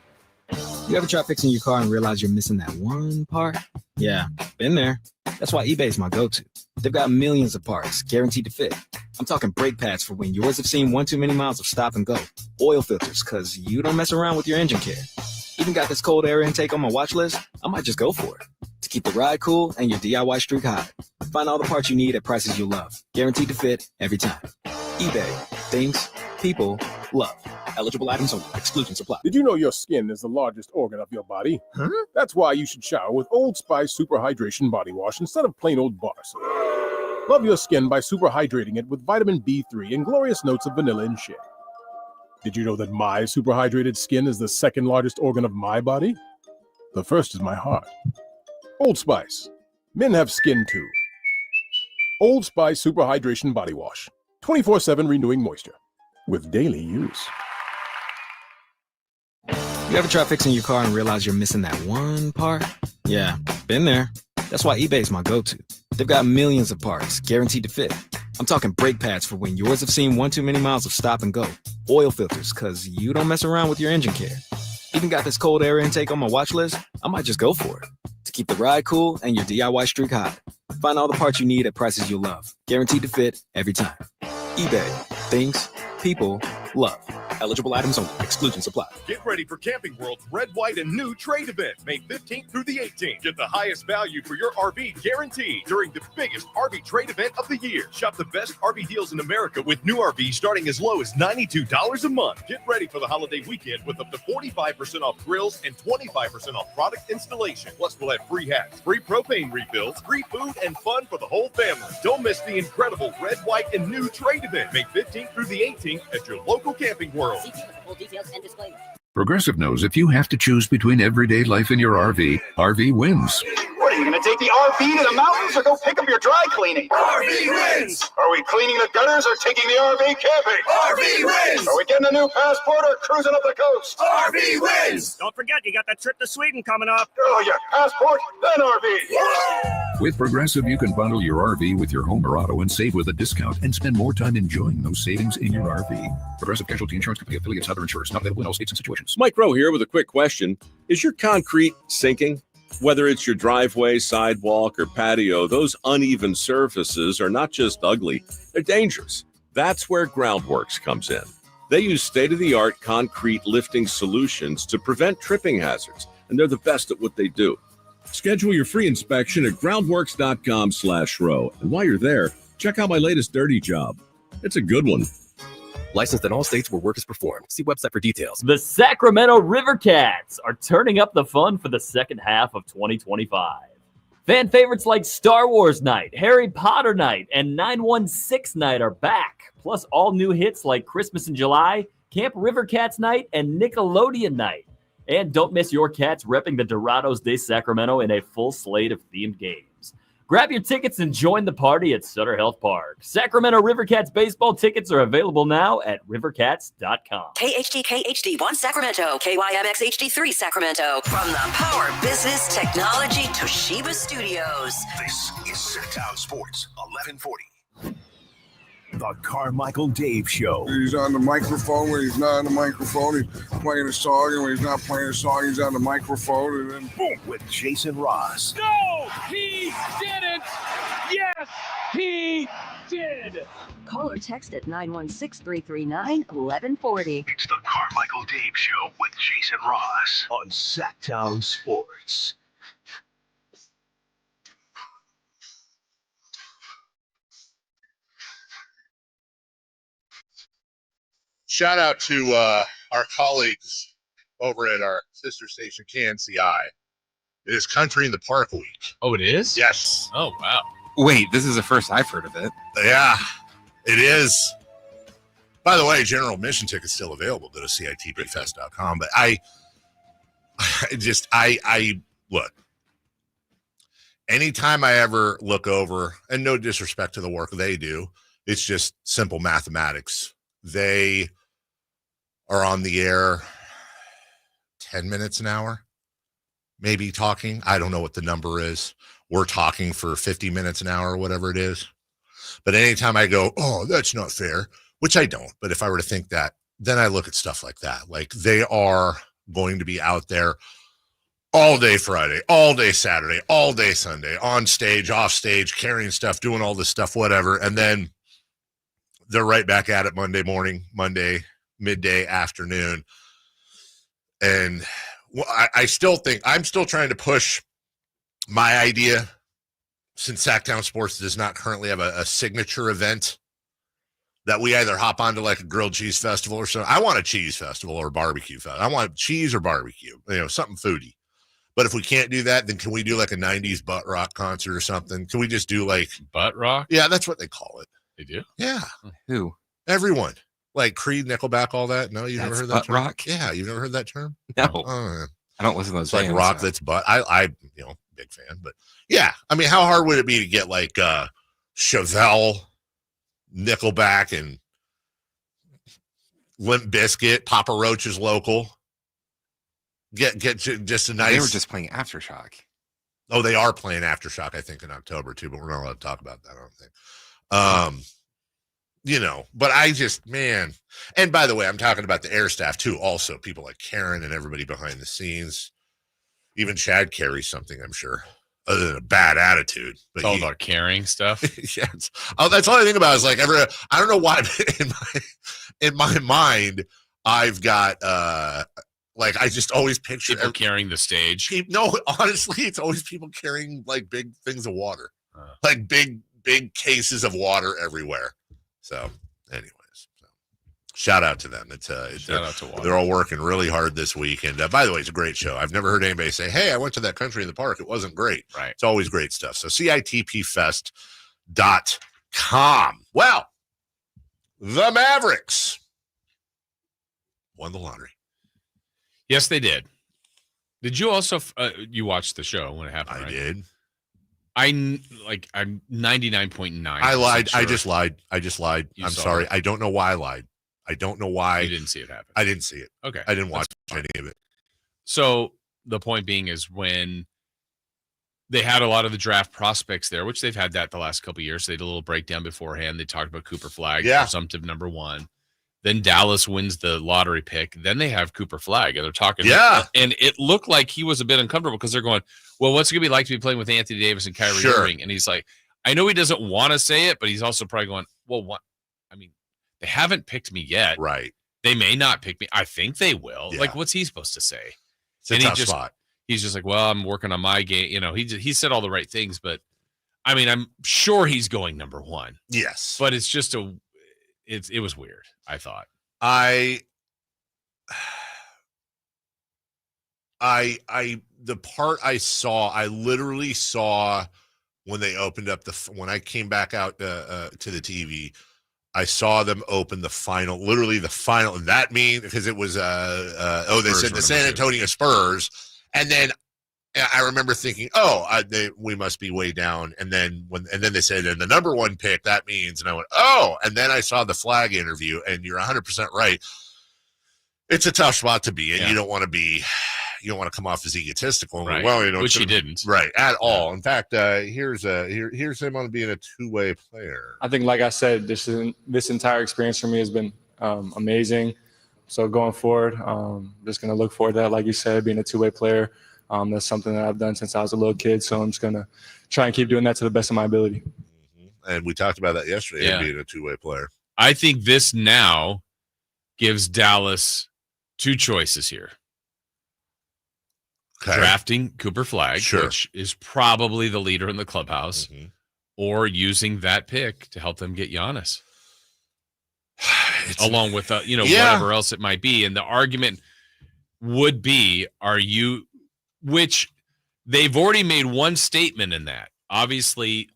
You ever try fixing your car and realize you're missing that one part? Yeah, been there. That's why eBay's my go-to. They've got millions of parts, guaranteed to fit. I'm talking brake pads for when yours have seen one too many miles of stop and go. Oil filters, because you don't mess around with your engine care. Even got this cold air intake on my watch list. I might just go for it. To keep the ride cool and your DIY streak high. Find all the parts you need at prices you'll love. Guaranteed to fit every time. eBay. Things people love. Eligible items only. Exclusions apply. Did you know your skin is the largest organ of your body? Huh? That's why you should shower with Old Spice Super Hydration Body Wash instead of plain old bar soap. Love your skin by super hydrating it with vitamin B3 and glorious notes of vanilla and shea. Did you know that my super hydrated skin is the second largest organ of my body? The first is my heart. Old Spice. Men have skin too. Old Spice Super Hydration Body Wash. 24/7 renewing moisture. With daily use. You ever try fixing your car and realize you're missing that one part? Yeah, been there. That's why eBay's my go-to. They've got millions of parts, guaranteed to fit. I'm talking brake pads for when yours have seen one too many miles of stop and go. Oil filters, because you don't mess around with your engine care. Even got this cold air intake on my watch list. I might just go for it. To keep the ride cool and your DIY streak high. Find all the parts you need at prices you'll love. Guaranteed to fit every time. eBay. Things people love. Eligible items only. Exclusions apply. Get ready for Camping World's Red, White, and New Trade Event, May 15th through the 18th. Get the highest value for your RV guaranteed during the biggest RV trade event of the year. Shop the best RV deals in America with new RVs starting as low as $92 a month. Get ready for the holiday weekend with up to 45% off grills and 25% off product installation. Plus, we'll have free hats, free propane refills, free food, and fun for the whole family. Don't miss the incredible Red, White, and New Trade Event, May 15th through the 18th at your local Camping World. See full details and disclaimers. Progressive knows if you have to choose between everyday life and your RV wins. What, are you going to take the RV to the mountains or go pick up your dry cleaning? RV wins! Are we cleaning the gutters or taking the RV camping? RV wins! Are we getting a new passport or cruising up the coast? RV wins! Don't forget, you got that trip to Sweden coming up. Oh, yeah, passport, then RV. Yeah! With Progressive, you can bundle your RV with your home or auto and save with a discount and spend more time enjoying those savings in your RV. Progressive Casualty Insurance Company affiliates, other insurers, not available in all states and situations. Mike Rowe here with a quick question. Is your concrete sinking? Whether it's your driveway, sidewalk, or patio, those uneven surfaces are not just ugly, they're dangerous. That's where Groundworks comes in. They use state-of-the-art concrete lifting solutions to prevent tripping hazards, and they're the best at what they do. Schedule your free inspection at groundworks.com/row. And while you're there, check out my latest dirty job. It's a good one. Licensed in all states where work is performed. See website for details. The Sacramento River Cats are turning up the fun for the second half of 2025. Fan favorites like Star Wars Night, Harry Potter Night, and 916 Night are back. Plus all new hits like Christmas in July, Camp River Cats Night, and Nickelodeon Night. And don't miss your Cats repping the Dorados de Sacramento in a full slate of themed games. Grab your tickets and join the party at Sutter Health Park. Sacramento River Cats baseball tickets are available now at rivercats.com. KHD1 Sacramento, KYMX HD3 Sacramento. From the Power Business Technology Toshiba Studios. This is Sacktown Sports 1140. The Carmichael Dave Show. He's on the microphone when he's not on the microphone. He's playing a song, and when he's not playing a song, he's on the microphone, and then boom. With Jason Ross. No, he didn't. Yes, he did. Call or text at 916-339-1140. It's the Carmichael Dave Show with Jason Ross on Sacktown Sports. Shout out to our colleagues over at our sister station, KNCI. It is Country in the Park Week. Oh, it is? Yes. Oh, wow. Wait, this is the first I've heard of it. Yeah, it is. By the way, general admission tickets still available. Go to CITBFest.com. But I look, anytime I ever look over, and no disrespect to the work they do, it's just simple mathematics. They are on the air 10 minutes an hour, maybe talking. I don't know what the number is. We're talking for 50 minutes an hour or whatever it is. But anytime I go, oh, that's not fair, which I don't. But if I were to think that, then I look at stuff like that. Like they are going to be out there all day Friday, all day Saturday, all day Sunday, on stage, off stage, carrying stuff, doing all this stuff, whatever. And then they're right back at it Monday morning, Monday, midday, afternoon. And I still think I'm still trying to push my idea, since Sacktown Sports does not currently have a signature event, that we either hop onto like a grilled cheese festival or something. I want a cheese festival or a barbecue festival. I want cheese or barbecue, something foodie. But if we can't do that, then can we do like a 90s butt rock concert or something? Can we just do like butt rock? Yeah, that's what they call it. They do? Yeah. Who? Everyone. Like Creed, Nickelback, all that. No, you've never heard that butt term? Rock? Yeah, you've never heard that term? No. Oh, I don't listen to those it's like bands, rock so. that's butt. I big fan. But yeah, I mean, how hard would it be to get like Chevelle, Nickelback, and Limp Bizkit, Papa Roach's local? Get just a nice. They were just playing Aftershock. Oh, they are playing Aftershock, I think, in October too, but we're not allowed to talk about that, I don't think. But I just, man. And by the way, I'm talking about the air staff too, also people like Karen and everybody behind the scenes. Even Chad carries something, I'm sure, other than a bad attitude. But all about carrying stuff. Yeah. That's all I think about is like I don't know why, but in my mind, I've got like I just always picture people carrying the stage. No, honestly, it's always people carrying like big things of water, like big cases of water everywhere. So, anyways, shout out to them. Shout out to Water. They're all working really hard this week. And by the way, it's a great show. I've never heard anybody say, "Hey, I went to that Country in the Park. It wasn't great." Right. It's always great stuff. So, CITPfest.com. Well, the Mavericks won the lottery. Yes, they did. Did you also you watched the show when it happened? I right? did. I'm 99.9. I lied. Sure. I just lied. I'm sorry. It. I don't know why I lied. I don't know why. You didn't see it happen. I didn't see it. Okay. I didn't watch any of it. So the point being is when they had a lot of the draft prospects there, which they've had that the last couple of years. So they did a little breakdown beforehand. They talked about Cooper Flagg, presumptive number one. Then Dallas wins the lottery pick. Then they have Cooper Flagg, and they're talking. Yeah. And it looked like he was a bit uncomfortable because they're going, well, what's it going to be like to be playing with Anthony Davis and Kyrie Irving? And he's like, I know he doesn't want to say it, but he's also probably going, well, what? I mean, they haven't picked me yet. Right. They may not pick me. I think they will. Yeah. Like, what's he supposed to say? It's a tough spot. He's just like, well, I'm working on my game. You know, he said all the right things, but I mean, I'm sure he's going number one. Yes. But it's just it was weird. I thought. The part I literally saw when they opened up when I came back out to the TV, I saw them open literally the final. And that means because it was, they said the San Antonio Spurs. And then I remember thinking, we must be way down. And then they said, and the number one pick, that means, and I went, and then I saw the Flag interview, and you're 100% right. It's a tough spot to be in. Yeah. You don't want to come off as egotistical. Right. Well, which he didn't. Right. At all. In fact, here's him on being a two-way player. I think, like I said, this entire experience for me has been amazing. So going forward, just going to look forward to that. Like you said, being a two-way player. That's something that I've done since I was a little kid. So I'm just going to try and keep doing that to the best of my ability. Mm-hmm. And we talked about that yesterday, being a two-way player. I think this now gives Dallas two choices here. Okay. Drafting Cooper Flag, which is probably the leader in the clubhouse, or using that pick to help them get Giannis. Along with, whatever else it might be. And the argument would be, which they've already made one statement in that. Obviously,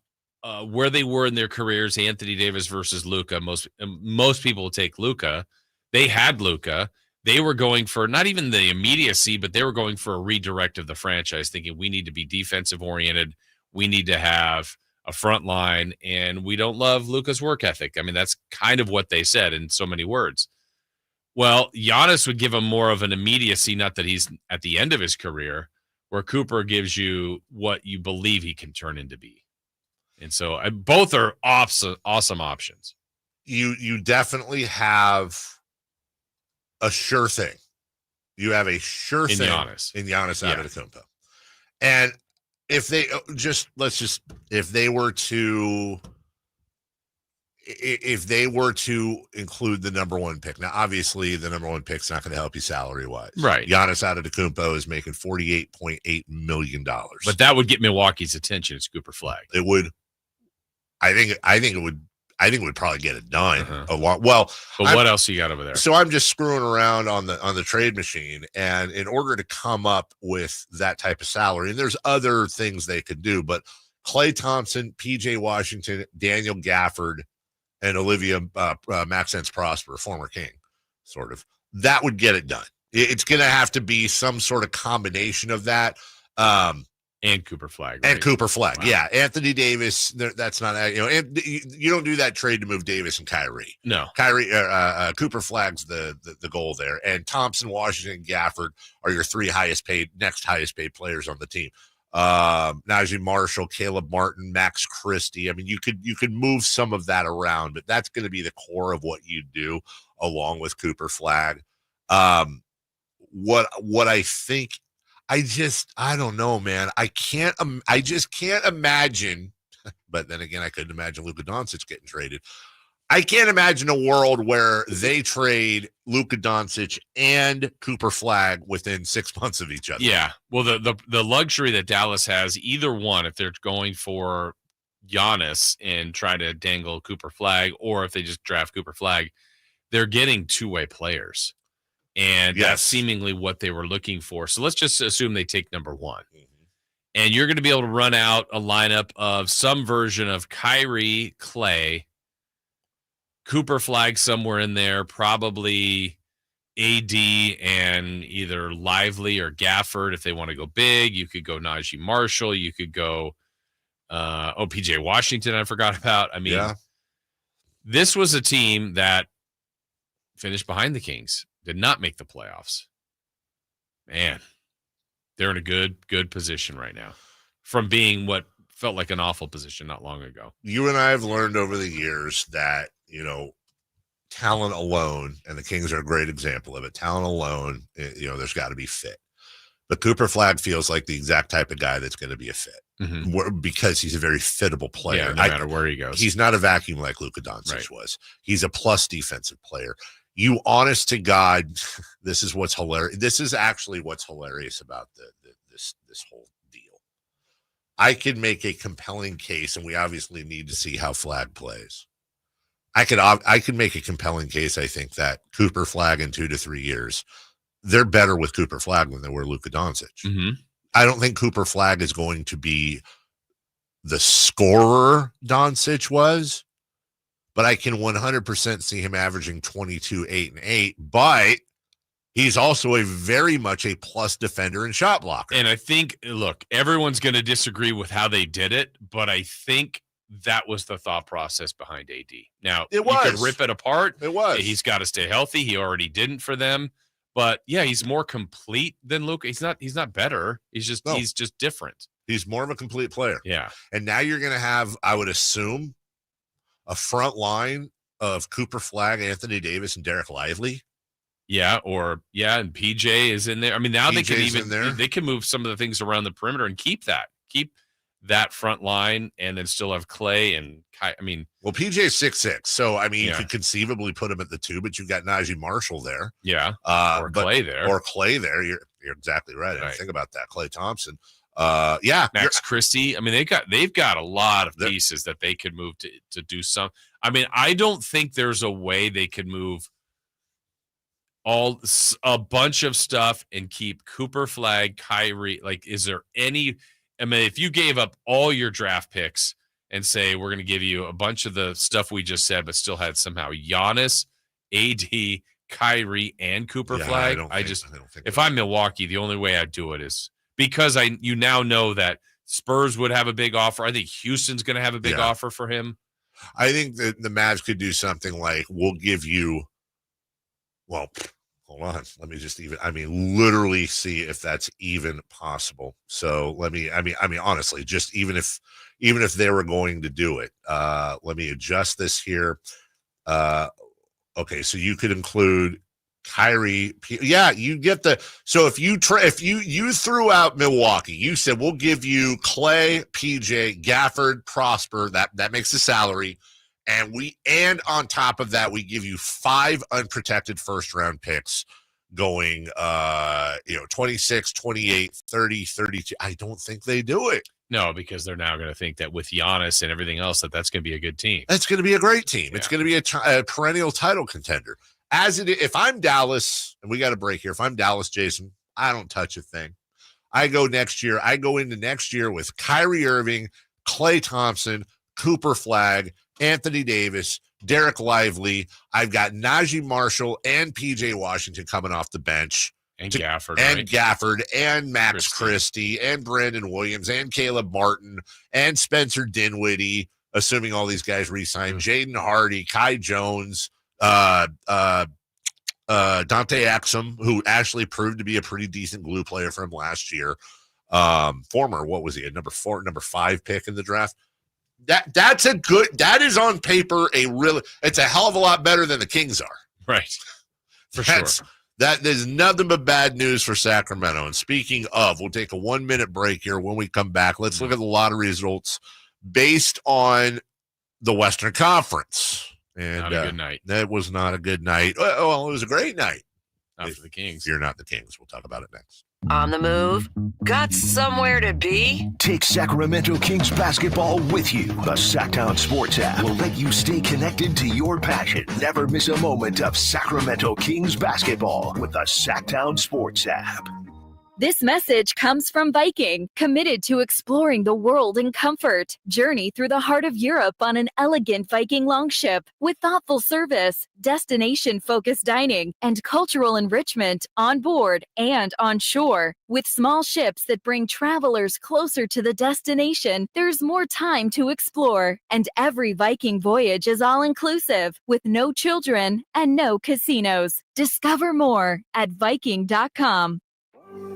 where they were in their careers, Anthony Davis versus Luka, most people will take Luka. They had Luka. They were going for not even the immediacy, but they were going for a redirect of the franchise, thinking we need to be defensive oriented. We need to have a front line, and we don't love Luka's work ethic. I mean, that's kind of what they said in so many words. Well, Giannis would give him more of an immediacy, not that he's at the end of his career, where Cooper gives you what you believe he can turn into be. And so both are awesome options. You definitely have a sure thing. You have a sure thing in Giannis Antetokounmpo. And if they were to include the number one pick. Now, obviously, the number one pick's not going to help you salary-wise. Right. Giannis Antetokounmpo is making $48.8 million. But that would get Milwaukee's attention. It's Cooper Flag. It would. I think it would probably get it done a lot. Well, but what else you got over there? So I'm just screwing around on the trade machine, and in order to come up with that type of salary, and there's other things they could do, but Klay Thompson, PJ Washington, Daniel Gafford, and Olivia Maxence Prosper, former King, sort of, that would get it done. It's going to have to be some sort of combination of that. And Cooper Flag. Right? And Cooper Flag, wow. Yeah. Anthony Davis, that's not, you don't do that trade to move Davis and Kyrie. No. Cooper Flag's the goal there. And Thompson, Washington, and Gafford are your next highest paid players on the team. Najee Marshall, Caleb Martin, Max Christie. I mean, you could move some of that around, but that's going to be the core of what you do along with Cooper Flag. What I think, I don't know, man. I just can't imagine, but then again, I couldn't imagine Luka Doncic getting traded. I can't imagine a world where they trade Luka Doncic and Cooper Flag within 6 months of each other. Yeah. Well, the luxury that Dallas has, either one, if they're going for Giannis and try to dangle Cooper Flag, or if they just draft Cooper Flag, they're getting two-way players. And that's seemingly what they were looking for. So let's just assume they take number one. And you're going to be able to run out a lineup of some version of Kyrie, Klay, Cooper Flag somewhere in there, probably AD and either Lively or Gafford if they want to go big. You could go Najee Marshall. You could go PJ Washington I forgot about. I mean, this was a team that finished behind the Kings. Did not make the playoffs. Man, they're in a good position right now from being what felt like an awful position not long ago. You and I have learned over the years that, talent alone, and the Kings are a great example of it, talent alone, there's got to be fit. But Cooper Flag feels like the exact type of guy that's going to be a fit because he's a very fittable player. Yeah, no matter where he goes. He's not a vacuum like Luka Doncic was. He's a plus defensive player. You honest to God, this is what's hilarious. This is actually what's hilarious about this whole deal. I can make a compelling case, and we obviously need to see how Flag plays. I could make a compelling case. I think that Cooper Flag in 2 to 3 years, they're better with Cooper Flag than they were Luka Doncic. Mm-hmm. I don't think Cooper Flag is going to be the scorer Doncic was, but I can 100% see him averaging 22, 8, and 8. But he's also very much a plus defender and shot blocker. And I think, look, everyone's going to disagree with how they did it, but I think that was the thought process behind AD. Now, you could rip it apart. It was. He's got to stay healthy. He already didn't for them. But yeah, he's more complete than Luka. He's not better. He's just different. He's more of a complete player. Yeah. And now you're going to have, I would assume, a front line of Cooper Flag, Anthony Davis, and Derek Lively. Yeah, and PJ is in there. I mean, now PJ's they can move some of the things around the perimeter and keep that front line, and then still have Clay and Kai. I mean, well, PJ's 6'6", so I mean, you could conceivably put him at the 2, but you've got Najee Marshall there. Yeah, or Clay there. You're exactly right. I didn't think about that. Clay Thompson. Max Christie. I mean, they've got a lot of pieces that they could move to do some. I mean, I don't think there's a way they could move a bunch of stuff and keep Cooper Flag, Kyrie. Like, is there any? I mean, if you gave up all your draft picks and say we're going to give you a bunch of the stuff we just said, but still had somehow Giannis, AD, Kyrie, and Cooper Flag, I don't think if I'm Milwaukee, the only way I'd do it is because you now know that Spurs would have a big offer. I think Houston's going to have a big offer for him. I think that the Mavs could do something like, we'll give you, well, hold on. Let me just literally see if that's even possible. So honestly, just even if they were going to do it, let me adjust this here. Okay. So you could include Kyrie. You get so if you threw out Milwaukee, you said, we'll give you Clay, PJ, Gafford, Prosper. That makes the salary. And on top of that, we give you 5 unprotected first round picks going 26, 28, 30, 32. I don't think they do it. No, because they're now going to think that with Giannis and everything else that's going to be a good team. That's going to be a great team. Yeah. It's going to be a perennial title contender. If I'm Dallas, and we got a break here. If I'm Dallas, Jason, I don't touch a thing. I go into next year with Kyrie Irving, Klay Thompson, Cooper Flag, Anthony Davis, Derek Lively. I've got Najee Marshall and PJ Washington coming off the bench. And Gafford. Gafford and Max Christie and Brandon Williams and Caleb Martin and Spencer Dinwiddie, assuming all these guys re-sign. Jaden Hardy, Kai Jones, Dante Exum, who actually proved to be a pretty decent glue player for him last year. Former, what was he, a number 5 pick in the draft? That is on paper it's a hell of a lot better than the Kings are. Right. For sure. That is nothing but bad news for Sacramento. And speaking of, we'll take a 1-minute break here. When we come back, let's look at the lottery results based on the Western Conference. And not a good night. That was not a good night. Well, it was a great night. Not for the Kings. If you're not the Kings, we'll talk about it next. On the move? Got somewhere to be? Take Sacramento Kings basketball with you. The Sacktown Sports app will let you stay connected to your passion. Never miss a moment of Sacramento Kings basketball with the Sacktown Sports app. This message comes from Viking, committed to exploring the world in comfort. Journey through the heart of Europe on an elegant Viking longship with thoughtful service, destination-focused dining, and cultural enrichment on board and on shore. With small ships that bring travelers closer to the destination, there's more time to explore. And every Viking voyage is all-inclusive, with no children and no casinos. Discover more at Viking.com.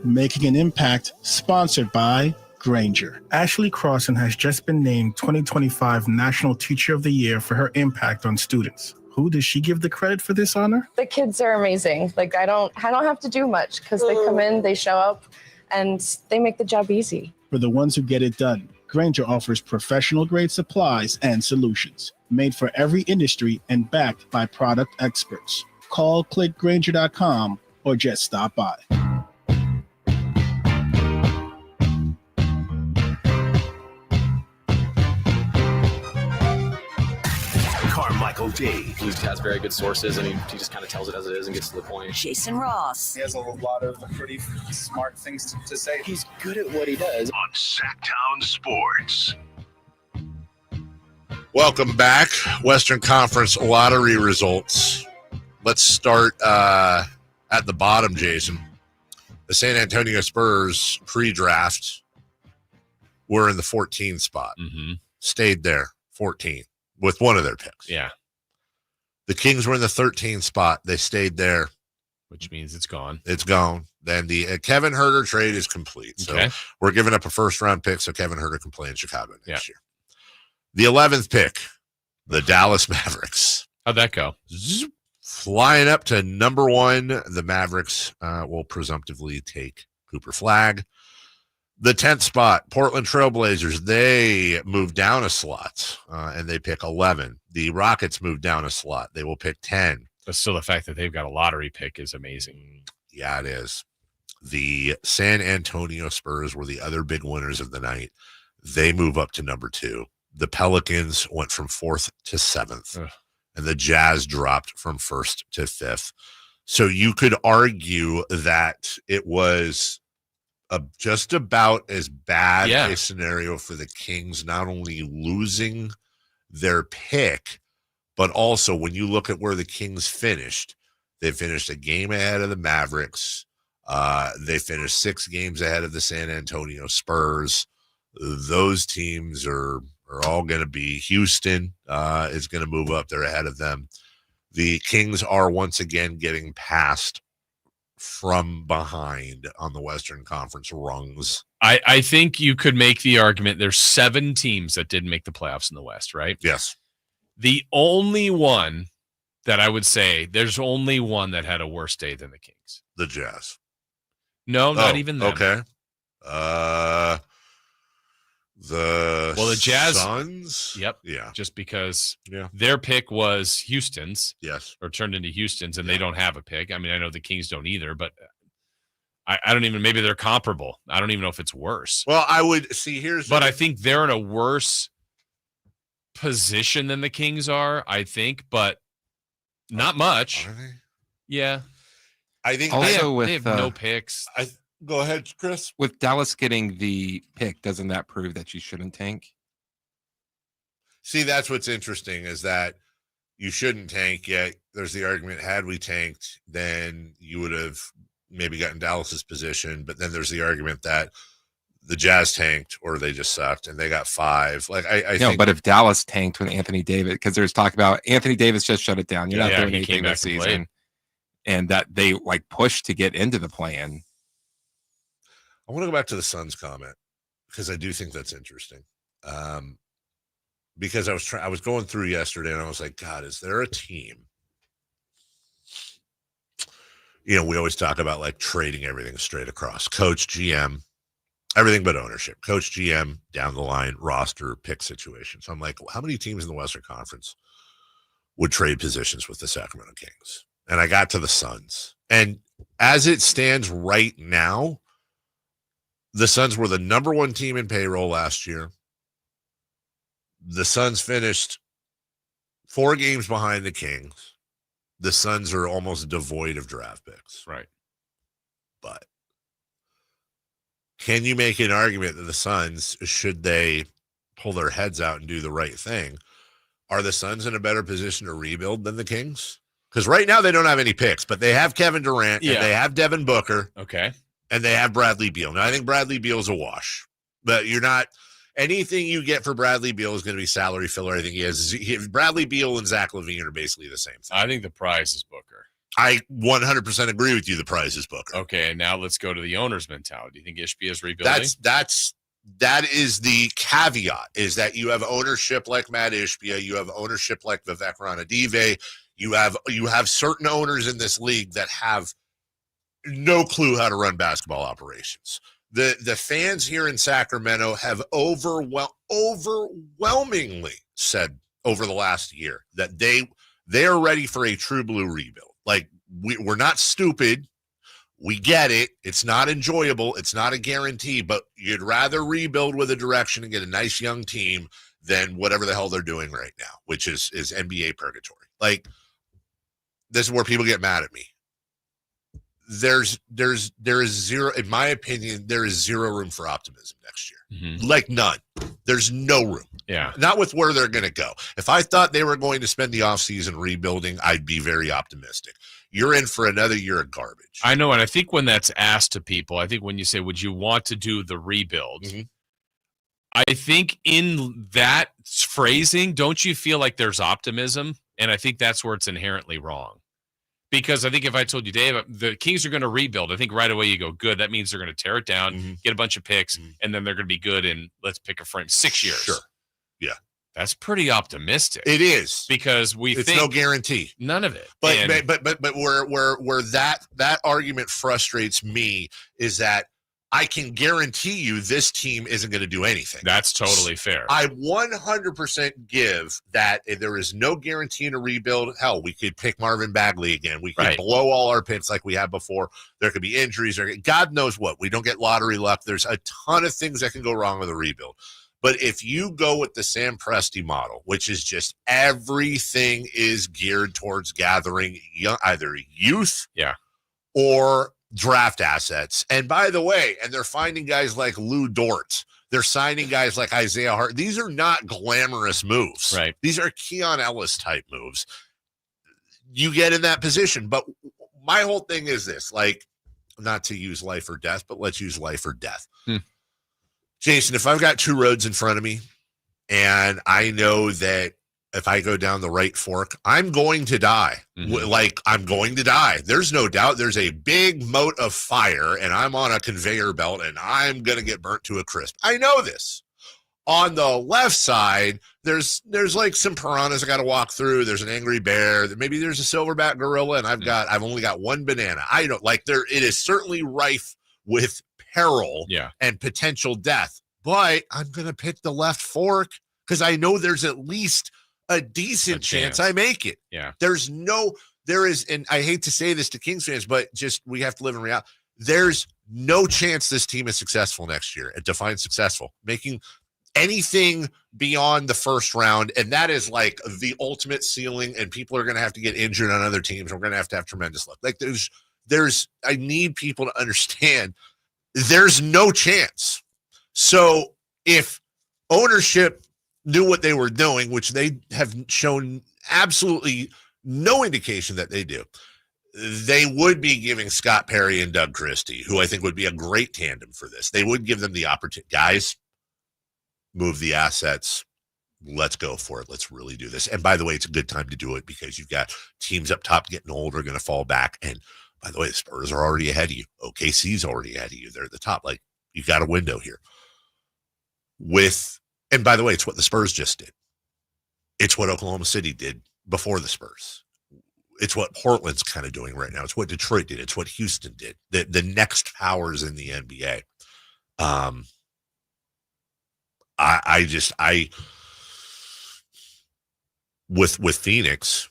Making an Impact, sponsored by Granger. Ashley Crossan has just been named 2025 National Teacher of the Year for her impact on students. Who does she give the credit for this honor? The kids are amazing. Like I don't have to do much because they come in, they show up, and they make the job easy. For the ones who get it done, Granger offers professional-grade supplies and solutions, made for every industry and backed by product experts. Call, click Granger.com, or just stop by. Carmichael Dave. He has very good sources, and he just kind of tells it as it is and gets to the point. Jason Ross. He has a lot of pretty smart things to say. He's good at what he does. On Sacktown Sports. Welcome back. Western Conference lottery results. Let's start at the bottom, Jason. The San Antonio Spurs pre-draft were in the 14th spot. Mm-hmm. Stayed there, 14, with one of their picks. Yeah. The Kings were in the 13th spot. They stayed there. Which means it's gone. It's gone. Then the Kevin Huerter trade is complete. So Okay. we're giving up a first-round pick so Kevin Huerter can play in Chicago next year. The 11th pick, the Dallas Mavericks. How'd that go? Flying up to number 1, the Mavericks will presumptively take Cooper Flagg. The 10th spot, Portland Trailblazers, they move down a slot, and they pick 11. The Rockets move down a slot. They will pick 10. But still, the fact that they've got a lottery pick is amazing. Yeah, it is. The San Antonio Spurs were the other big winners of the night. They move up to number 2. The Pelicans went from 4th to 7th. Ugh. And the Jazz dropped from 1st to 5th. So you could argue that it was just about as bad a scenario for the Kings, not only losing their pick, but also when you look at where the Kings finished, they finished a game ahead of the Mavericks. They finished 6 games ahead of the San Antonio Spurs. Those teams are all going to be. Houston is going to move up. They're ahead of them. The Kings are once again getting passed from behind on the Western Conference rungs. I think you could make the argument there's 7 teams that didn't make the playoffs in the West, right? Yes. The only one that I would say, there's only one that had a worse day than the Kings. The Jazz. No, not even them. Okay. The Jazz Suns. Yep. Yeah. Just because their pick was Houston's. Yes. Or turned into Houston's, and they don't have a pick. I mean, I know the Kings don't either, but I don't even, maybe they're comparable. I don't even know if it's worse. Well, I would see but I think they're in a worse position than the Kings are, I think, but not much. Are they? Yeah. I think Also they have no picks. Go ahead, Chris. With Dallas getting the pick, doesn't that prove that you shouldn't tank? See, that's what's interesting is that you shouldn't tank yet. There's the argument, had we tanked, then you would have maybe gotten Dallas's position. But then there's the argument that the Jazz tanked or they just sucked and they got 5. Like I think, but if Dallas tanked when Anthony Davis, because there's talk about Anthony Davis just shut it down. You're not doing anything this season. And that they like pushed to get into the play-in. I want to go back to the Suns comment because I do think that's interesting. Because I was going through yesterday and I was like, God, is there a team? You know, we always talk about like trading everything straight across. Coach, GM, everything but ownership. Coach, GM, down the line, roster, pick situation. So I'm like, how many teams in the Western Conference would trade positions with the Sacramento Kings? And I got to the Suns. And as it stands right now, the Suns were the number 1 team in payroll last year. The Suns finished 4 games behind the Kings. The Suns are almost devoid of draft picks. Right. But can you make an argument that the Suns, should they pull their heads out and do the right thing, are the Suns in a better position to rebuild than the Kings? Because right now they don't have any picks, but they have Kevin Durant and they have Devin Booker. Okay. And they have Bradley Beal. Now, I think Bradley Beal is a wash, but you're not – anything you get for Bradley Beal is going to be salary filler. I think Bradley Beal and Zach LaVine are basically the same thing. I think the prize is Booker. I 100% agree with you. The prize is Booker. Okay, now let's go to the owner's mentality. Do you think Ishbia is rebuilding? That is the caveat, is that you have ownership like Matt Ishbia. You have ownership like Vivek Ranadive. You have certain owners in this league that have no clue how to run basketball operations. The fans here in Sacramento have overwhelmingly said over the last year that they are ready for a true blue rebuild. Like, we're not stupid. We get it. It's not enjoyable. It's not a guarantee, but you'd rather rebuild with a direction and get a nice young team than whatever the hell they're doing right now, which is NBA purgatory. Like, this is where people get mad at me. There is zero, in my opinion, there is zero room for optimism next year. Like, none. There's no room. Yeah. Not with where they're going to go. If I thought they were going to spend the offseason rebuilding, I'd be very optimistic. You're in for another year of garbage. I know, and I think when that's asked to people, I think when you say, would you want to do the rebuild? I think in that phrasing, don't you feel like there's optimism? And I think that's where it's inherently wrong. Because I think if I told you, Dave, the Kings are going to rebuild, I think right away you go, good. That means they're going to tear it down, get a bunch of picks, and then they're going to be good in, let's pick a frame, 6 years. Sure. Yeah. That's pretty optimistic. It is. Because it's no guarantee. None of it. But where that argument frustrates me is that I can guarantee you this team isn't going to do anything. That's totally fair. I 100% give that if there is no guarantee in a rebuild. Hell, we could pick Marvin Bagley again. We could blow all our picks like we had before. There could be injuries. God knows what. We don't get lottery luck. There's a ton of things that can go wrong with a rebuild. But if you go with the Sam Presti model, which is just everything is geared towards gathering either youth or draft assets. And by the way, and they're finding guys like Lou Dort. They're signing guys like Isaiah Hart. These are not glamorous moves. Right. These are Keon Ellis type moves. You get in that position. But my whole thing is this, like, not to use life or death, but let's use life or death. Jason, if I've got two roads in front of me and I know that if I go down the right fork, I'm going to die. Like, I'm going to die. There's no doubt. There's a big moat of fire, and I'm on a conveyor belt, and I'm going to get burnt to a crisp. I know this. On the left side, there's like some piranhas I got to walk through. There's an angry bear. Maybe there's a silverback gorilla, and I've only got one banana. I don't like there. It is certainly rife with peril and potential death. But I'm going to pick the left fork because I know there's at least a decent chance I make it. Yeah. There is, and I hate to say this to Kings fans, but just we have to live in reality. There's no chance this team is successful next year. It defines successful, making anything beyond the first round. And that is like the ultimate ceiling. And people are going to have to get injured on other teams. We're going to have tremendous luck. Like I need people to understand there's no chance. So if ownership knew what they were doing, which they have shown absolutely no indication that they do, they would be giving Scott Perry and Doug Christie, who I think would be a great tandem for this. They would give them the opportunity. Guys, move the assets. Let's go for it. Let's really do this. And by the way, it's a good time to do it because you've got teams up top getting older, going to fall back. And by the way, the Spurs are already ahead of you. OKC's already ahead of you. They're at the top. Like, you've got a window here. And by the way, it's what the Spurs just did. It's what Oklahoma City did before the Spurs. It's what Portland's kind of doing right now. It's what Detroit did. It's what Houston did. The next powers in the NBA. With Phoenix,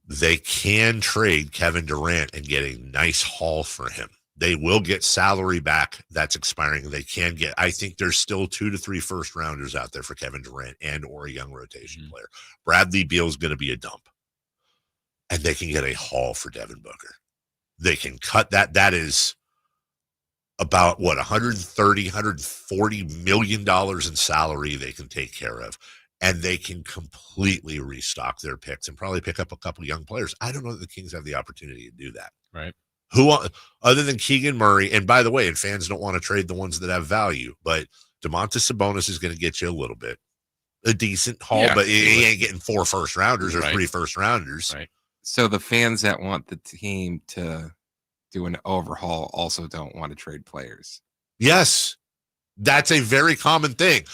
they can trade Kevin Durant and get a nice haul for him. They will get salary back that's expiring. They can get, I think there's still 2 to 3 first rounders out there for Kevin Durant and or a young rotation player. Bradley Beal's going to be a dump. And they can get a haul for Devin Booker. They can cut that. That is about what, $130-140 million in salary they can take care of. And they can completely restock their picks and probably pick up a couple young players. I don't know that the Kings have the opportunity to do that. Right. Who, other than Keegan Murray, and by the way, and fans don't want to trade the ones that have value, but DeMontis Sabonis is going to get you a little bit, a decent haul, but he ain't getting 4 first rounders or 3 first rounders. Right. So the fans that want the team to do an overhaul also don't want to trade players. Yes. That's a very common thing.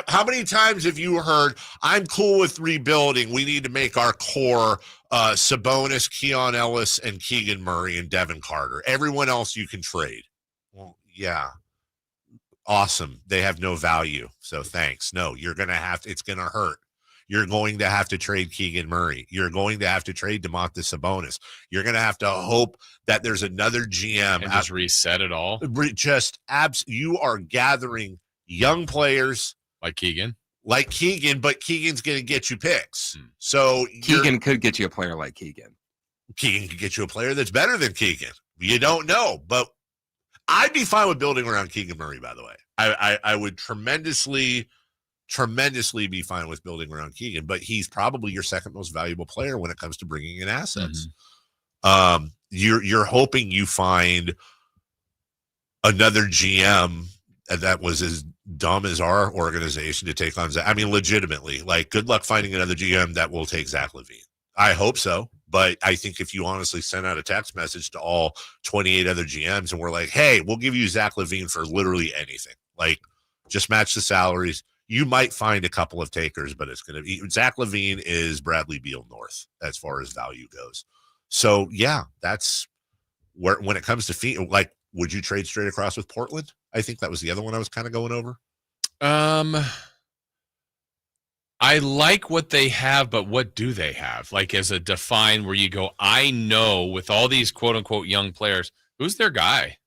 How many times have you heard, I'm cool with rebuilding. We need to make our core Sabonis, Keon Ellis, and Keegan Murray and Devin Carter. Everyone else you can trade. Well, yeah. Awesome. They have no value. So thanks. No, you're going to have to, it's going to hurt. You're going to have to trade Keegan Murray. You're going to have to trade DeMontis Sabonis. You're going to have to hope that there's another GM. And just reset it all. You are gathering young players. Like Keegan. like Keegan, but Keegan's going to get you picks. So Keegan could get you a player like Keegan. Keegan could get you a player that's better than Keegan. You don't know, but I'd be fine with building around Keegan Murray, by the way. I would tremendously be fine with building around Keegan, but he's probably your second most valuable player when it comes to bringing in assets. You're hoping you find another GM that was as dumb as our organization to take on Zach. I mean, legitimately, like, good luck finding another GM that will take Zach LaVine. I hope so. But I think if you honestly send out a text message to all 28 other GMs and we're like, hey, we'll give you Zach LaVine for literally anything, like, just match the salaries, you might find a couple of takers, but it's going to be Zach LaVine is Bradley Beal North as far as value goes. So, yeah, that's where, when it comes to fee, like, would you trade straight across with Portland? I think that was the other one I was kind of going over. I like what they have, but what do they have? Like, as a define where you go, I know with all these quote unquote young players, who's their guy?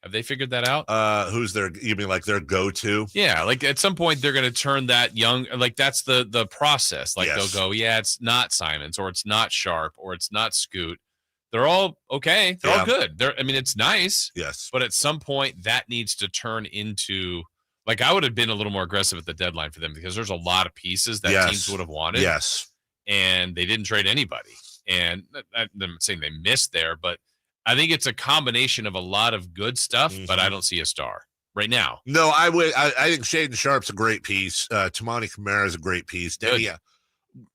Have they figured that out? Who's their, you mean like their go-to? Yeah. Like at some point they're going to turn that young, like that's the process. Like they'll go, yeah, it's not Simons or it's not Sharp or it's not Scoot. They're all okay. They're all good. I mean, it's nice. Yes. But at some point that needs to turn into, like, I would have been a little more aggressive at the deadline for them because there's a lot of pieces that teams would have wanted. Yes. And they didn't trade anybody. And I'm not saying they missed there, but I think it's a combination of a lot of good stuff, but I don't see a star right now. No, I think Shaedon Sharp's a great piece. Tamani Kamara is a great piece. Denny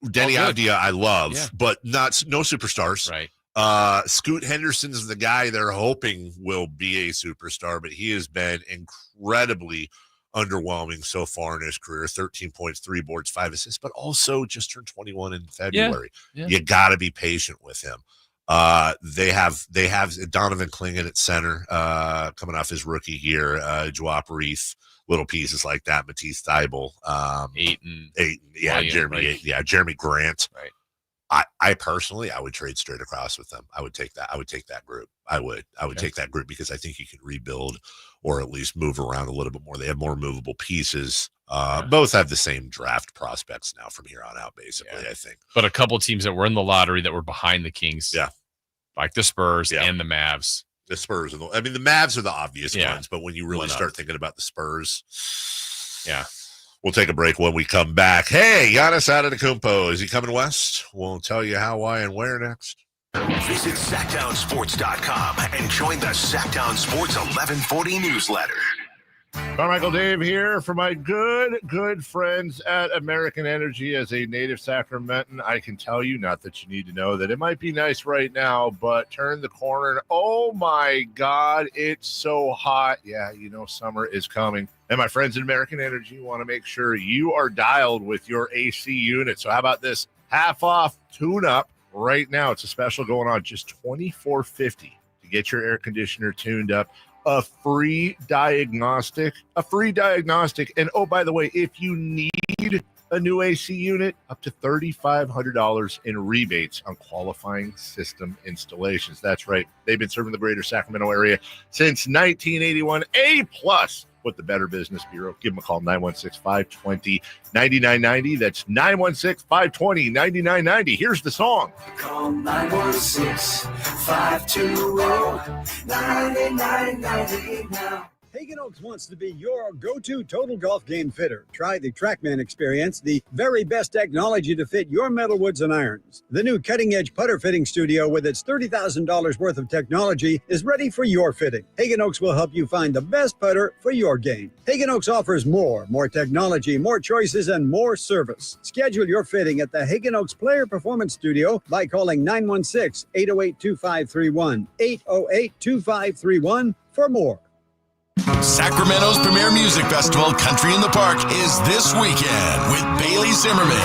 Avdia I love, but no superstars. Right. Scoot Henderson's the guy they're hoping will be a superstar, but he has been incredibly underwhelming so far in his career. 13 points, 3 boards, 5 assists, but also just turned 21 in February. Yeah. You got to be patient with him. They have Donovan Clingan at center, coming off his rookie year. Joap Reith, little pieces like that. Matisse Thybulle, Ayton, Jeremy Grant. Right. I personally, I would trade straight across with them. I would take that. I would take that group. I would take that group because I think you can rebuild or at least move around a little bit more. They have more movable pieces. Both have the same draft prospects now from here on out, basically, I think. But a couple teams that were in the lottery that were behind the Kings. Yeah. Like the Spurs and the Mavs. The Spurs the Mavs are the obvious ones, but when you really start thinking about the Spurs. Yeah. We'll take a break when we come back. Hey, Giannis Antetokounmpo, is he coming west? We'll tell you how, why, and where next. Visit SacktownSports.com and join the Sacktown Sports 1140 newsletter. Carmichael Dave here for my good friends at American Energy. As a native Sacramentan, I can tell you, not that you need to know, that it might be nice right now, but turn the corner and oh my God, it's so hot. Yeah, you know, summer is coming. And my friends at American Energy want to make sure you are dialed with your AC unit. So how about this? Half off tune-up right now. It's a special going on, just $24.50 to get your air conditioner tuned up. A free diagnostic. And oh, by the way, if you need a new AC unit, up to $3,500 in rebates on qualifying system installations. That's right. They've been serving the greater Sacramento area since 1981. A+ with the Better Business Bureau. Give them a call, 916-520-9990. That's 916-520-9990. Here's the song. Call 916-520-9990 now. Hagen Oaks wants to be your go-to total golf game fitter. Try the TrackMan experience, the very best technology to fit your metalwoods and irons. The new cutting-edge putter fitting studio with its $30,000 worth of technology is ready for your fitting. Hagen Oaks will help you find the best putter for your game. Hagen Oaks offers more technology, more choices, and more service. Schedule your fitting at the Hagen Oaks Player Performance Studio by calling 916-808-2531, 808-2531 for more. Sacramento's premier music festival, Country in the Park, is this weekend with Bailey Zimmerman.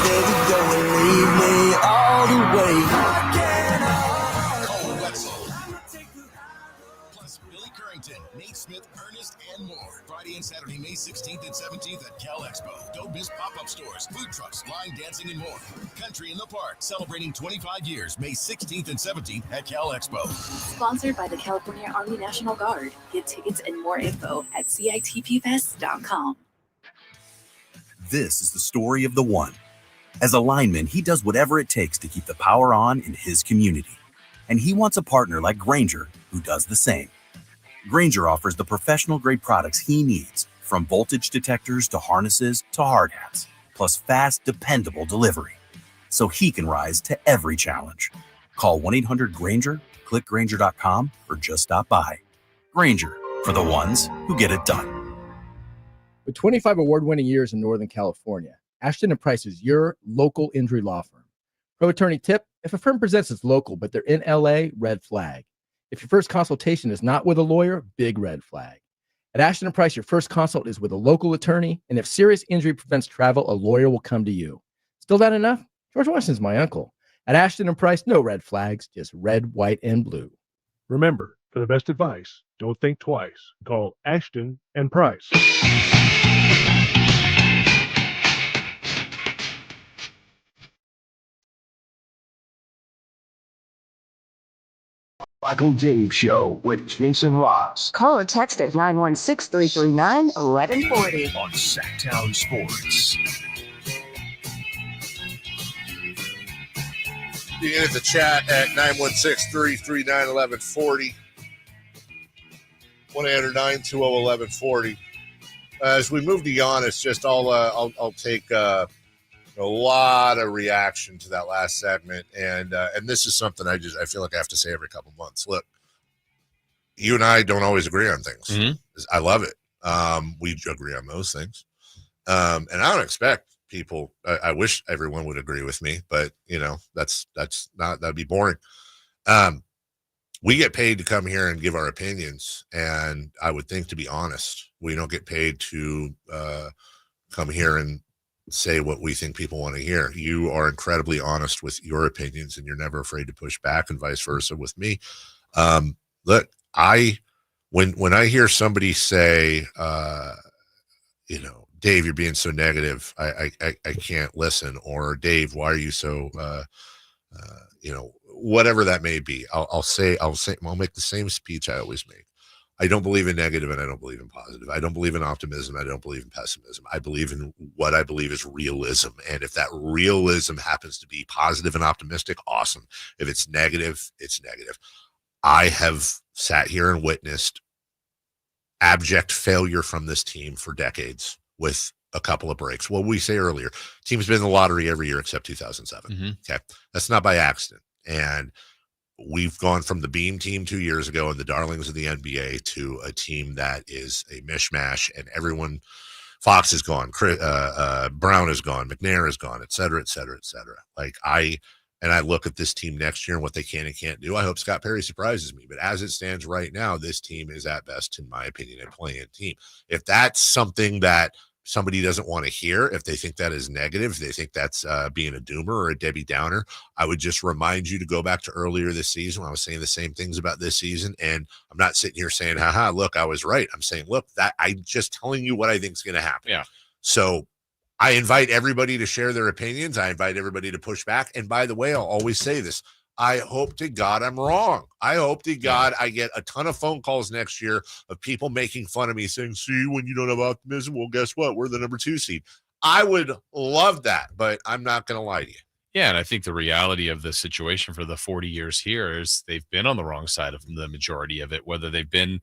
Cole Wetzel. Plus Billy Currington, Nate Smith, Ernest, and more. Friday and Saturday, May 16th and 17th at Cal Expo. Don't miss pop-up stores, food trucks, line dancing, and more. Country in the Park, celebrating 25 years, May 16th and 17th at Cal Expo. Sponsored by the California Army National Guard. Get tickets and more info at CITPFest.com. This is the story of the one. As a lineman, he does whatever it takes to keep the power on in his community. And he wants a partner like Grainger who does the same. Grainger offers the professional-grade products he needs, from voltage detectors to harnesses to hard hats, plus fast, dependable delivery, so he can rise to every challenge. Call 1-800-GRAINGER, click Grainger.com, or just stop by. Grainger, for the ones who get it done. With 25 award-winning years in Northern California, Ashton & Price is your local injury law firm. Pro attorney tip: if a firm presents as local but they're in LA, red flag. If your first consultation is not with a lawyer, big red flag. At Ashton & Price, your first consult is with a local attorney, and if serious injury prevents travel, a lawyer will come to you. Still not enough? George Washington's my uncle. At Ashton & Price, no red flags, just red, white, and blue. Remember, for the best advice, don't think twice. Call Ashton & Price. Carmichael Dave Show with Jason Ross. Call or text at 916-339-1140. On Sacktown Sports. You can hit the chat at 916-339-1140. 1-800-920-1140. As we move to Giannis, just I'll take a lot of reaction to that last segment, and this is something I feel like I have to say every couple months. Look, you and I don't always agree on things. Mm-hmm. I love it. We agree on those things, and I don't expect people. I wish everyone would agree with me, but that's not, that'd be boring. We get paid to come here and give our opinions, and I would think, to be honest, we don't get paid to come here and say what we think people want to hear. You are incredibly honest with your opinions, and you're never afraid to push back, and vice versa with me. Look, when I hear somebody say, Dave, you're being so negative, I can't listen, or Dave, why are you so, whatever that may be, I'll make the same speech I always make. I don't believe in negative, and I don't believe in positive. I don't believe in optimism. I don't believe in pessimism. I believe in what I believe is realism. And if that realism happens to be positive and optimistic, awesome. If it's negative, it's negative. I have sat here and witnessed abject failure from this team for decades with a couple of breaks. What we say earlier, team's been in the lottery every year except 2007. Mm-hmm. Okay. That's not by accident. And we've gone from the Beam team 2 years ago and the darlings of the NBA to a team that is a mishmash, and everyone, Fox is gone, Brown is gone, McNair is gone, et cetera, et cetera, et cetera. I look at this team next year and what they can and can't do. I hope Scott Perry surprises me, but as it stands right now, this team is at best, in my opinion, a play-in team. If that's something that somebody doesn't want to hear, if they think that is negative, if they think that's being a doomer or a Debbie Downer, I would just remind you to go back to earlier this season when I was saying the same things about this season. And I'm not sitting here saying, haha, look, I was right. I'm saying, look, that I'm just telling you what I think is going to happen. Yeah. So I invite everybody to share their opinions. I invite everybody to push back. And by the way, I'll always say this. I hope to God I'm wrong. I hope to God I get a ton of phone calls next year of people making fun of me saying, see, when you don't have optimism, well, guess what? We're the number 2 seed. I would love that, but I'm not going to lie to you. Yeah, and I think the reality of the situation for the 40 years here is they've been on the wrong side of the majority of it, whether they've been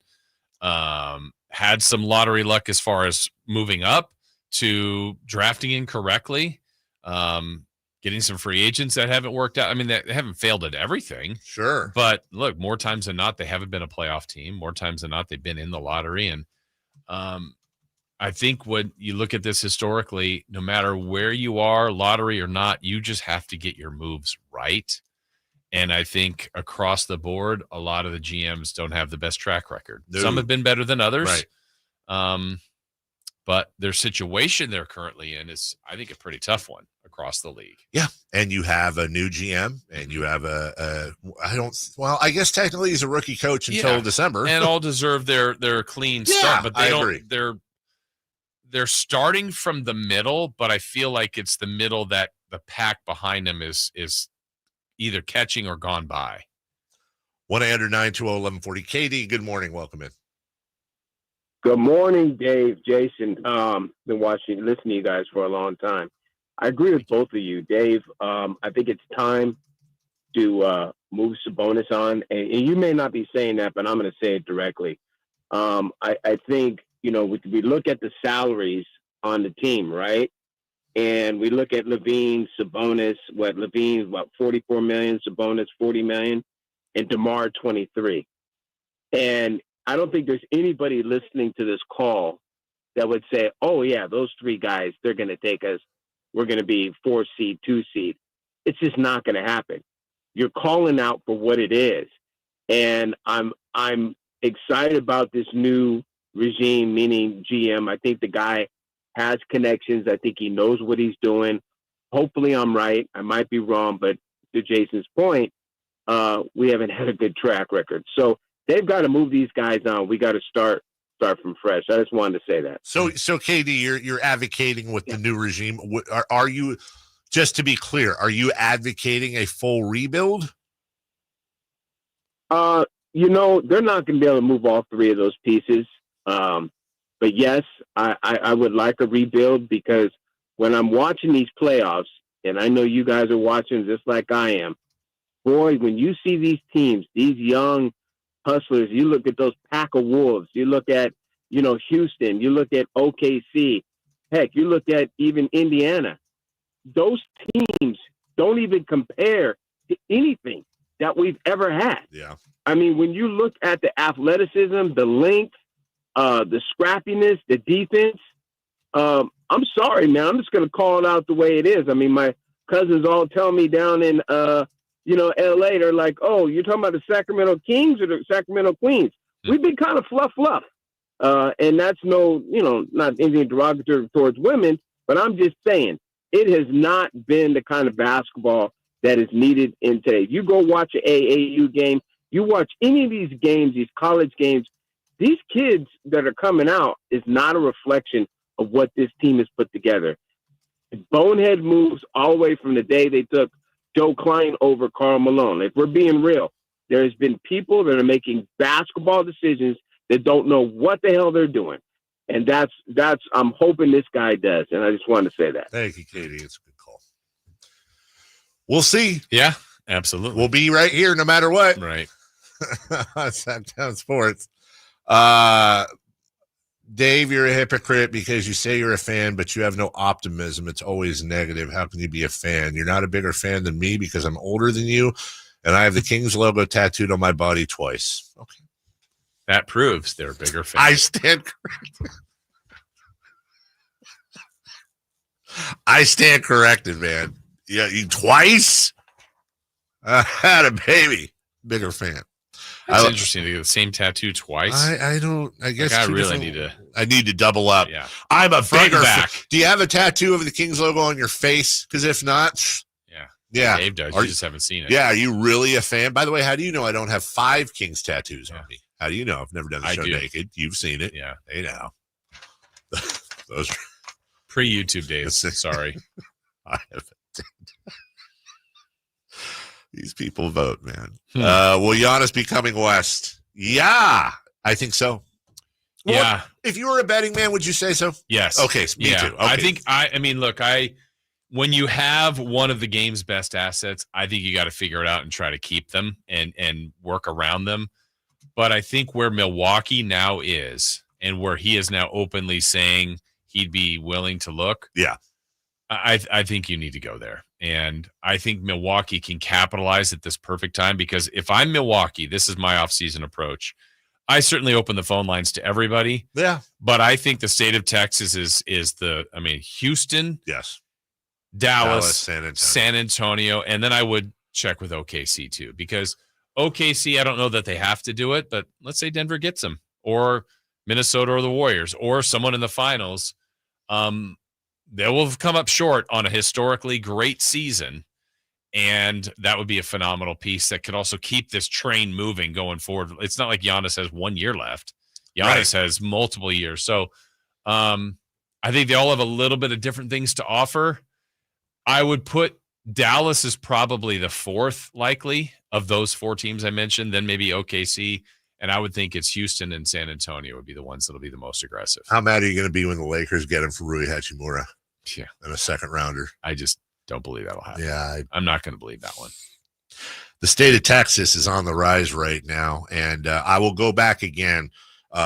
had some lottery luck as far as moving up to drafting incorrectly, getting some free agents that haven't worked out. I mean, they haven't failed at everything. Sure. But look, more times than not, they haven't been a playoff team. More times than not, they've been in the lottery. And I think when you look at this historically, no matter where you are, lottery or not, you just have to get your moves right. And I think across the board, a lot of the GMs don't have the best track record. No. Some have been better than others. Right. But their situation they're currently in is, I think, a pretty tough one across the league. Yeah. And you have a new GM, and you have I guess technically he's a rookie coach until December. And all deserve their clean start. But they agree. They're starting from the middle, but I feel like it's the middle that the pack behind them is either catching or gone by. 1-800-920-1140. KD, good morning. Welcome in. Good morning, Dave, Jason. Been listening to you guys for a long time. I agree with both of you, Dave. I think it's time to move Sabonis on, and you may not be saying that, but I'm going to say it directly. I think, we look at the salaries on the team, right? And we look at Levine, Sabonis, Levine's 44 million, Sabonis 40 million, and DeMar 23. And I don't think there's anybody listening to this call that would say, oh yeah, those three guys, they're going to take us. We're going to be 4 seed, 2 seed. It's just not going to happen. You're calling out for what it is. And I'm excited about this new regime, meaning GM. I think the guy has connections. I think he knows what he's doing. Hopefully I'm right. I might be wrong, but to Jason's point, we haven't had a good track record. So they've got to move these guys on. We got to start from fresh. I just wanted to say that. So KD, you're advocating with the new regime. Are you, just to be clear, are you advocating a full rebuild? They're not going to be able to move all three of those pieces. But yes, I would like a rebuild, because when I'm watching these playoffs, and I know you guys are watching just like I am, boy, when you see these teams, these young hustlers, you look at those pack of wolves, you look at, Houston, you look at OKC, heck, you look at even Indiana. Those teams don't even compare to anything that we've ever had. Yeah. I mean, when you look at the athleticism, the length, the scrappiness, the defense, I'm sorry, man. I'm just going to call it out the way it is. I mean, my cousins all tell me down in, LA, they're like, oh, you're talking about the Sacramento Kings or the Sacramento Queens? We've been kind of fluff. And that's not anything derogatory towards women, but I'm just saying it has not been the kind of basketball that is needed in today. You go watch an AAU game, you watch any of these games, these college games, these kids that are coming out is not a reflection of what this team has put together. Bonehead moves all the way from the day they took Joe Klein over Karl Malone. If we're being real, there has been people that are making basketball decisions that don't know what the hell they're doing. And that's I'm hoping this guy does. And I just wanted to say that. Thank you, Katie. It's a good call. We'll see. Yeah, absolutely. We'll be right here no matter what. Right. Sacktown Sports. Dave, you're a hypocrite because you say you're a fan, but you have no optimism. It's always negative. How can you be a fan? You're not a bigger fan than me because I'm older than you, and I have the Kings logo tattooed on my body twice. Okay. That proves they're a bigger fan. I stand corrected. I stand corrected, man. Yeah, you twice? I had a baby. Bigger fan. That's interesting to get the same tattoo twice. I guess I really need to. I need to double up. Yeah. I'm a Front and bigger back. fan. Do you have a tattoo of the Kings logo on your face? Because if not, yeah. Dave does. You just haven't seen it. Yeah. Are you really a fan? By the way, how do you know I don't have 5 Kings tattoos on me? How do you know? I've never done the show naked. You've seen it. Yeah. They know. Those pre-YouTube days. Sorry. I haven't. These people vote, man. Will Giannis be coming west? Yeah, I think so. Yeah. If you were a betting man, would you say so? Yes. Okay, me too. Okay. I mean, look, when you have one of the game's best assets, I think you got to figure it out and try to keep them and work around them. But I think where Milwaukee now is and where he is now openly saying he'd be willing to look. Yeah. I think you need to go there. And I think Milwaukee can capitalize at this perfect time, because if I'm Milwaukee, this is my offseason approach. I certainly open the phone lines to everybody. Yeah. But I think the state of Texas is Houston. Yes. Dallas, San Antonio. And then I would check with OKC too, because OKC, I don't know that they have to do it, but let's say Denver gets them, or Minnesota or the Warriors or someone in the finals. They will have come up short on a historically great season, and that would be a phenomenal piece that could also keep this train moving going forward. It's not like Giannis has 1 year left. Giannis has multiple years. So I think they all have a little bit of different things to offer. I would put Dallas as probably the 4th likely of those 4 teams I mentioned, then maybe OKC, And I would think it's Houston and San Antonio would be the ones that'll be the most aggressive. How mad are you going to be when the Lakers get him for Rui Hachimura? Yeah. And a second rounder. I just don't believe that'll happen. Yeah. I'm not going to believe that one. The state of Texas is on the rise right now. And I will go back again.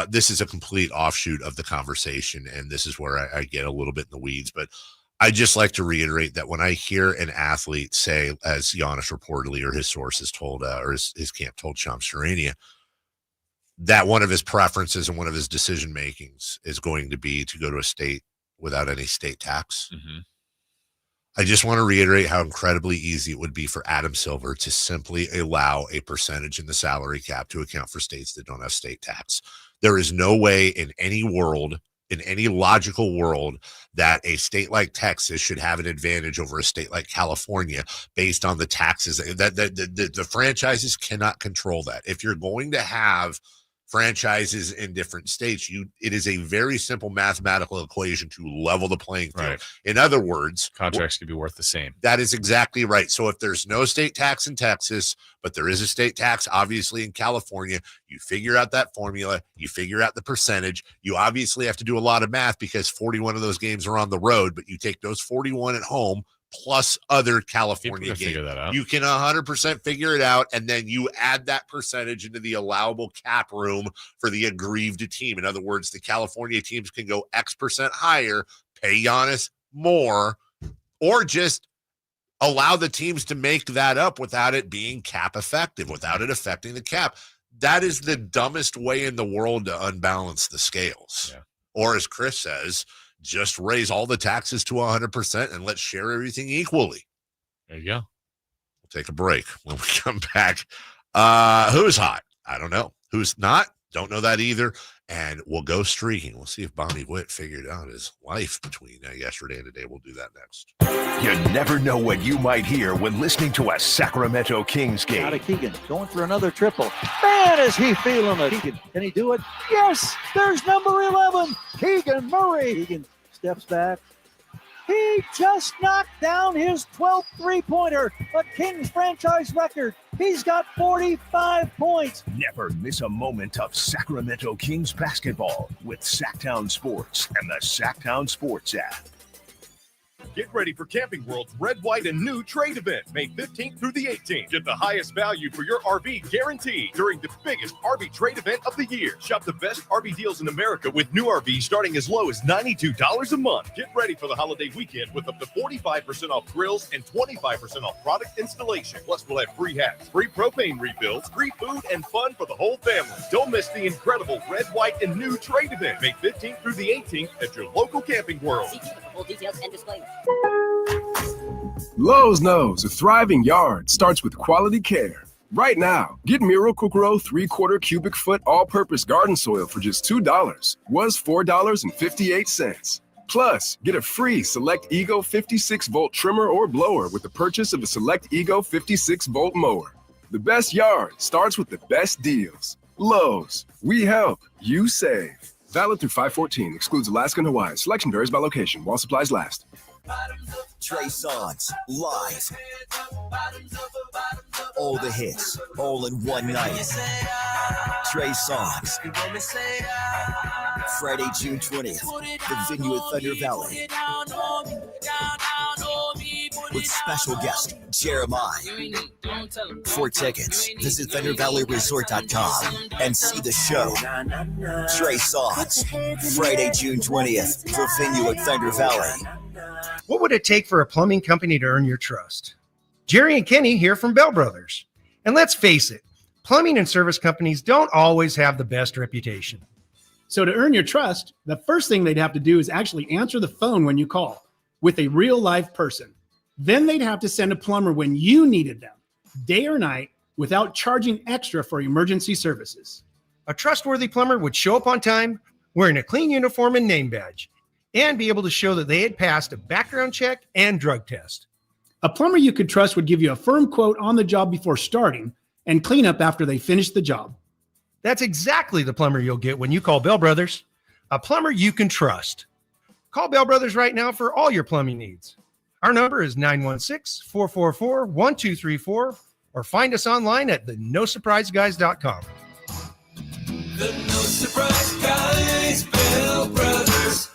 This is a complete offshoot of the conversation. And this is where I get a little bit in the weeds. But I just like to reiterate that when I hear an athlete say, as Giannis reportedly or his sources told, or his camp told Shams Charania, that one of his preferences and one of his decision makings is going to be to go to a state without any state tax. Mm-hmm. I just want to reiterate how incredibly easy it would be for Adam Silver to simply allow a percentage in the salary cap to account for states that don't have state tax. There is no way in any world, in any logical world, that a state like Texas should have an advantage over a state like California based on the taxes. The franchises cannot control that. If you're going to have franchises in different states, it is a very simple mathematical equation to level the playing field. Right. In other words, contracts could be worth the same. That is exactly right. So if there's no state tax in Texas, but there is a state tax, obviously in California, you figure out that formula, you figure out the percentage. You obviously have to do a lot of math because 41 of those games are on the road, but you take those 41 at home plus other California games. Figure that out. You can 100% figure it out, and then you add that percentage into the allowable cap room for the aggrieved team. In other words, the California teams can go X percent higher, pay Giannis more, or just allow the teams to make that up without it being cap effective, without it affecting the cap. That is the dumbest way in the world to unbalance the scales. Yeah. Or as Chris says, just raise all the taxes to 100% and let's share everything equally. There you go. We'll take a break. When we come back, who's hot? I don't know. Who's not? Don't know that either. And we'll go streaking. We'll see if Bonnie Witt figured out his life between yesterday and today. We'll do that next. You never know what you might hear when listening to a Sacramento Kings game. Out of Keegan, going for another triple. Man, is he feeling it. Keegan, can he do it? Yes, there's number 11, Keegan Murray. Keegan steps back. He just knocked down his 12th three-pointer, a Kings franchise record. He's got 45 points. Never miss a moment of Sacramento Kings basketball with Sacktown Sports and the Sacktown Sports app. Get ready for Camping World's Red, White, and New trade event, May 15th through the 18th. Get the highest value for your RV guaranteed during the biggest RV trade event of the year. Shop the best RV deals in America with new RVs starting as low as $92 a month. Get ready for the holiday weekend with up to 45% off grills and 25% off product installation. Plus, we'll have free hats, free propane refills, free food, and fun for the whole family. Don't miss the incredible Red, White, and New trade event, May 15th through the 18th at your local Camping World. See for full details and disclaimers. Lowe's knows a thriving yard starts with quality care. Right now, get Miracle-Gro 3/4 cubic foot all-purpose garden soil for just $2. Was $4.58. Plus, get a free Select Ego 56-volt trimmer or blower with the purchase of a Select Ego 56-volt mower. The best yard starts with the best deals. Lowe's, we help, you save. Valid through 5/14. Excludes Alaska and Hawaii. Selection varies by location. While supplies last. Trey Songz, live. All the hits, all in one night. Trey Songz. Friday, June 20th, the venue at Thunder Valley. With special guest, Jeremiah. For tickets, visit ThunderValleyResort.com and see the show. Trey Songz, Friday, June 20th, the venue at Thunder Valley. What would it take for a plumbing company to earn your trust? Jerry and Kenny here from Bell Brothers. And let's face it, plumbing and service companies don't always have the best reputation. So to earn your trust, the first thing they'd have to do is actually answer the phone when you call with a real live person. Then they'd have to send a plumber when you needed them, day or night, without charging extra for emergency services. A trustworthy plumber would show up on time, wearing a clean uniform and name badge, and be able to show that they had passed a background check and drug test. A plumber you could trust would give you a firm quote on the job before starting and clean up after they finish the job. That's exactly the plumber you'll get when you call Bell Brothers, a plumber you can trust. Call Bell Brothers right now for all your plumbing needs. Our number is 916-444-1234, or find us online at thenosurpriseguys.com. The No Surprise Guys, Bell Brothers.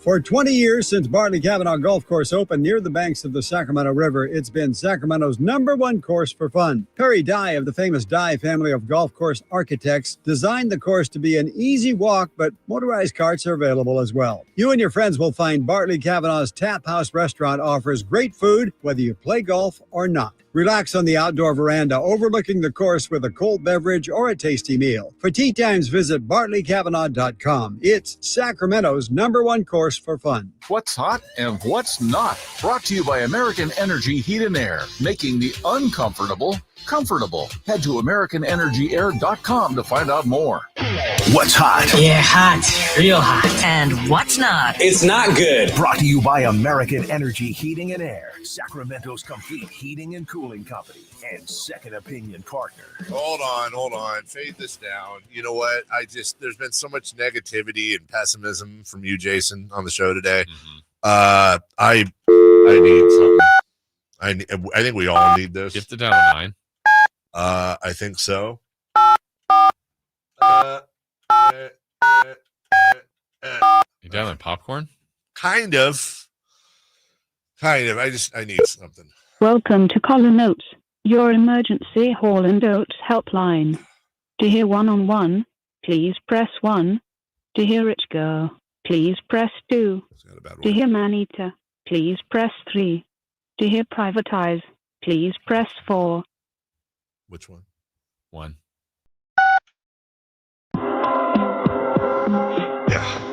For 20 years since Bartley Kavanaugh Golf Course opened near the banks of the Sacramento River, it's been Sacramento's #1 course for fun. Perry Dye of the famous Dye family of golf course architects designed the course to be an easy walk, but motorized carts are available as well. You and your friends will find Bartley Kavanaugh's Tap House restaurant offers great food, whether you play golf or not. Relax on the outdoor veranda overlooking the course with a cold beverage or a tasty meal. For tee times, visit BartleyKavanaugh.com. It's Sacramento's #1 course for fun. What's hot and what's not. Brought to you by American Energy Heat and Air, making the uncomfortable comfortable. Head to AmericanEnergyAir.com to find out more. What's hot? Yeah, hot. Real hot. And what's not? It's not good. Brought to you by American Energy Heating and Air, Sacramento's complete heating and cooling company, and second opinion partner. Hold on. Fade this down. You know what? There's been so much negativity and pessimism from you, Jason, on the show today. I need something. I think we all need this. Gift it down to 9. I think so. You down on popcorn? Kind of. I need something. Welcome to Colin Oates, your emergency Hall and Oates helpline. To hear one-on-one, please press 1. To hear it go, please press 2. To hear man-eater, please press 3. To hear privatize, please press 4. Which one? 1. Yeah.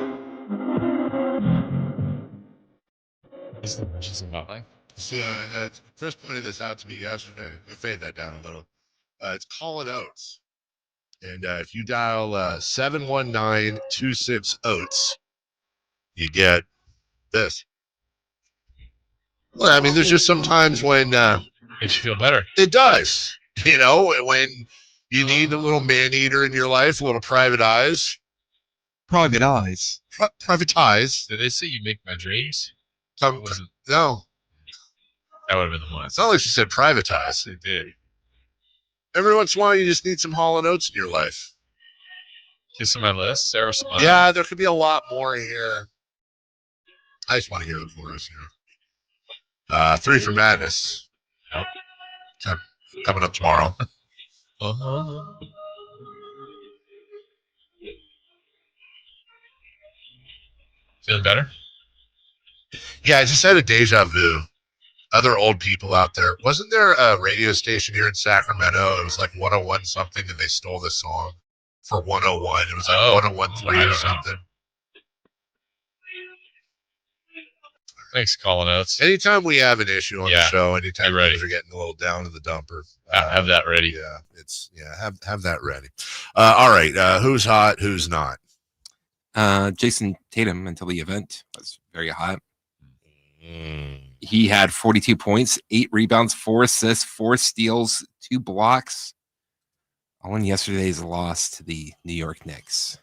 She's about like. So, Chris pointed this out to me yesterday. Fade that down a little. It's Colin Oates. And if you dial 719-26-OATS, you get this. Well, I mean, there's just some times when makes you feel better. It does. You know, when you need a little man-eater in your life, a little private eyes. Private eyes. Privatize. Did they say you make my dreams? No. That would have been the one. It's not like she said privatize. They did. Every once in a while, you just need some Hall & Oates in your life. Kiss on my list. Sarah Simone. Yeah, there could be a lot more here. I just want to hear the chorus here. 3 for Madness. Yep. Coming up tomorrow. Feeling better? Yeah, I just had a deja vu. Other old people out there. Wasn't there a radio station here in Sacramento? It was like 101 something, and they stole this song for 101. It was like 101.3 or something. Thanks, Colin Oates. Anytime we have an issue on the show, anytime things are getting a little down to the dumper, have that ready. Yeah, have that ready. All right, who's hot? Who's not? Jason Tatum until the event was very hot. He had 42 points, 8 rebounds, 4 assists, 4 steals, 2 blocks. All in yesterday's loss to the New York Knicks.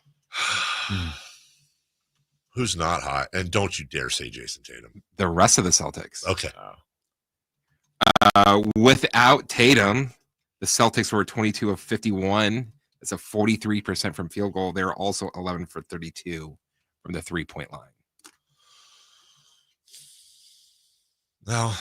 Who's not hot? And don't you dare say Jason Tatum. The rest of the Celtics. Okay. Without Tatum, the Celtics were 22 of 51. It's a 43% from field goal. They're also 11 for 32 from the 3-point line. Well,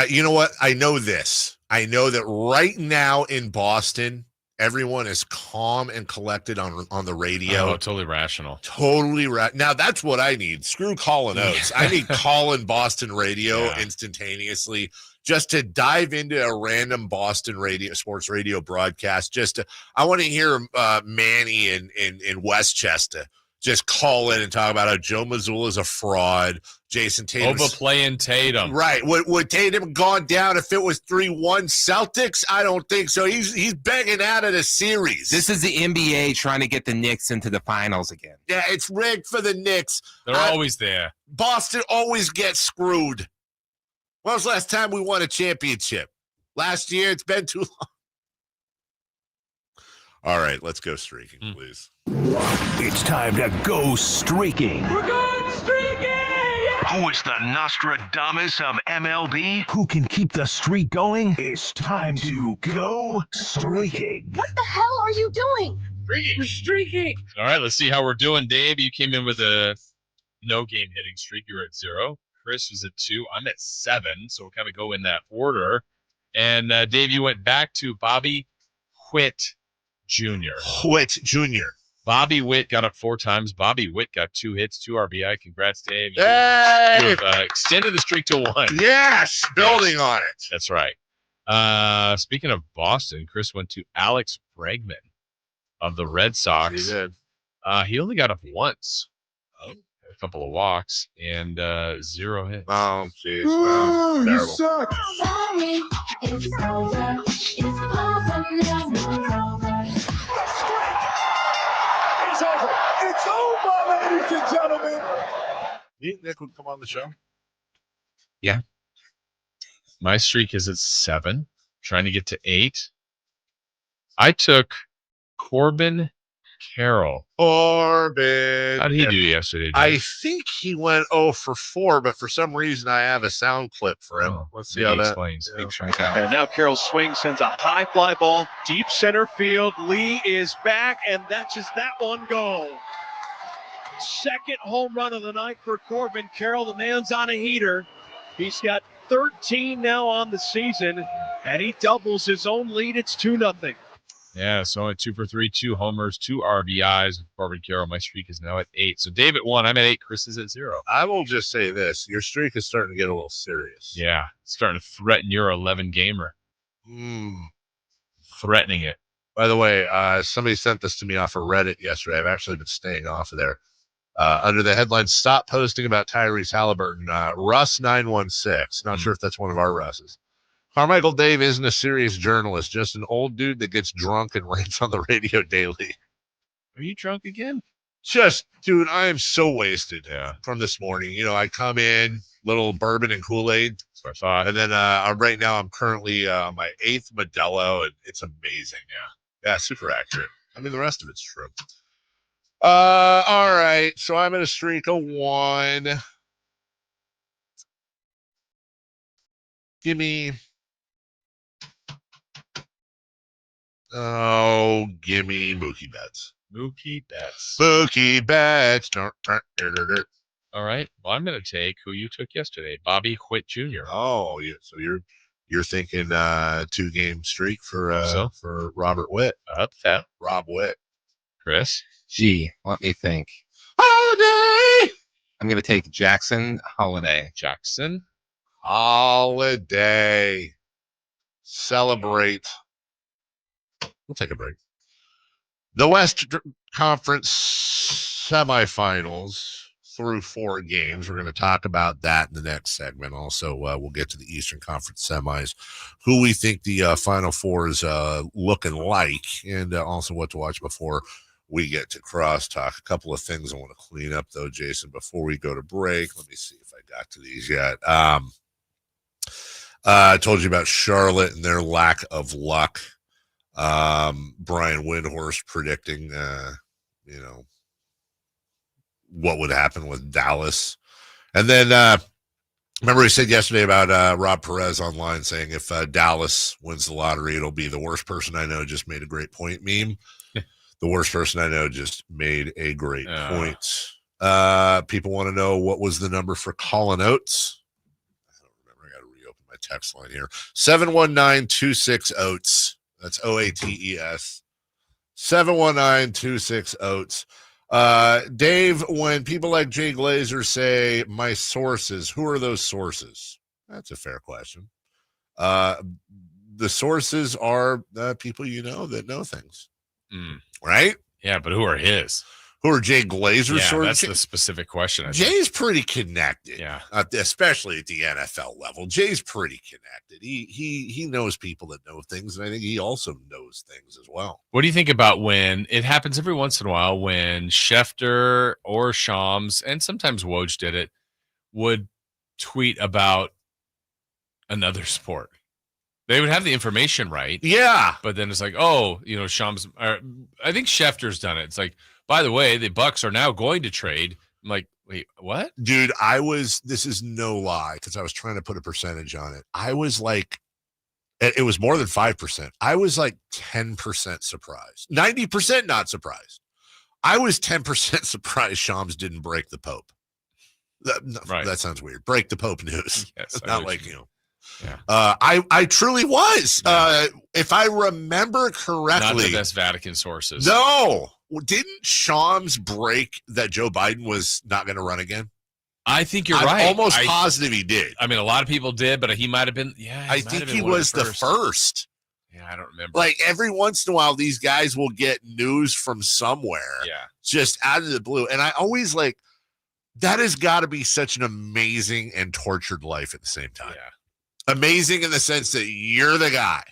you know what? I know this. I know that right now in Boston, everyone is calm and collected on the radio. Oh, totally rational. Totally right. Now that's what I need. Screw Colin Oates. I need Colin Boston radio instantaneously just to dive into a random Boston sports radio broadcast. I want to hear Manny in Westchester just call in and talk about how Joe Mazzulla is a fraud. Jason Tatum overplaying Tatum. Right. Would Tatum gone down if it was 3-1 Celtics? I don't think so. He's begging out of the series. This is the NBA trying to get the Knicks into the finals again. Yeah, it's rigged for the Knicks. They're always there. Boston always gets screwed. When was the last time we won a championship? Last year? It's been too long. All right, let's go streaking, please. It's time to go streaking. We're going streaking! Yeah! Who is the Nostradamus of MLB? Who can keep the streak going? It's time to go streaking. What the hell are you doing? Streaking. All right, let's see how we're doing. Dave, you came in with a no game hitting streak. You're at 0. Chris was at 2. I'm at 7. So we'll kind of go in that order. And Dave, you went back to Bobby Witt Jr. Bobby Witt got up 4 times. Bobby Witt got 2 hits, 2 RBI. Congrats, Dave. You have extended the streak to 1. Yes, building on it. That's right. Speaking of Boston, Chris went to Alex Bregman of the Red Sox. He did. He only got up once. A couple of walks and 0 hits. Oh, jeez. Ooh, Terrible. you suck. Sorry, it's over. It's over now. It's over. It's over, ladies and gentlemen. You think Nick would come on the show? Yeah. My streak is at 7. Trying to get to 8. I took Corbin Carroll. Corbin. How did he do yesterday, Jim? I think he went 0 for 4, but for some reason I have a sound clip for him. Let's see how that explains. Yeah. And now Carroll swings, sends a high fly ball deep center field. Lee is back, and that's just that one go. Second home run of the night for Corbin Carroll. The man's on a heater. He's got 13 now on the season, and he doubles his own lead. It's 2-0. Yeah, so at 2 for 3, 2 homers, 2 RBIs. Corbin Carroll, my streak is now at 8. So Dave at 1, I'm at 8, Chris is at 0. I will just say this. Your streak is starting to get a little serious. Yeah, it's starting to threaten your 11-gamer. Threatening it. By the way, somebody sent this to me off of Reddit yesterday. I've actually been staying off of there. Under the headline, "Stop posting about Tyrese Halliburton." Russ916. Not sure if that's one of our Russes. Carmichael Dave isn't a serious journalist, just an old dude that gets drunk and rants on the radio daily. Are you drunk again? Just, dude, I am so wasted from this morning. You know, I come in, little bourbon and Kool-Aid. That's what I thought. And then right now I'm currently my 8th Modelo, and it's amazing. Yeah, super accurate. I mean, the rest of it's true. All right, so I'm in a streak of 1. Gimme Mookie Betts. Mookie Betts. Mookie Betts. All right. Well, I'm going to take who you took yesterday, Bobby Witt Jr. Oh, yeah. So you're thinking 2-game streak for Robert Witt. Upset. Rob Witt. Chris? Gee, let me think. Holiday. I'm going to take Jackson Holiday. Jackson Holiday. Celebrate. We'll take a break. The West Conference semifinals through 4 games. We're going to talk about that in the next segment. Also, we'll get to the Eastern Conference semis, who we think the Final Four is looking like, and also what to watch before we get to crosstalk. A couple of things I want to clean up, though, Jason, before we go to break. Let me see if I got to these yet. I told you about Charlotte and their lack of luck. Brian Windhorst predicting, what would happen with Dallas. And then, remember he said yesterday about Rob Perez online saying if Dallas wins the lottery, it'll be the worst person I know just made a great point meme. The worst person I know just made a great point. People want to know what was the number for Colin Oates. I don't remember. I got to reopen my text line here. 719-26-OATS. That's OATES. 719-26-OATS. Dave, when people like Jay Glazer say my sources, who are those sources? That's a fair question. The sources are people you know that know things. Right? Yeah, but who are his? Who are Jay Glazer's sources? That's the specific question. Jay's pretty connected. Yeah. Especially at the NFL level. Jay's pretty connected. He knows people that know things, and I think he also knows things as well. What do you think about when it happens every once in a while when Schefter or Shams, and sometimes Woj did it, would tweet about another sport? They would have the information right. Yeah. But then it's like, Shams, I think Schefter's done it. It's like, by the way, the Bucks are now going to trade. I'm like, Wait, what? Dude, this is no lie because I was trying to put a percentage on it. I was like, it was more than 5%. I was like 10% surprised. 90% not surprised. I was 10% surprised Shams didn't break the Pope. That sounds weird. Break the Pope news. Yes, not like, you know. Yeah. I truly was. Yeah. If I remember correctly. Not the best Vatican sources. No. Didn't Shams break that Joe Biden was not going to run again? I think you're I'm right. almost positive he did. I mean, a lot of people did, but he might have been. Yeah, I think he was the first. Yeah, I don't remember. Like every once in a while, these guys will get news from somewhere. Yeah, just out of the blue, and I always like that has got to be such an amazing and tortured life at the same time. Yeah, amazing in the sense that you're the guy.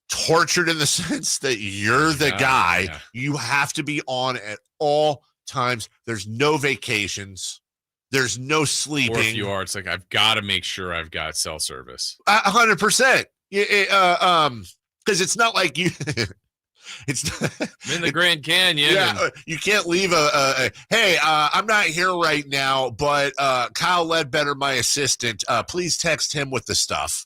Tortured in the sense that you're the guy. Yeah. You have to be on at all times. There's no vacations. There's no sleeping. Or if you are, it's like, I've got to make sure I've got cell service. 100%. Because it's not like you. It's not, I'm in the Grand Canyon. Yeah, you can't leave hey, I'm not here right now, but Kyle Ledbetter, my assistant, please text him with the stuff.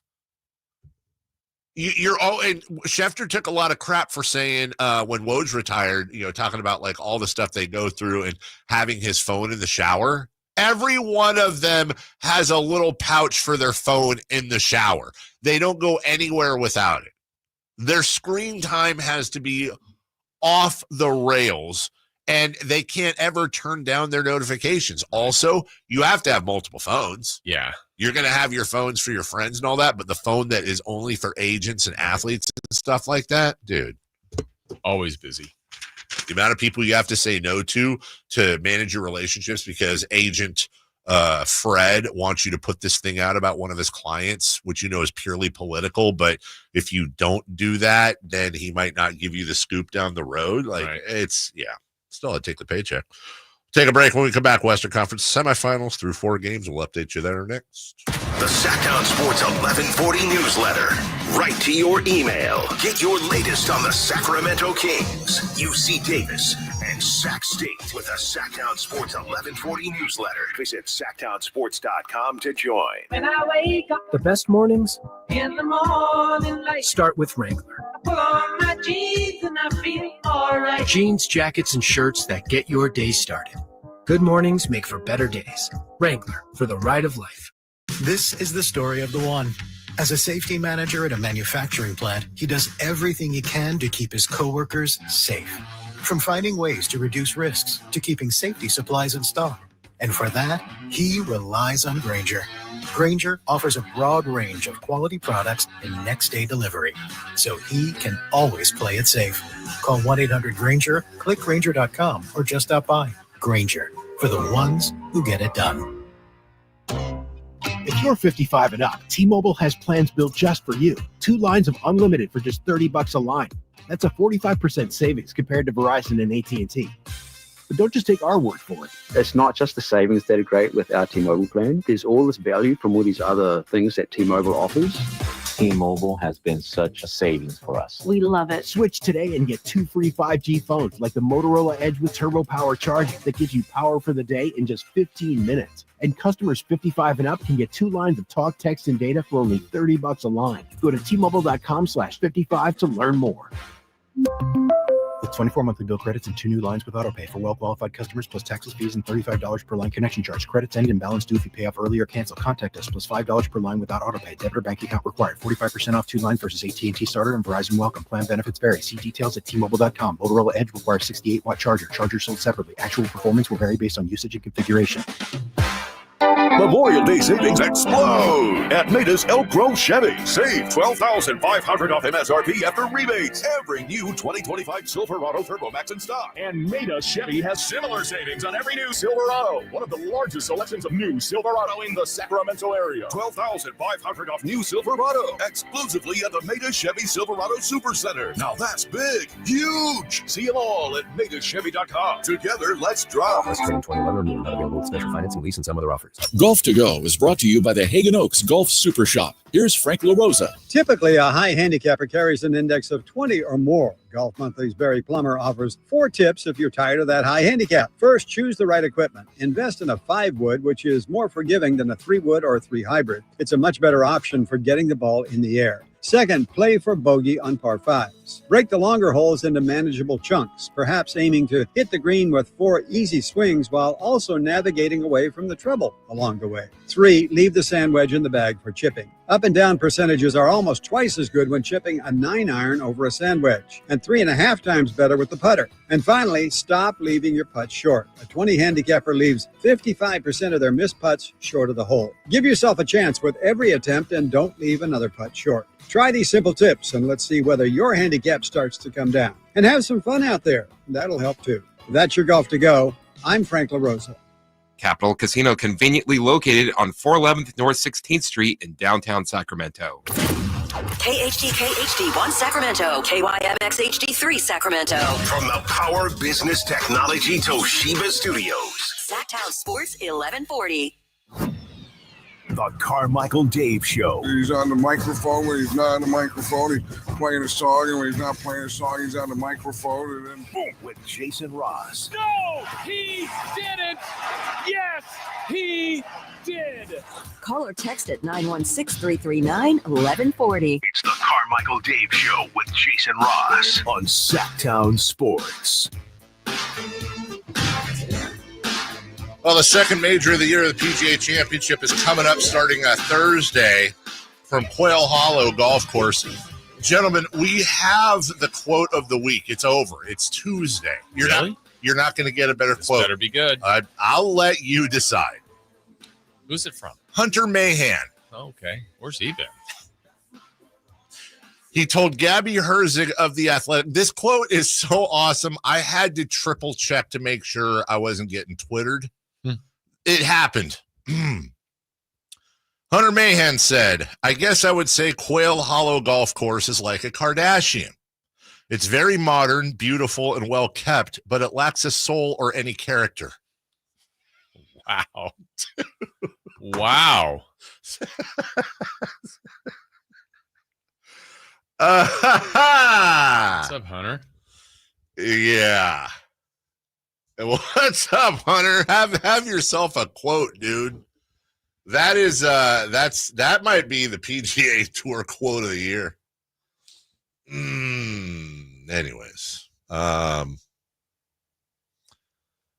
You're all, and Schefter took a lot of crap for saying when Woj retired, talking about like all the stuff they go through and having his phone in the shower. Every one of them has a little pouch for their phone in the shower. They don't go anywhere without it. Their screen time has to be off the rails, and they can't ever turn down their notifications. Also, you have to have multiple phones. Yeah. You're going to have your phones for your friends and all that, but the phone that is only for agents and athletes and stuff like that, dude. Always busy. The amount of people you have to say no to manage your relationships because agent Fred wants you to put this thing out about one of his clients, which is purely political. But if you don't do that, then he might not give you the scoop down the road. Still, I'd take the paycheck. Take a break. When we come back, Western Conference semifinals through 4 games. We'll update you there next. The Sacktown Sports 1140 newsletter. Right to your email. Get your latest on the Sacramento Kings, UC Davis, and Sac State with the Sacktown Sports 1140 newsletter. Visit sacktownsports.com to join. When I wake up, the best mornings in the morning light, start with Wrangler. I pull on my jeans and I feel all right. Jeans, jackets, and shirts that get your day started. Good mornings make for better days. Wrangler, for the ride of life. This is the story of the one. As a safety manager at a manufacturing plant, he does everything he can to keep his coworkers safe. From finding ways to reduce risks to keeping safety supplies in stock. And for that, he relies on Grainger. Grainger offers a broad range of quality products and next-day delivery, so he can always play it safe. Call 1-800-GRAINGER, click Grainger.com, or just stop by. Grainger, for the ones who get it done. If you're 55 and up, T-Mobile has plans built just for you. 2 lines of unlimited for just $30 a line. That's a 45% savings compared to Verizon and AT&T. But don't just take our word for it. It's not just the savings that are great with our T-Mobile plan. There's all this value from all these other things that T-Mobile offers. T-Mobile has been such a savings for us. We love it. Switch today and get 2 free 5G phones like the Motorola Edge with Turbo Power charging that gives you power for the day in just 15 minutes. And customers 55 and up can get 2 lines of talk, text, and data for only $30 a line. Go to T-Mobile.com/55 to learn more. With 24 monthly bill credits and 2 new lines with autopay for well-qualified customers, plus taxes, fees, and $35 per line connection charge. Credits end and balance due if you pay off early or cancel. Contact us, plus $5 per line without autopay. Debit or bank account required. 45% off 2 line versus AT&T Starter and Verizon Welcome. Plan benefits vary. See details at T-Mobile.com. Motorola Edge requires 68-watt charger. Charger sold separately. Actual performance will vary based on usage and configuration. Memorial Day savings explode at Maida's Elk Grove Chevy. Save $12,500 off MSRP after rebates. Every new 2025 Silverado Turbo Max in stock. And Maida Chevy has similar savings on every new Silverado. One of the largest selections of new Silverado in the Sacramento area. $12,500 off new Silverado. Exclusively at the Maida Chevy Silverado Supercenter. Now that's big, huge. See them all at MaidaChevy.com. Together, let's drive. Plus 2021 renewal. Not available with special financing, lease, and some other offers. Go Golf to Go is brought to you by the Hagen Oaks Golf Super Shop. Here's Frank LaRosa. Typically, a high handicapper carries an index of 20 or more. Golf Monthly's Barry Plummer offers 4 tips if you're tired of that high handicap. First, choose the right equipment. Invest in a 5-wood, which is more forgiving than a 3-wood or a 3 hybrid. It's a much better option for getting the ball in the air. Second, play for bogey on par 5s. Break the longer holes into manageable chunks, perhaps aiming to hit the green with 4 easy swings while also navigating away from the trouble along the way. 3, leave the sand wedge in the bag for chipping. Up and down percentages are almost twice as good when chipping a 9-iron over a sand wedge, and 3.5 times better with the putter. And finally, stop leaving your putts short. A 20 handicapper leaves 55% of their missed putts short of the hole. Give yourself a chance with every attempt and don't leave another putt short. Try these simple tips and let's see whether your handicap starts to come down. And have some fun out there. That'll help too. That's your Golf to Go. I'm Frank LaRosa. Capital Casino, conveniently located on 411th North 16th Street in downtown Sacramento. KHTK HD1 Sacramento, KYMX HD3 Sacramento. From the Power Business Technology Toshiba Studios. Sacktown Sports 1140. The Carmichael Dave Show. He's on the microphone when he's not on the microphone. He's playing a song, and when he's not playing a song, he's on the microphone. And then boom, with Jason Ross. No, he didn't. Yes, he did. Call or text at 916-339-1140. It's the Carmichael Dave Show with Jason Ross on Sacktown Sports. Well, the second major of the year of the PGA Championship is coming up starting Thursday from Quail Hollow Golf Course. Gentlemen, we have the quote of the week. It's over. It's Tuesday. You're not going to get a better quote. Better be good. I'll let you decide. Who's it from? Hunter Mahan. Oh, okay. Where's he been? He told Gabby Herzig of The Athletic. This quote is so awesome. I had to triple check to make sure I wasn't getting Twittered. It happened. Hunter Mahan said, I guess I would say Quail Hollow Golf Course is like a Kardashian. It's very modern, beautiful, and well kept, but it lacks a soul or any character. Wow. Wow. What's up, Hunter? Yeah. What's up, Hunter? Have yourself a quote, dude. That is that might be the PGA Tour quote of the year. Anyways,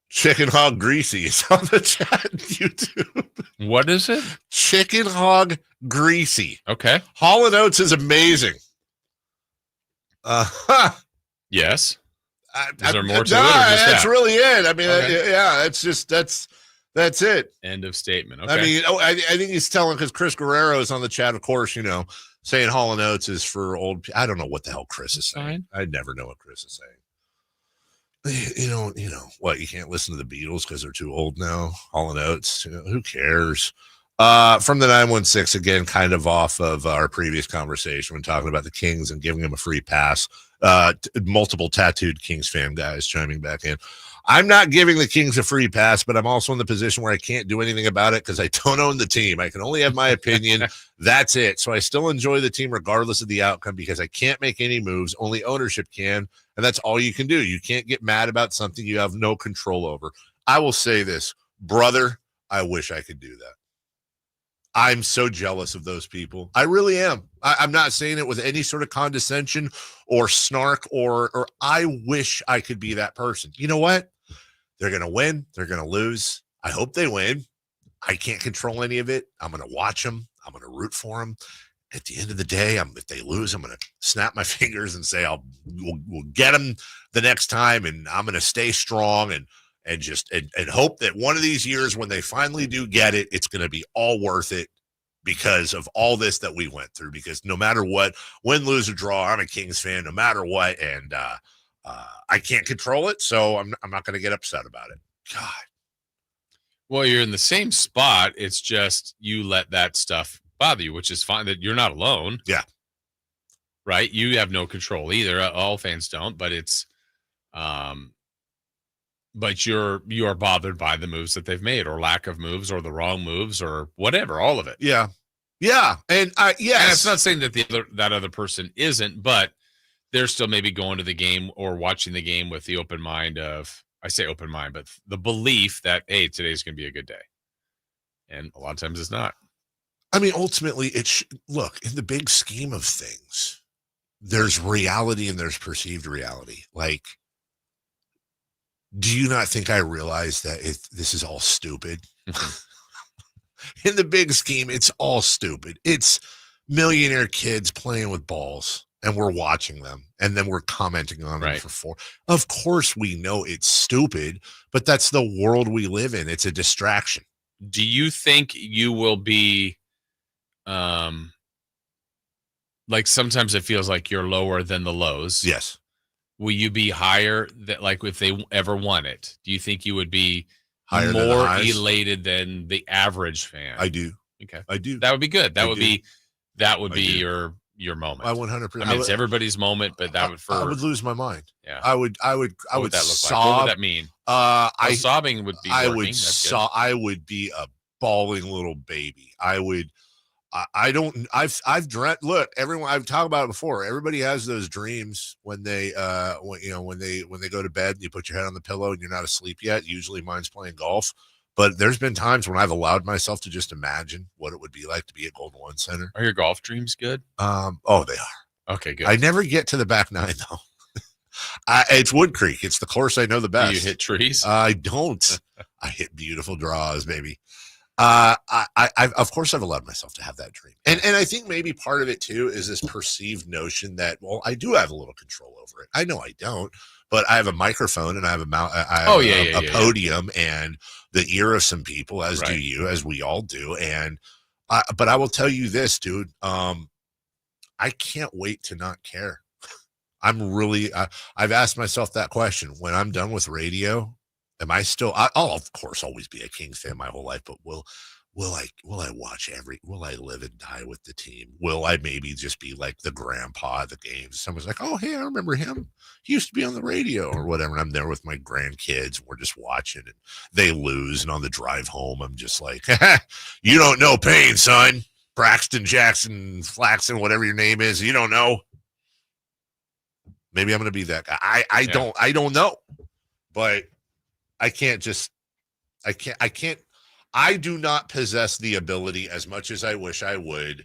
Chicken Hog Greasy is on the chat YouTube. What is it? Chicken Hog Greasy. Okay. Hall & Oates is amazing. Yes. Is there more to it? That's really it. I mean, that's it. End of statement. Okay. I mean, I think he's telling, because Chris Guerrero is on the chat, of course, saying Hall & Oates is for old. I don't know what the hell Chris is saying. I never know what Chris is saying. You know what? You can't listen to the Beatles because they're too old now. Hall & Oates, who cares? From the 916 again, kind of off of our previous conversation when talking about the Kings and giving them a free pass. Multiple tattooed Kings fan guys chiming back in. I'm not giving the Kings a free pass, but I'm also in the position where I can't do anything about it because I don't own the team. I can only have my opinion. That's it. So I still enjoy the team regardless of the outcome because I can't make any moves. Only ownership can, and that's all you can do. You can't get mad about something you have no control over. I will say this, brother, I wish I could do that. I'm so jealous of those people. I really am. I'm not saying it with any sort of condescension or snark or I wish I could be that person. You know what? They're going to win. They're going to lose. I hope they win. I can't control any of it. I'm going to watch them. I'm going to root for them. At the end of the day, if they lose, I'm going to snap my fingers and say, we'll get them the next time. And I'm going to stay strong and hope that one of these years when they finally do get it, it's going to be all worth it because of all this that we went through. Because no matter what, win, lose, or draw, I'm a Kings fan no matter what. And I can't control it, so I'm not going to get upset about it. God. Well, you're in the same spot. It's just you let that stuff bother you, which is fine. That you're not alone. Yeah. Right? You have no control either. All fans don't, but it's But you are bothered by the moves that they've made, or lack of moves, or the wrong moves, or whatever, all of it. Yeah. And And it's not saying that that other person isn't, but they're still maybe going to the game or watching the game with the open mind of, I say open mind, but the belief that, hey, today's going to be a good day. And a lot of times it's not. I mean, ultimately, look, in the big scheme of things, there's reality and there's perceived reality. Like, do you not think I realize that this is all stupid? In the big scheme, it's all stupid. It's millionaire kids playing with balls, and we're watching them, and then we're commenting on them for 4. Of course, we know it's stupid, but that's the world we live in. It's a distraction. Do you think you will be, like sometimes it feels like you're lower than the lows? Yes. Will you be higher that, like, if they ever won it? Do you think you would be Higher than the more highs? elated than the average fan? I do. Okay. I do. That would be good. That I would do. be your moment. I 100%. I mean, it's everybody's moment, but that would I would lose my mind. Yeah. I would What would that look sob. like? What would that mean? Sobbing would be I working. would That's good. I would be a bawling little baby. I've dreamt. Look, everyone, I've talked about it before. Everybody has those dreams when they when they go to bed and you put your head on the pillow and you're not asleep yet. Usually mine's playing golf, but there's been times when I've allowed myself to just imagine what it would be like to be at Golden One Center. Are your golf dreams good? Oh, they are. Okay, good. I never get to the back nine though. It's Wood Creek. It's the course I know the best. Do you hit trees? I don't. I hit beautiful draws, baby. Of course I've allowed myself to have that dream. And I think maybe part of it too is this perceived notion that, well, I do have a little control over it. I know I don't, but I have a microphone and I have a podium and the ear of some people, as do you, as we all do. And, but I will tell you this, dude, I can't wait to not care. I've asked myself that question. When I'm done with radio, am I still? I'll of course always be a Kings fan my whole life, but will I watch will I live and die with the team? Will I maybe just be like the grandpa at the games? Someone's like, oh, hey, I remember him. He used to be on the radio or whatever. And I'm there with my grandkids. And we're just watching and they lose. And on the drive home, I'm just like, you don't know pain, son. Braxton Jackson, Flaxon, whatever your name is. You don't know. Maybe I'm going to be that guy. I don't know, but I do not possess the ability, as much as I wish I would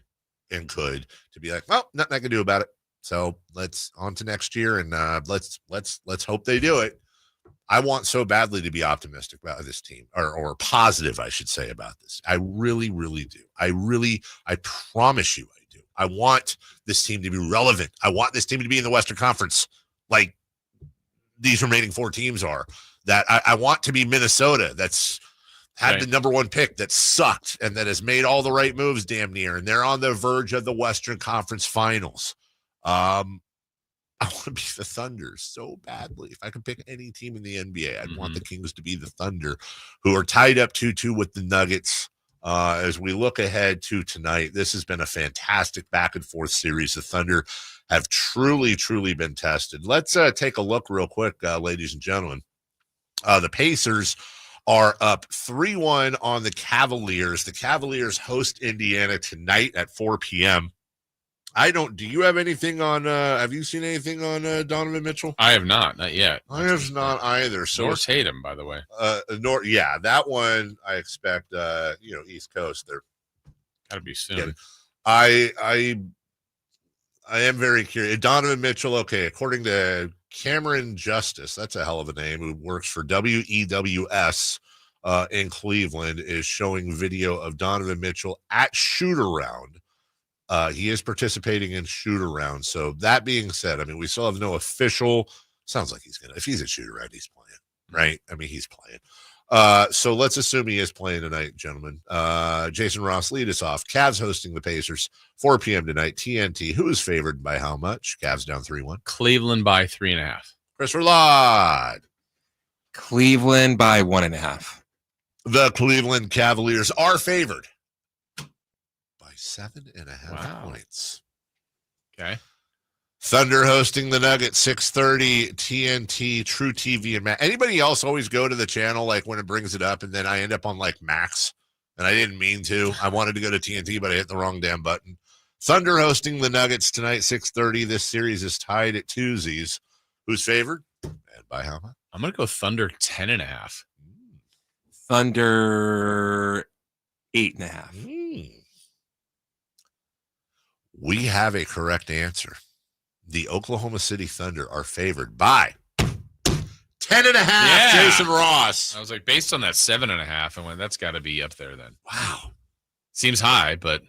and could, to be like, well, nothing I can do about it. So let's on to next year and let's hope they do it. I want so badly to be optimistic about this team or positive, I should say, about this. I really, really do. I promise you I do. I want this team to be relevant. I want this team to be in the Western Conference like these remaining 4 teams are. That I want to be Minnesota that's had the number 1 pick that sucked and that has made all the right moves damn near. And they're on the verge of the Western Conference Finals. I want to be the Thunder so badly. If I could pick any team in the NBA, I'd want the Kings to be the Thunder, who are tied up 2-2 with the Nuggets. As we look ahead to tonight, this has been a fantastic back and forth series. The Thunder have truly, truly been tested. Let's take a look real quick, ladies and gentlemen. The Pacers are up 3-1 on the Cavaliers. The Cavaliers host Indiana tonight at 4 p.m. Do you have anything on, have you seen anything on Donovan Mitchell? I have not yet. I have not either. So North Tatum, by the way. That one I expect, East Coast. They're gotta be soon. I am very curious. Donovan Mitchell, okay, according to Cameron Justice, that's a hell of a name, who works for WEWS in Cleveland, is showing video of Donovan Mitchell at shoot-around. He is participating in shoot-around. So that being said, I mean, we still have no official, sounds like if he's at shoot-around, he's playing, right? I mean, he's playing. So let's assume he is playing tonight, gentlemen. Jason Ross, lead us off. Cavs hosting the Pacers, 4 p.m. tonight. TNT, who is favored by how much? Cavs down 3-1. Cleveland by 3.5. Christopher Ladd. Cleveland by 1.5. The Cleveland Cavaliers are favored by 7.5 points. Okay. Thunder hosting the Nuggets, 6:30, TNT, True TV, and Max. Anybody else always go to the channel like when it brings it up, and then I end up on like Max, and I didn't mean to. I wanted to go to TNT, but I hit the wrong damn button. Thunder hosting the Nuggets tonight, 6:30. This series is tied at 2-0. Who's favored? And by how much? I'm going to go Thunder 10.5. Thunder 8.5. We have a correct answer. The Oklahoma City Thunder are favored by 10.5. Yeah. Jason Ross. I was like, based on that 7.5, I went, that's got to be up there then. Wow. Seems high, but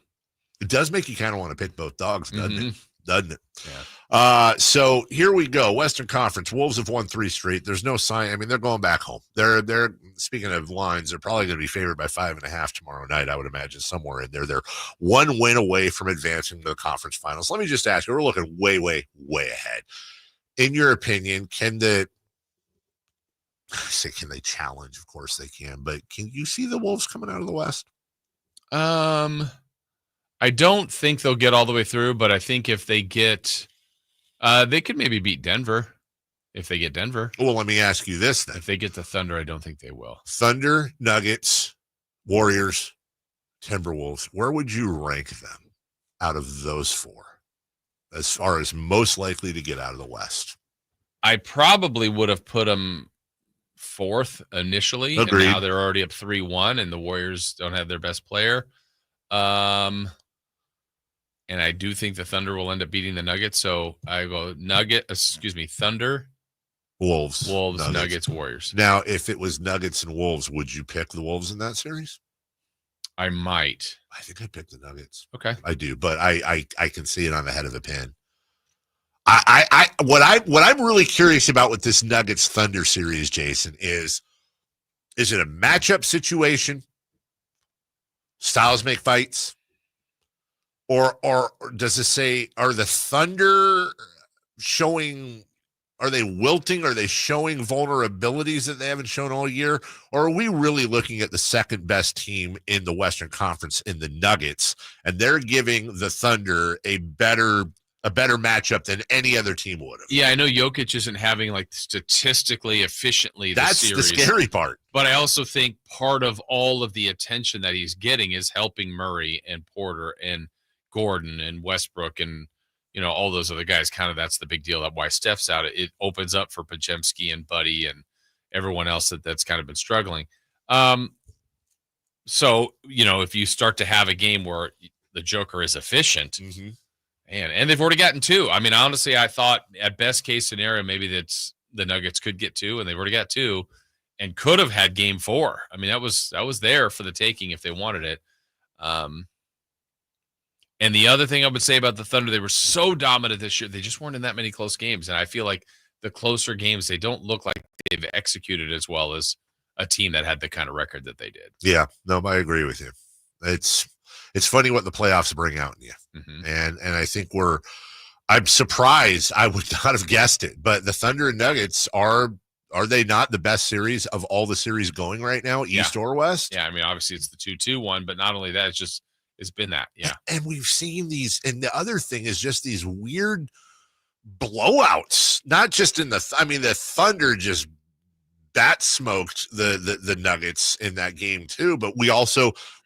it does make you kind of want to pick both dogs, doesn't it? Doesn't it? Yeah. So here we go. Western Conference. Wolves have won 3 straight. There's no sign. I mean, they're going back home. They're speaking of lines, they're probably going to be favored by 5.5 tomorrow night, I would imagine, somewhere in there. They're 1 win away from advancing to the conference finals. Let me just ask you, we're looking way, way, way ahead. In your opinion, can they challenge? Of course they can, but can you see the Wolves coming out of the West? I don't think they'll get all the way through, but I think if they get, they could maybe beat Denver if they get Denver. Well, let me ask you this then. If they get the Thunder, I don't think they will. Thunder, Nuggets, Warriors, Timberwolves. Where would you rank them out of those 4 as far as most likely to get out of the West? I probably would have put them 4th initially. Agreed. And now they're already up 3-1, and the Warriors don't have their best player. And I do think the Thunder will end up beating the Nuggets. So I go Thunder, Wolves, Nuggets, Warriors. Now, if it was Nuggets and Wolves, would you pick the Wolves in that series? I might. I think I'd pick the Nuggets. Okay. I do, but I can see it on the head of a pin. What I'm really curious about with this Nuggets Thunder series, Jason, is it a matchup situation? Styles make fights? Or does it say, are the Thunder showing, are they wilting? Are they showing vulnerabilities that they haven't shown all year? Or are we really looking at the second best team in the Western Conference in the Nuggets, and they're giving the Thunder a better matchup than any other team would have? Yeah, I know Jokic isn't having like statistically efficiently That's series, the scary part. But I also think part of all of the attention that he's getting is helping Murray and Porter and Gordon and Westbrook and, you know, all those other guys. Kind of that's the big deal. That why Steph's out. It opens up for Podziemski and Buddy and everyone else that's kind of been struggling. So, you know, if you start to have a game where the Joker is efficient, and they've already gotten 2. I mean, honestly, I thought at best case scenario, maybe that's the Nuggets could get 2, and they've already got 2 and could have had game 4. I mean, that was there for the taking if they wanted it. And the other thing I would say about the Thunder, they were so dominant this year. They just weren't in that many close games. And I feel like the closer games, they don't look like they've executed as well as a team that had the kind of record that they did. Yeah, no, I agree with you. It's funny what the playoffs bring out in you. And I think I'm surprised. I would not have guessed it, but the Thunder and Nuggets are they not the best series of all the series going right now, East or West? Yeah, I mean, obviously it's the 2-2 one, but not only that, it's been that. Yeah. And we've seen these, and the other thing is just these weird blowouts, not just in the Thunder just bat smoked the Nuggets in that game too, but we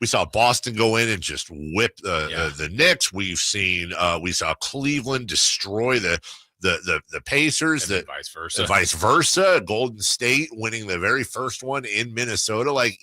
saw Boston go in and just whip the Knicks. We saw Cleveland destroy the Pacers, and vice versa. Golden State winning the very first one in Minnesota. Like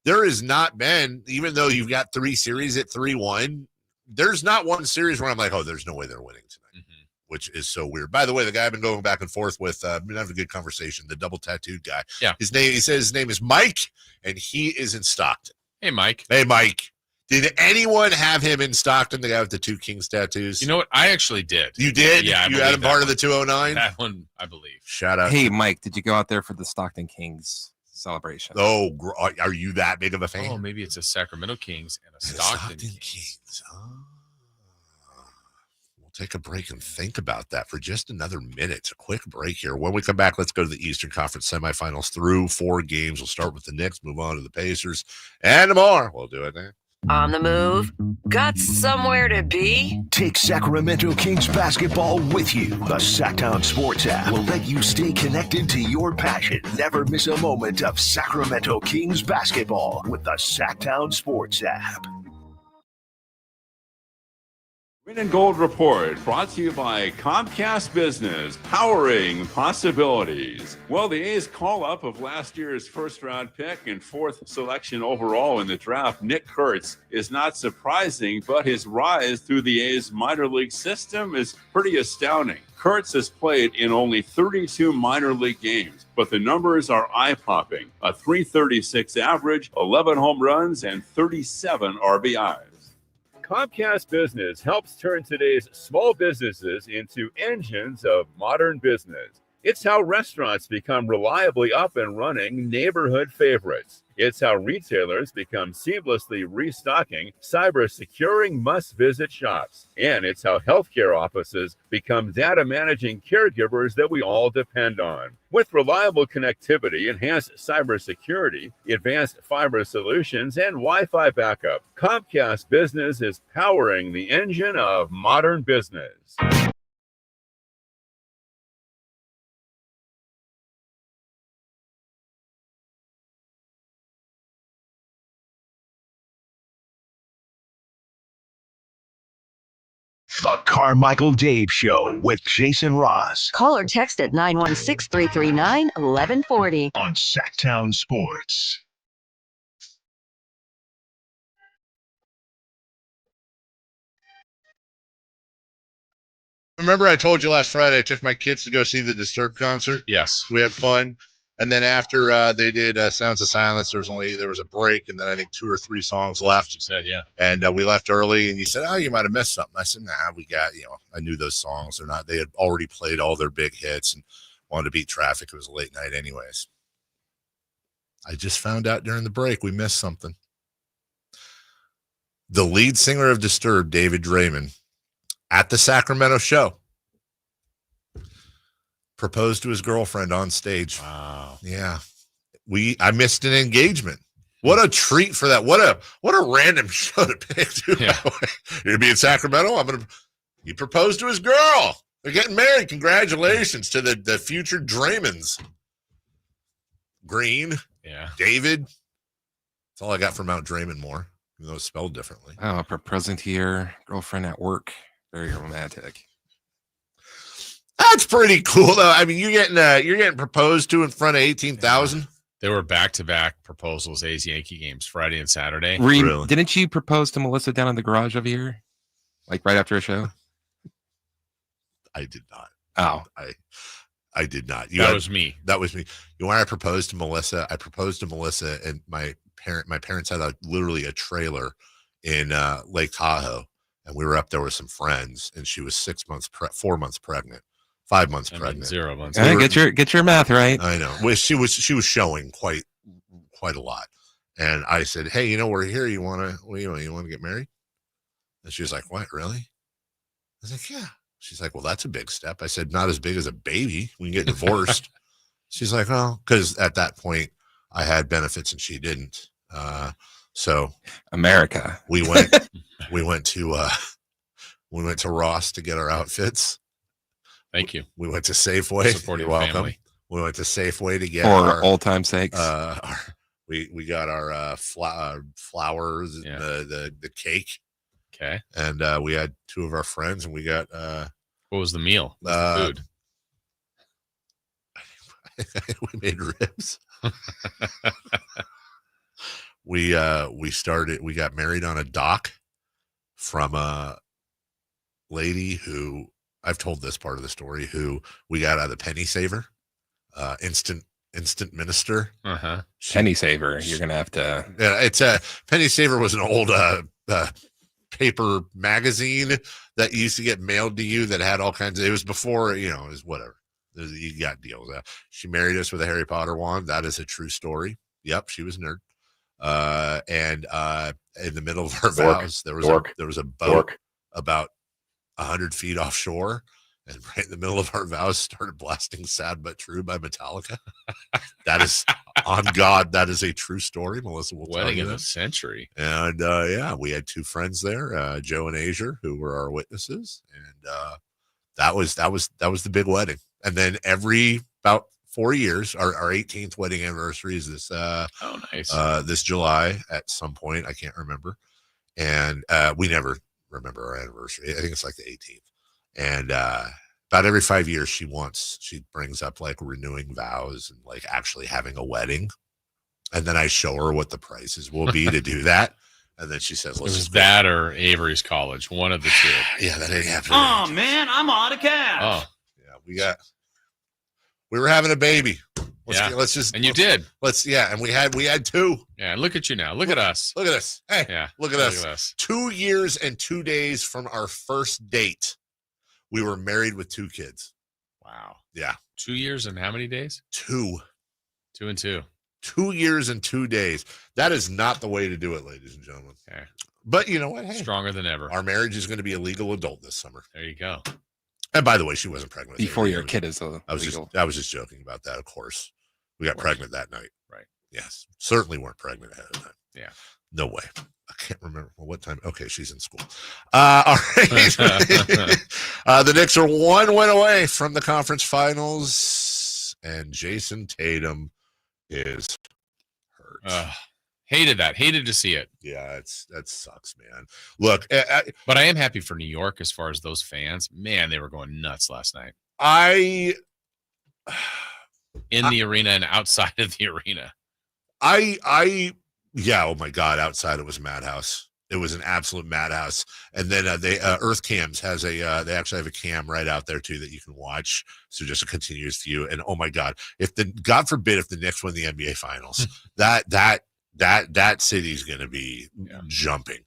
there has not been, even though you've got 3 series at 3-1, there's not one series where I'm like, oh, there's no way they're winning tonight, which is so weird. By the way, the guy I've been going back and forth with, been having a good conversation, the double tattooed guy. Yeah. He says his name is Mike, and he is in Stockton. Hey, Mike. Hey, Mike. Did anyone have him in Stockton, the guy with the 2 Kings tattoos? You know what? I actually did. You did? Yeah. You had him part of the 209? That one, I believe. Shout out. Hey, Mike, did you go out there for the Stockton Kings celebration? Oh, are you that big of a fan? Oh, maybe it's a Sacramento Kings and a Stockton Kings. Oh. We'll take a break and think about that for just another minute. It's a quick break here. When we come back, let's go to the Eastern Conference semifinals through 4 games. We'll start with the Knicks, move on to the Pacers, and more. We'll do it there. On the move? Got somewhere to be? Take Sacramento Kings basketball with you. The Sacktown Sports app will let you stay connected to your passion. Never miss a moment of Sacramento Kings basketball with the Sacktown Sports app. Green and Gold Report, brought to you by Comcast Business, powering possibilities. Well, the A's call-up of last year's first-round pick and fourth selection overall in the draft, Nick Kurtz, is not surprising, but his rise through the A's minor league system is pretty astounding. Kurtz has played in only 32 minor league games, but the numbers are eye-popping. A .336 average, 11 home runs, and 37 RBIs. Comcast Business helps turn today's small businesses into engines of modern business. It's how restaurants become reliably up and running neighborhood favorites. It's how retailers become seamlessly restocking, cyber-securing must-visit shops. And it's how healthcare offices become data-managing caregivers that we all depend on. With reliable connectivity, enhanced cybersecurity, advanced fiber solutions, and Wi-Fi backup, Comcast Business is powering the engine of modern business. The Carmichael Dave Show with Jason Ross. Call or text at 916-339-1140. On Sacktown Sports. Remember I told you last Friday I took my kids to go see the Disturbed concert? Yes. We had fun. And then after they did Sounds of Silence, there was a break, and then I think 2 or 3 songs left. You said, yeah. And we left early, and you said, "Oh, you might have missed something." I said, "Nah, we got, I knew those songs. They had already played all their big hits and wanted to beat traffic. It was a late night anyways." I just found out during the break we missed something. The lead singer of Disturbed, David Draymond, at the Sacramento show, proposed to his girlfriend on stage. Wow. Yeah. I missed an engagement. What a treat for that. What a random show to pick. Yeah. You're gonna be in Sacramento? He proposed to his girl. They're getting married. Congratulations to the future Draymonds. Green. Yeah. David. That's all I got from Mount Draymond more, even though it's spelled differently. Oh, present here, girlfriend at work. Very romantic. That's pretty cool, though. I mean, you're getting proposed to in front of 18,000. Yeah. They were back-to-back proposals, A's Yankee games, Friday and Saturday. Really? Didn't you propose to Melissa down in the garage over here, like right after a show? I did not. Oh, I did not. That was me. That was me. You know why I proposed to Melissa? I proposed to Melissa, and my parents had literally a trailer in Lake Tahoe, and we were up there with some friends, and she was 4 months pregnant. 5 months pregnant. 0 months. Get your math right. I know. Well, she was showing quite a lot. And I said, "Hey, we're here. You want to get married?" And she was like, "What, really?" I was like, "Yeah." She's like, "Well, that's a big step." I said, "Not as big as a baby. We can get divorced." She's like, "Oh," because at that point I had benefits and she didn't. So America. We went to Ross to get our outfits. Thank you. We went to Safeway. Supporting You're welcome. family. We went to Safeway to get for old time sakes. We got our flowers, and the cake. Okay. And we had 2 of our friends, and we got what was the meal? The food. We made ribs. We got married on a dock from a lady who, I've told this part of the story, who we got out of the Penny Saver, instant minister. Uh-huh. Penny Saver. You're going to have to. Yeah, it's a Penny Saver was an old paper magazine that used to get mailed to you that had all kinds of, it was before, it was whatever. You got deals. She married us with a Harry Potter wand. That is a true story. Yep. She was a nerd. And in the middle of her vows, there was a boat about 100 feet offshore, And right in the middle of our vows, started blasting "Sad But True" by Metallica. That is, on God, that is a true story. Melissa will tell Wedding you of that. the century. And we had two friends there, Joe and Asia, who were our witnesses, and that was the big wedding. And then every about 4 years, our 18th wedding anniversary is this. Nice. This July at some point, I can't remember, and we never remember our anniversary. I think it's like the 18th. And about every 5 years, she brings up like renewing vows and like actually having a wedding. And then I show her what the prices will be to do that. And then she says, it was that or Avery's college, one of the two. Yeah, that ain't happening. Oh, man, I'm out of cash. Oh, yeah, we were having a baby. And you did. And we had two. Yeah, look at you now. Look at us. Look at us. Hey, yeah, look at us. 2 years and 2 days from our first date, we were married with 2 kids. Wow. Yeah. 2 years and how many days? 2. 2 and 2. 2 years and 2 days. That is not the way to do it, ladies and gentlemen. Okay. But you know what? Hey, stronger than ever. Our marriage is going to be a legal adult this summer. There you go. And by the way, she wasn't pregnant. Before your kid is legal. I was just joking about that, of course. We got pregnant that night. Right. Yes. Certainly weren't pregnant ahead of time. Yeah. No way. I can't remember what time. Okay, she's in school. All right. The Knicks are 1 win away from the conference finals, and Jason Tatum is hurt. Hated that. Hated to see it. Yeah, that sucks, man. Look, but I am happy for New York as far as those fans. Man, they were going nuts last night. In the arena and outside of the arena. Yeah, oh my God, outside it was a madhouse. It was an absolute madhouse. And then Earth Cams has they actually have a cam right out there too that you can watch. So just a continuous view. And oh my God, God forbid if the Knicks win the NBA Finals, that city's gonna be jumping.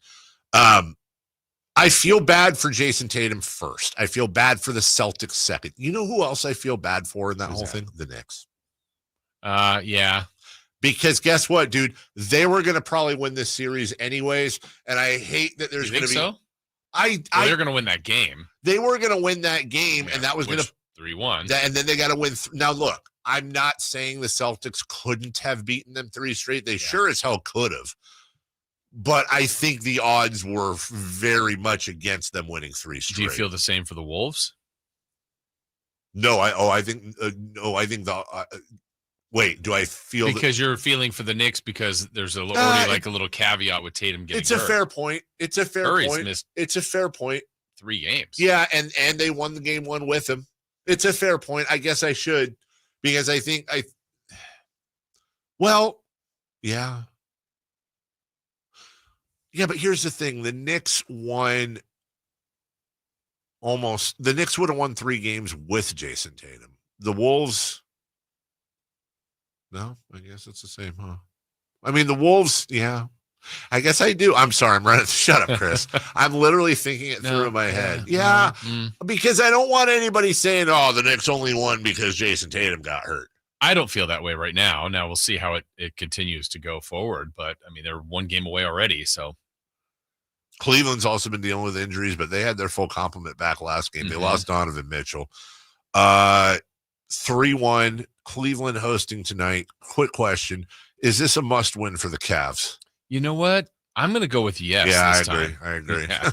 I feel bad for Jason Tatum first. I feel bad for the Celtics second. You know who else I feel bad for in that whole thing? The Knicks. Yeah. Because guess what, dude? They were going to probably win this series anyways, and I hate that there's going to be. So? They're going to win that game. They were going to win that game, and that was going to 3-1. And then they got to win. Now, look, I'm not saying the Celtics couldn't have beaten them 3 straight. They sure as hell could have. But I think the odds were very much against them winning 3 straight. Do you feel the same for the Wolves? No, I think wait, do I feel because you're feeling for the Knicks because there's already like a little caveat with Tatum getting It's a hurt. fair point. It's a fair Curry's point. Missed it's a fair point. 3 games. Yeah, and they won the game 1 with him. It's a fair point. I guess I should because I think yeah. Yeah, but here's the thing. The Knicks would have won 3 games with Jason Tatum. The Wolves, no, I guess it's the same, huh? I mean, the Wolves, yeah. I guess I do. I'm sorry. I'm running. Shut up, Chris. I'm literally thinking it through in my head. Yeah, because I don't want anybody saying, oh, the Knicks only won because Jason Tatum got hurt. I don't feel that way right now. Now we'll see how it continues to go forward. But, I mean, they're 1 game away already, so. Cleveland's also been dealing with injuries, but they had their full complement back last game. They lost Donovan Mitchell. 3-1, Cleveland hosting tonight. Quick question. Is this a must-win for the Cavs? You know what? I'm going to go with yes. Yeah, this I agree. Yeah.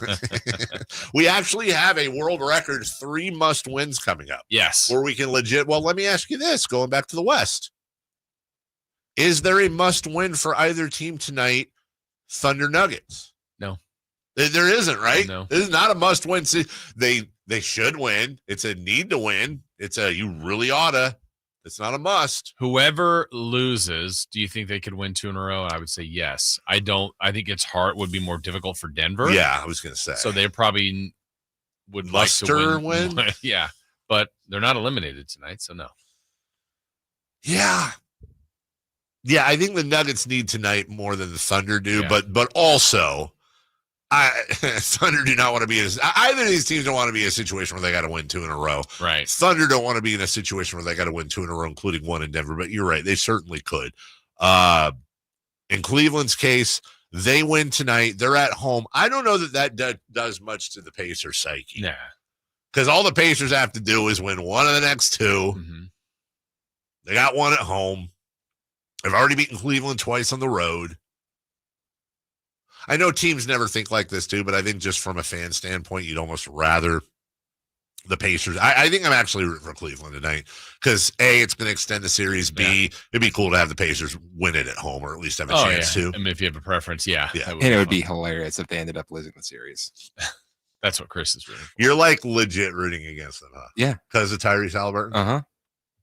We actually have a world record 3 must-wins coming up. Yes. Where we can well, let me ask you this, going back to the West. Is there a must-win for either team tonight, Thunder Nuggets? No. There isn't, right? No. This is not a must-win. They should win. It's a need to win. It's a you really oughta. It's not a must. Whoever loses, do you think they could win 2 in a row? I would say yes. I don't. I think it's hard. Would be more difficult for Denver. Yeah, I was going to say. So they probably would Luster like to win. Yeah, but they're not eliminated tonight, so no. Yeah. Yeah, I think the Nuggets need tonight more than the Thunder do, but also Thunder do not want to be either of these teams don't want to be in a situation where they got to win 2 in a row. Right. Thunder don't want to be in a situation where they got to win 2 in a row, including 1 in Denver. But you're right, they certainly could. In Cleveland's case, they win tonight. They're at home. I don't know that does much to the Pacers' psyche. Nah. Because all the Pacers have to do is win one of the next two. Mm-hmm. They got one at home. They've already beaten Cleveland twice on the road. I know teams never think like this too, but I think just from a fan standpoint, you'd almost rather the Pacers. I think I'm actually rooting for Cleveland tonight because A, it's going to extend the series. B, it'd be cool to have the Pacers win it at home or at least have a chance to. I mean, if you have a preference, yeah. And it would be hilarious if they ended up losing the series. That's what Chris is rooting for. You're like legit rooting against them, huh? Yeah. Because of Tyrese Halliburton? Uh-huh.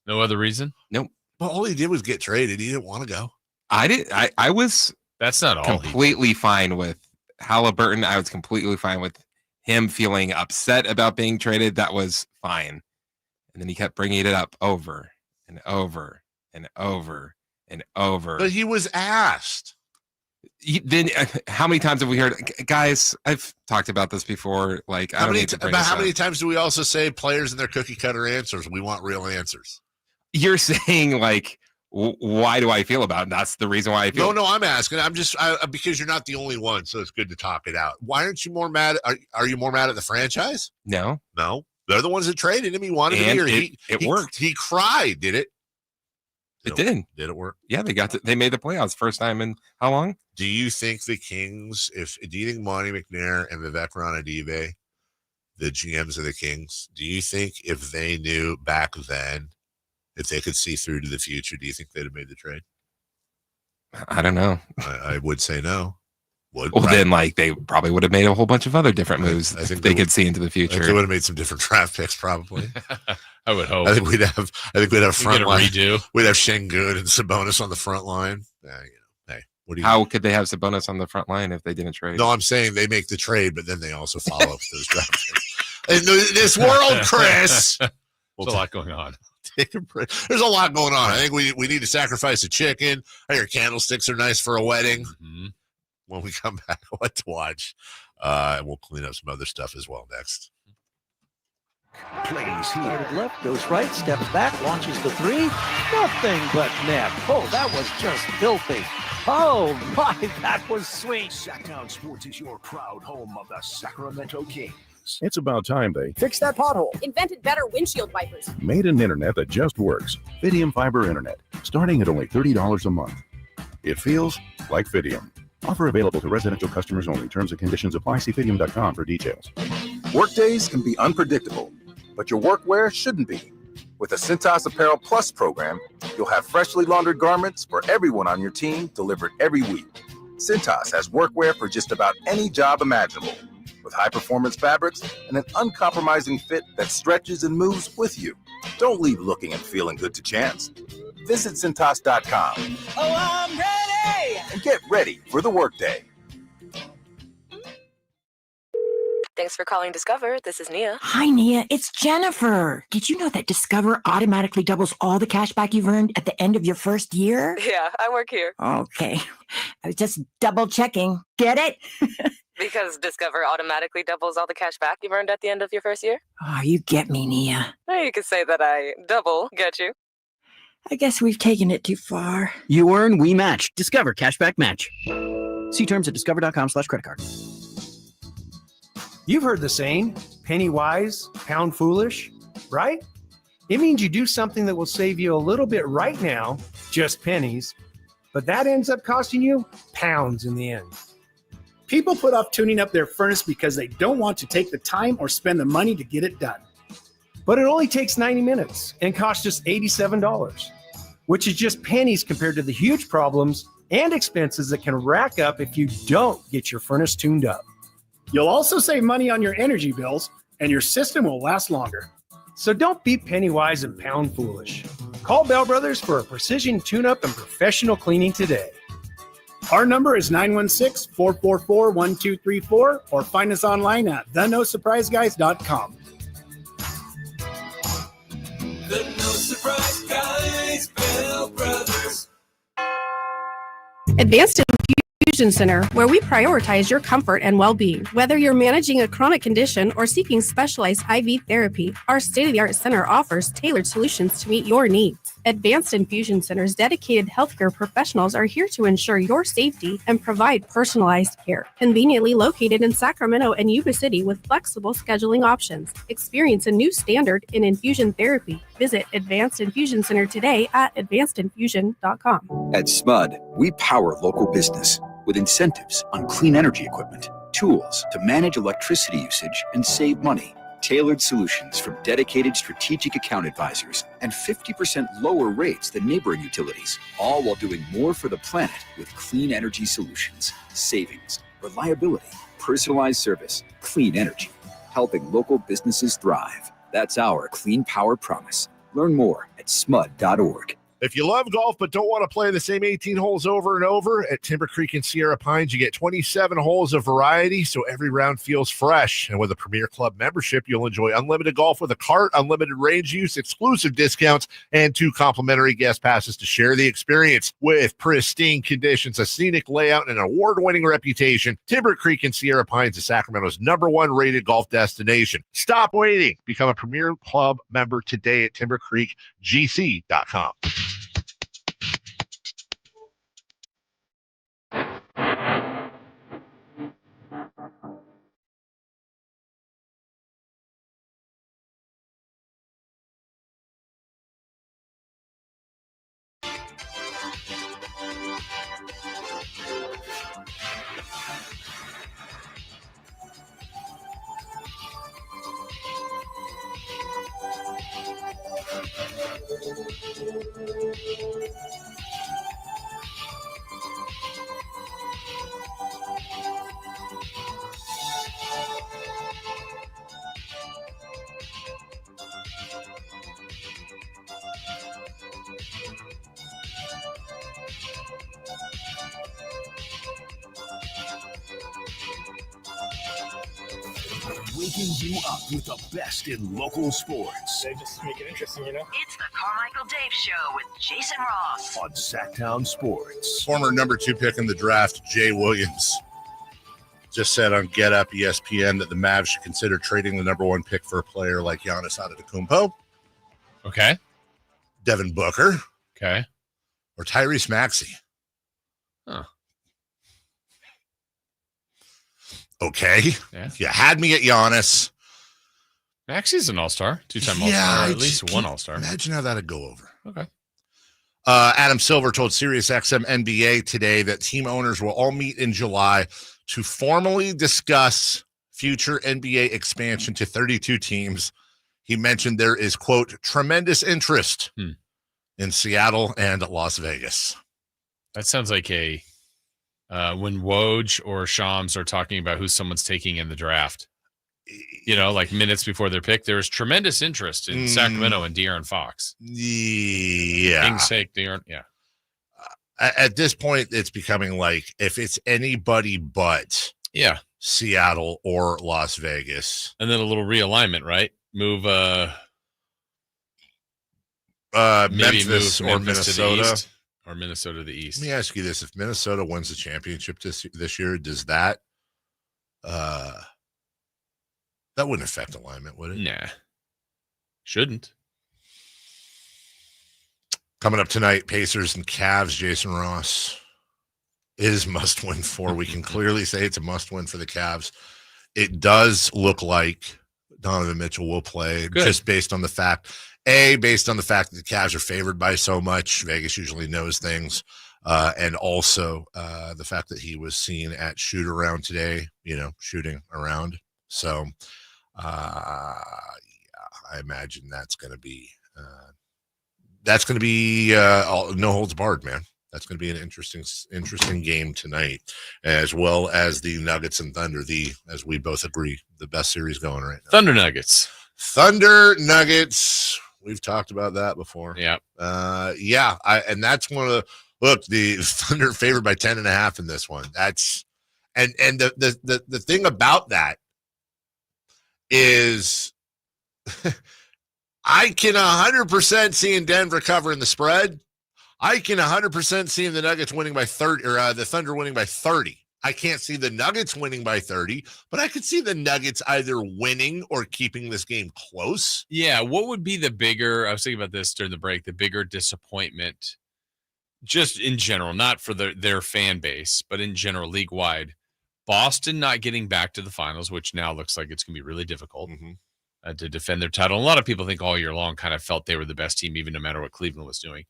No other reason? Nope. Well, all he did was get traded. He didn't want to go. I was That's not all. completely fine with Halliburton. I was completely fine with him feeling upset about being traded. That was fine. And then he kept bringing it up over and over and over and over. But he was asked. Then how many times have we heard, guys? I've talked about this before. Like, How many times do we also say players and their cookie cutter answers? We want real answers. You're saying like, why do I feel about it? That's the reason why I feel. No, I'm asking. I'm just because you're not the only one, so it's good to talk it out. Why aren't you more mad? Are you more mad at the franchise? No, they're the ones that traded him. He wanted him here. It worked. He cried. Did it? It did. Did it work? Yeah, they made the playoffs first time in how long? Do you think the Kings? Do you think Monty McNair and Vivek Ranadive, the GMs of the Kings, do you think if they knew back then, if they could see through to the future, do you think they'd have made the trade? I don't know. I would say no. Then like they probably would have made a whole bunch of other different moves. I think they could see into the future. I think they would have made some different draft picks, probably. I would hope. I think we'd have front line. Redo. We'd have Şengün and Sabonis on the front line. How could they have Sabonis on the front line if they didn't trade? No, I'm saying they make the trade, but then they also follow up those draft picks. In this world, Chris, there's a lot going on. Take a break. There's a lot going on. I think we need to sacrifice a chicken. I hear candlesticks are nice for a wedding. Mm-hmm. When we come back, what to watch. And we'll clean up some other stuff as well next. Plays Started left, goes right, steps back, launches the three. Nothing but net. Oh, that was just filthy. Oh, my, that was sweet. Sacktown Sports is your proud home of the Sacramento Kings. It's about time they fix that pothole. Invented better windshield wipers. made an internet that just works. Fidium Fiber Internet, starting at only $30 a month. It feels like Fidium. Offer available to residential customers only. Terms and conditions apply. See Fidium.com for details. Workdays can be unpredictable, but your workwear shouldn't be. With the Cintas Apparel Plus program, you'll have freshly laundered garments for everyone on your team delivered every week. Cintas has workwear for just about any job imaginable, with high-performance fabrics and an uncompromising fit that stretches and moves with you. Don't leave looking and feeling good to chance. Visit Cintas.com. Oh, I'm ready! And get ready for the workday. Thanks for calling Discover. This is Nia. Hi, Nia. It's Jennifer. Did you know that Discover automatically doubles all the cash back you've earned at the end of your first year? Yeah, I work here. Okay. I was just double checking. Get it? Because Discover automatically doubles all the cash back you've earned at the end of your first year? Oh, you get me, Nia. Or you could say that I double get you. I guess we've taken it too far. You earn, we match. Discover Cashback Match. See terms at discover.com/credit card. You've heard the saying, penny wise, pound foolish, right? It means you do something that will save you a little bit right now, just pennies, but that ends up costing you pounds in the end. People put off tuning up their furnace because they don't want to take the time or spend the money to get it done. But it only takes 90 minutes and costs just $87, which is just pennies compared to the huge problems and expenses that can rack up if you don't get your furnace tuned up. You'll also save money on your energy bills, and your system will last longer. So don't be penny wise and pound foolish. Call Bell Brothers for a precision tune-up and professional cleaning today. Our number is 916-444-1234, or find us online at thenosurpriseguys.com. The No Surprise Guys, Bell Brothers. Advanced Infusion Infusion Center, where we prioritize your comfort and well-being. Whether you're managing a chronic condition or seeking specialized IV therapy, our state-of-the-art center offers tailored solutions to meet your needs. Advanced Infusion Center's dedicated healthcare professionals are here to ensure your safety and provide personalized care. Conveniently located in Sacramento and Yuba City with flexible scheduling options. Experience a new standard in infusion therapy. Visit Advanced Infusion Center today at advancedinfusion.com. At SMUD, we power local business with incentives on clean energy equipment, tools to manage electricity usage and save money, tailored solutions from dedicated strategic account advisors, and 50% lower rates than neighboring utilities, all while doing more for the planet with clean energy solutions, savings, reliability, personalized service, clean energy, helping local businesses thrive. That's our clean power promise. Learn more at smud.org. If you love golf but don't want to play the same 18 holes over and over, at Timber Creek and Sierra Pines, you get 27 holes of variety, so every round feels fresh. And with a Premier Club membership, you'll enjoy unlimited golf with a cart, unlimited range use, exclusive discounts, and 2 complimentary guest passes to share the experience. With pristine conditions, a scenic layout, and an award-winning reputation, Timber Creek and Sierra Pines is Sacramento's #1 rated golf destination. Stop waiting. Become a Premier Club member today at timbercreekgc.com. Waking you up with the best in local sports. They just make it interesting, you know? It's the Carmichael Dave Show with Jason Ross on Sacktown Sports. Former #2 pick in the draft, Jay Williams, just said on Get Up ESPN that the Mavs should consider trading the #1 pick for a player like Giannis Antetokounmpo. Okay. Devin Booker. Okay. Or Tyrese Maxey. Huh. Okay. Yeah. You had me at Giannis. Maxey's an all-star, 2-time all-star, at least one all-star. Imagine how that'd go over. Okay. Adam Silver told SiriusXM NBA today that team owners will all meet in July to formally discuss future NBA expansion to 32 teams. He mentioned there is, quote, tremendous interest in Seattle and Las Vegas. That sounds like a when Woj or Shams are talking about who someone's taking in the draft. You know, like minutes before their pick, there is tremendous interest in Sacramento and De'Aaron Fox. Yeah. King's sake, De'Aaron. Yeah. At this point, it's becoming like if it's anybody but Seattle or Las Vegas. And then a little realignment, right? Move Memphis or Minnesota. Or Minnesota to the East. Let me ask you this. If Minnesota wins the championship this year, does that that wouldn't affect alignment, would it? Nah. Shouldn't. Coming up tonight, Pacers and Cavs, Jason Ross is must-win for. We can clearly say it's a must-win for the Cavs. It does look like Donovan Mitchell will play just based on the fact that the Cavs are favored by so much. Vegas usually knows things. And also the fact that he was seen at shoot around today, shooting around. So I imagine that's going to be no holds barred, man. That's going to be an interesting game tonight, as well as the Nuggets and Thunder, as we both agree, the best series going right now. Thunder Nuggets. We've talked about that before. Yeah. And that's one of the Thunder favored by 10.5 in this one. That's and the thing about that is I can 100% see in Denver covering the spread. I can 100% see the Nuggets winning by 30, or the Thunder winning by 30. I can't see the Nuggets winning by 30, but I could see the Nuggets either winning or keeping this game close. Yeah, what would be the bigger, I was thinking about this during the break, the bigger disappointment, just in general, not for their fan base, but in general, league-wide. Boston not getting back to the finals, which now looks like it's going to be really difficult to defend their title. And a lot of people think all year long kind of felt they were the best team, even no matter what Cleveland was doing,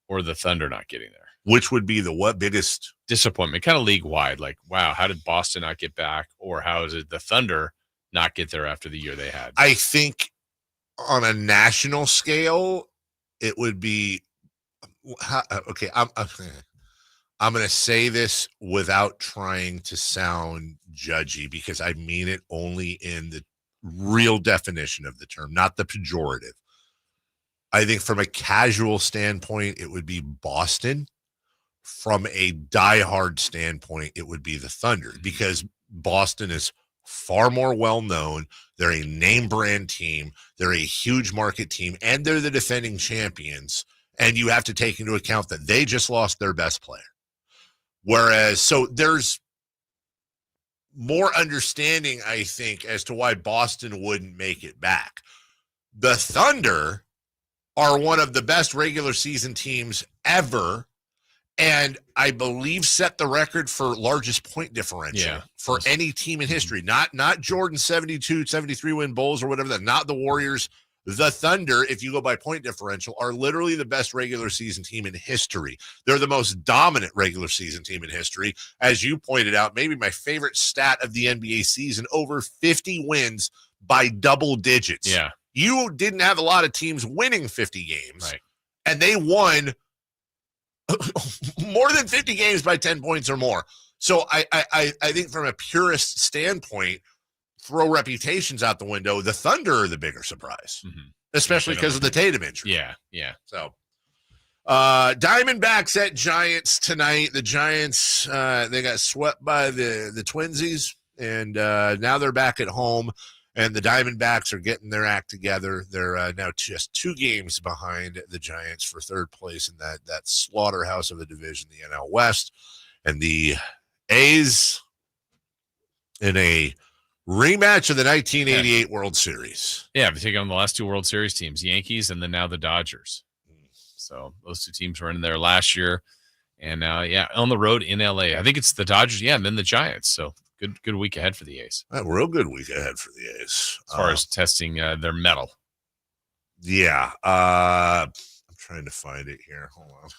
or the Thunder not getting there. Which would be the what biggest disappointment, kind of league wide? Like, wow, how did Boston not get back? Or how did the Thunder not get there after the year they had? I think on a national scale, it would be okay. I'm going to say this without trying to sound judgy because I mean it only in the real definition of the term, not the pejorative. I think from a casual standpoint, it would be Boston. From a diehard standpoint, it would be the Thunder because Boston is far more well-known. They're a name brand team. They're a huge market team, and they're the defending champions. And you have to take into account that they just lost their best player. Whereas, so there's more understanding, I think, as to why Boston wouldn't make it back. The Thunder are one of the best regular season teams ever, and I believe set the record for largest point differential for any team in history. Not Jordan's 72, 73 win Bulls or whatever that, not the Warriors. The Thunder, if you go by point differential, are literally the best regular season team in history. They're the most dominant regular season team in history. As you pointed out, maybe my favorite stat of the NBA season, over 50 wins by double digits. Yeah. You didn't have a lot of teams winning 50 games, and they won more than 50 games by 10 points or more. So I think from a purist standpoint, throw reputations out the window, the Thunder are the bigger surprise, especially because of the Tatum injury. Yeah. So Diamondbacks at Giants tonight. The Giants, they got swept by the Twinsies, and now they're back at home. And the Diamondbacks are getting their act together. They're now just 2 games behind the Giants for third place in that slaughterhouse of a division, the NL West. And the A's in a rematch of the 1988 World Series. Yeah, they're taking on the last 2 World Series teams, Yankees and then now the Dodgers. So those 2 teams were in there last year. And now, on the road in LA. I think it's the Dodgers, and then the Giants. So good week ahead for the A's. A real good week ahead for the A's. As far as testing their mettle. Yeah. I'm trying to find it here. Hold on.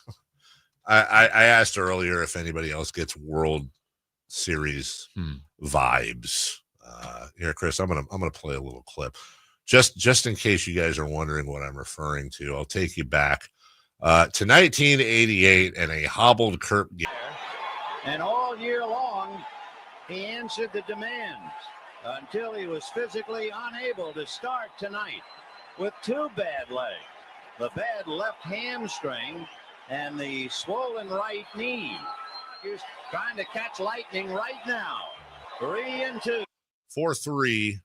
I asked earlier if anybody else gets World Series vibes. Here, Chris, I'm gonna play a little clip. Just in case you guys are wondering what I'm referring to, I'll take you back to 1988 and a hobbled Kurt. And all year long, he answered the demands until he was physically unable to start tonight with 2 bad legs, the bad left hamstring and the swollen right knee. He's trying to catch lightning right now. 3-2. 4-3. You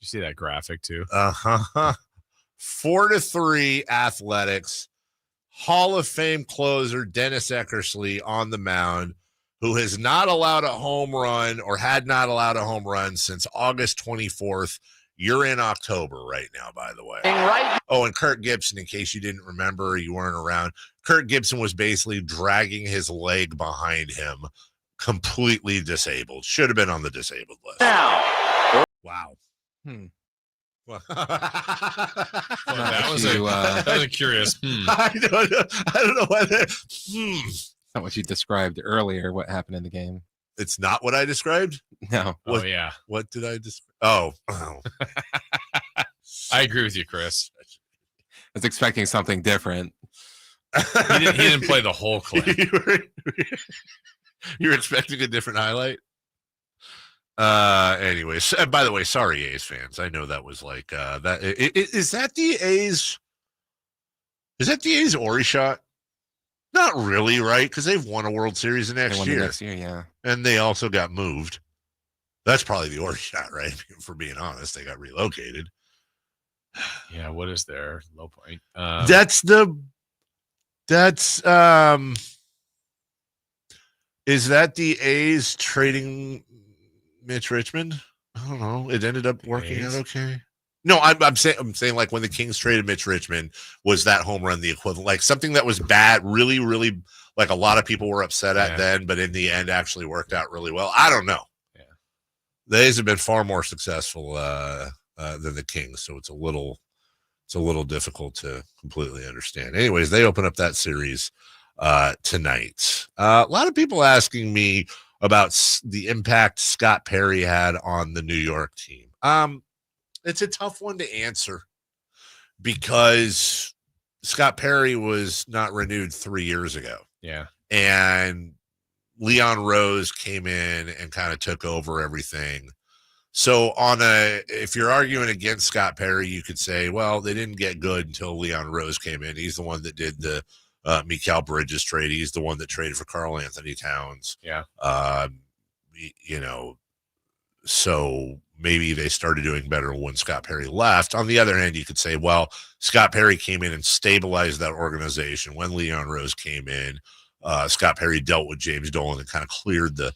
see that graphic too? 4-3 Athletics. Hall of Fame closer Dennis Eckersley on the mound, who has not allowed a home run or had not allowed a home run since August 24th. You're in October right now, by the way. Oh, and Kirk Gibson, in case you didn't remember or you weren't around, Kirk Gibson was basically dragging his leg behind him, completely disabled. Should have been on the disabled list. Now. Wow. Well, that was a curious. I don't know why that. Not what you described earlier. What happened in the game? It's not what I described. No. What did I describe? Oh. I agree with you, Chris. I was expecting something different. He didn't play the whole clip. You're expecting a different highlight. Anyways, by the way, sorry, A's fans. I know that was like that. Is that the A's? Is that the A's Ori shot? Not really, right? Because they've won a World Series the next year. Yeah. And they also got moved. That's probably the Ori shot, right? For being honest, they got relocated. Yeah, what is their low point? That's the That's is that the A's trading Mitch Richmond? I don't know. It ended up working out okay. No, I'm saying like when the Kings traded Mitch Richmond, was that home run the equivalent? Like something that was bad, really, really, like a lot of people were upset at then, but in the end actually worked out really well. I don't know. Yeah. The A's have been far more successful than the Kings, so it's a little difficult to completely understand. Anyways, they open up that series tonight. A lot of people asking me about the impact Scott Perry had on the New York team. It's a tough one to answer because Scott Perry was not renewed 3 years ago. Yeah. And Leon Rose came in and kind of took over everything. So if you're arguing against Scott Perry, you could say, well, they didn't get good until Leon Rose came in. He's the one that did the Mikal Bridges trade. He's the one that traded for Karl Anthony Towns. Yeah. So maybe they started doing better when Scott Perry left. On the other hand, you could say, well, Scott Perry came in and stabilized that organization. When Leon Rose came in, Scott Perry dealt with James Dolan and kind of cleared the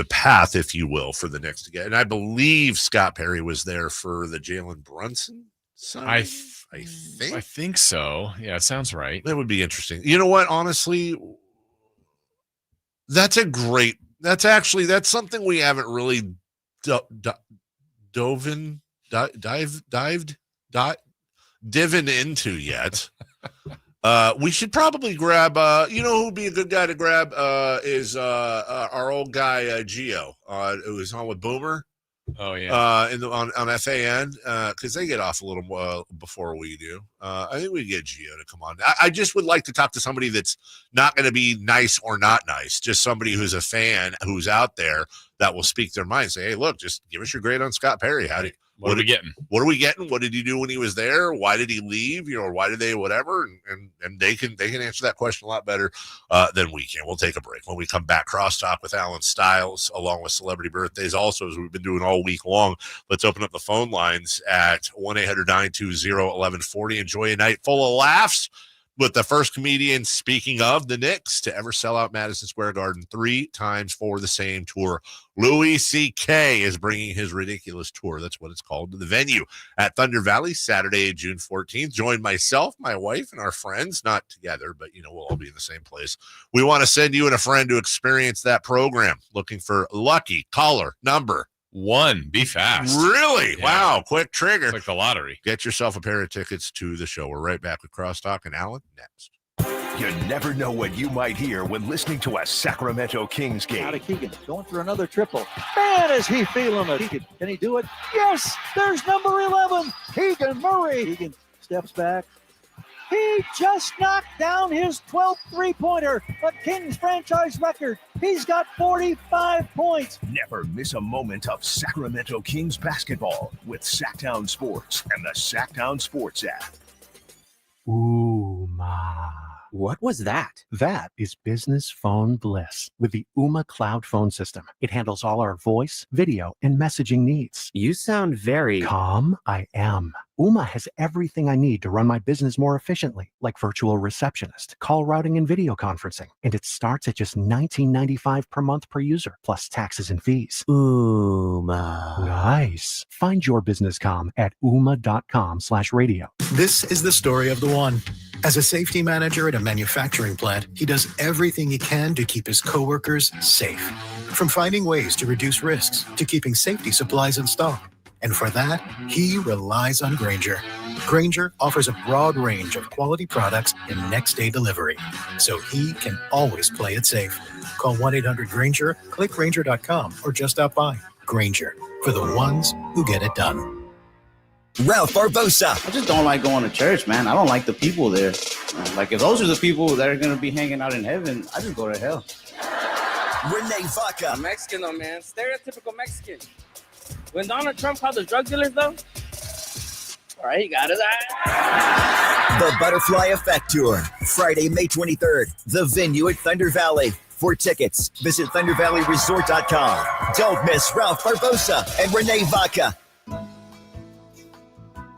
path, if you will, for the next again. And I believe Scott Perry was there for the Jalen Brunson signing. I think so. Yeah, it sounds right. That would be interesting. You know what? Honestly, that's something we haven't really diving into yet. We should probably grab who would be a good guy to grab is our old guy Gio, who was on with Boomer. Oh yeah. On FAN, because they get off a little before we do. I think we get Gio to come on. I just would like to talk to somebody that's not going to be nice or not nice, just somebody who's a fan who's out there that will speak their mind. Say, hey, look, just give us your grade on Scott Perry. What are we getting? What are we getting? What did he do when he was there? Why did he leave? Or why did they whatever? And they can answer that question a lot better than we can. We'll take a break. When we come back, crosstalk with Alan Stiles along with celebrity birthdays. Also, as we've been doing all week long, let's open up the phone lines at 1-800-920-1140. Enjoy a night full of laughs with the first comedian, speaking of the Knicks, to ever sell out Madison Square Garden 3 times for the same tour. Louis C.K. is bringing his ridiculous tour. That's what it's called. To the venue at Thunder Valley, Saturday, June 14th. Join myself, my wife, and our friends, not together, but, we'll all be in the same place. We want to send you and a friend to experience that program. Looking for lucky caller number 1. Be fast. Really? Yeah. Wow. Quick trigger. It's like the lottery. Get yourself a pair of tickets to the show. We're right back with Crosstalk and Alan next. You never know what you might hear when listening to a Sacramento Kings game. Out of Keegan, going for another triple. Man, is he feeling it. Keegan, can he do it? Yes, there's number 11, Keegan Murray. Keegan steps back. He just knocked down his 12th three-pointer, a Kings franchise record. He's got 45 points. Never miss a moment of Sacramento Kings basketball with Sacktown Sports and the Sacktown Sports app. Ooh, ma. What was that? That is business phone bliss with the Ooma cloud phone system. It handles all our voice, video, and messaging needs. You sound very calm. I am. Ooma has everything I need to run my business more efficiently, like virtual receptionist, call routing, and video conferencing. And it starts at just $19.95 per month per user, plus taxes and fees. Ooma. Nice. Find your business comm at ooma.com/radio. This is the story of the one. As a safety manager at a manufacturing plant, he does everything he can to keep his coworkers safe. From finding ways to reduce risks to keeping safety supplies in stock. And for that, he relies on Grainger. Grainger offers a broad range of quality products and next-day delivery, so he can always play it safe. Call 1-800-GRAINGER, click Grainger.com, or just stop by. Grainger, for the ones who get it done. Ralph Barbosa. I just don't like going to church, man. I don't like the people there. Like, if those are the people that are going to be hanging out in heaven, I just go to hell. Renee Vaca. Mexican, though, man. Stereotypical Mexican. When Donald Trump called the drug dealers, though, all right, he got it. The Butterfly Effect Tour, Friday, May 23rd. The venue at Thunder Valley. For tickets, visit ThunderValleyResort.com. Don't miss Ralph Barbosa and Renee Vaca.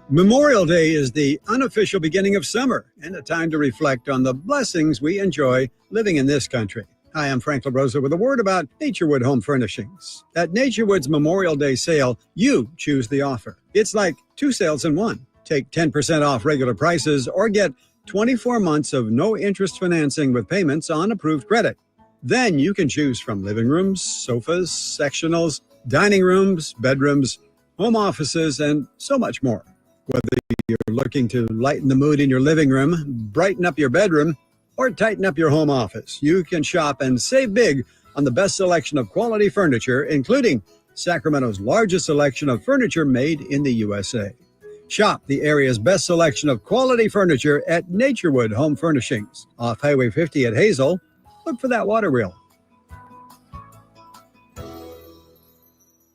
Memorial Day is the unofficial beginning of summer and a time to reflect on the blessings we enjoy living in this country. Hi, I'm Frank LaRosa with a word about Naturewood Home Furnishings. At Naturewood's Memorial Day sale, you choose the offer. It's like 2 sales in one. Take 10% off regular prices or get 24 months of no-interest financing with payments on approved credit. Then you can choose from living rooms, sofas, sectionals, dining rooms, bedrooms, home offices, and so much more. Whether you're looking to lighten the mood in your living room, brighten up your bedroom, or tighten up your home office, you can shop and save big on the best selection of quality furniture, including Sacramento's largest selection of furniture made in the USA. Shop the area's best selection of quality furniture at Naturewood Home Furnishings. Off Highway 50 at Hazel, look for that water wheel.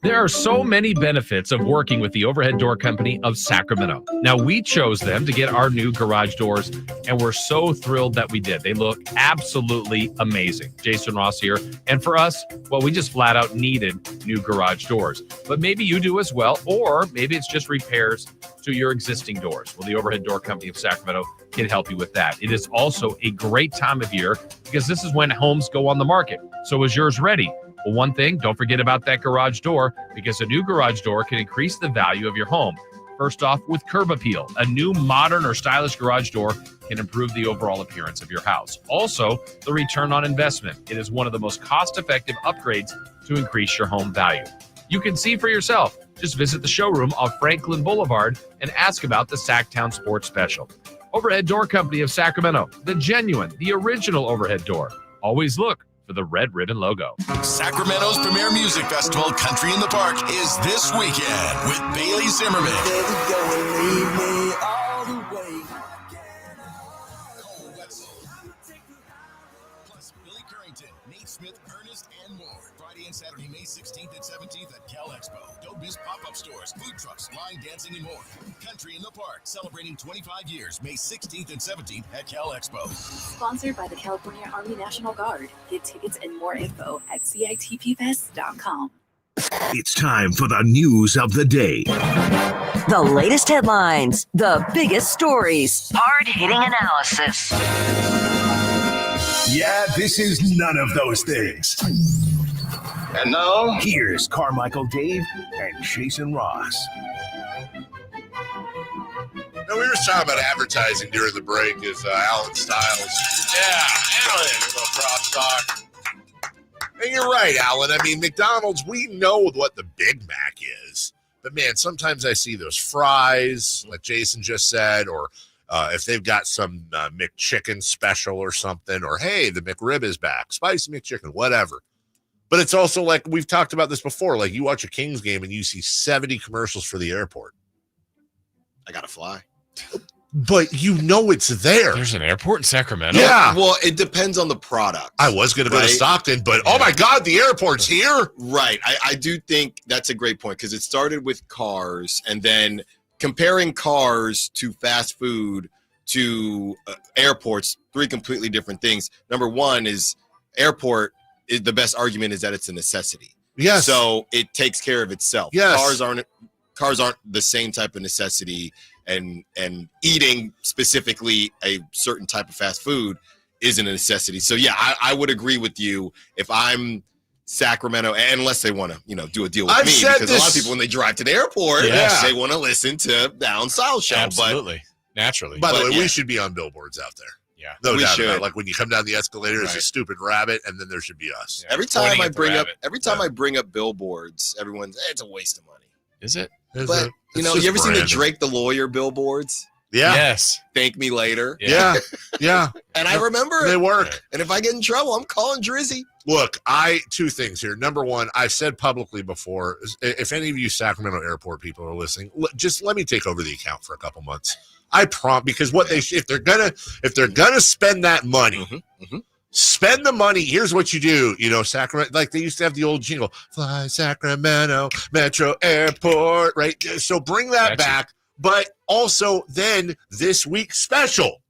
There are so many benefits of working with the Overhead Door Company of Sacramento. Now, we chose them to get our new garage doors, and we're so thrilled that we did. They look absolutely amazing. Jason Ross here. And for us, well, we just flat out needed new garage doors. But maybe you do as well, or maybe it's just repairs to your existing doors. Well, the Overhead Door Company of Sacramento can help you with that. It is also a great time of year because this is when homes go on the market. So is yours ready? Well, one thing, don't forget about that garage door, because a new garage door can increase the value of your home. First off, with curb appeal, a new modern or stylish garage door can improve the overall appearance of your house. Also, the return on investment. It is one of the most cost-effective upgrades to increase your home value. You can see for yourself. Just visit the showroom off Franklin Boulevard and ask about the Sacktown Sports Special. Overhead Door Company of Sacramento, the genuine, the original overhead door. Always look for the red ribbon logo. Sacramento's premier music festival, Country in the Park, is this weekend with Bailey Zimmerman. Plus Billy Currington, Nate Smith, Ernest, and more. Friday and Saturday, May 16th and 17th at Cal Expo. Don't miss pop-up stores, food trucks, line dancing, and more. Country in the Park, celebrating 25 years, May 16th and 17th at Cal Expo. Sponsored by the California Army National Guard. Get tickets and more info at CITPFest.com. It's time for the news of the day. The latest headlines, the biggest stories, hard-hitting analysis. Yeah, this is none of those things. And now, here's Carmichael Dave and Jason Ross. No, we were talking about advertising during the break. Is Alan Stiles? Yeah, Alan. A little crosstalk. And you're right, Alan. I mean, McDonald's, we know what the Big Mac is. But, man, sometimes I see those fries, like Jason just said, or if they've got some McChicken special or something, or, hey, the McRib is back, spicy McChicken, whatever. But it's also like, we've talked about this before, like you watch a Kings game and you see 70 commercials for the airport. I got to fly. But you know it's there. There's an airport in Sacramento? Yeah. Well, it depends on the product. I was going to go to Stockton, but oh my God, the airport's here. Right. I do think that's a great point because it started with cars and then comparing cars to fast food to airports, three completely different things. Number one is airport. The best argument is that it's a necessity. Yes. So it takes care of itself. Yes. Cars aren't the same type of necessity, and eating specifically a certain type of fast food isn't a necessity. So yeah, I would agree with you if I'm Sacramento, unless they want to, do a deal with me, because a lot of people when they drive to the airport, they want to listen to the Alan Stiles show. Absolutely. Naturally. By the way, we should be on billboards out there. Yeah, no doubt about it. Like when you come down the escalator, there's a stupid rabbit, and then there should be us. Yeah. Every time I bring up billboards, everyone's it's a waste of money. Is it? But you ever seen the Drake the Lawyer billboards? Yeah. Yes. Thank me later. Yeah. Yeah. And I remember they it. work. And if I get in trouble, I'm calling Drizzy. Look, two things here. Number one, I've said publicly before, if any of you Sacramento airport people are listening, just let me take over the account for a couple months. I prompt, because if they're gonna spend that money, spend the money. Here's what you do. Sacramento, like they used to have the old jingle, fly Sacramento Metro Airport, right? So bring that back. But also then this week's special,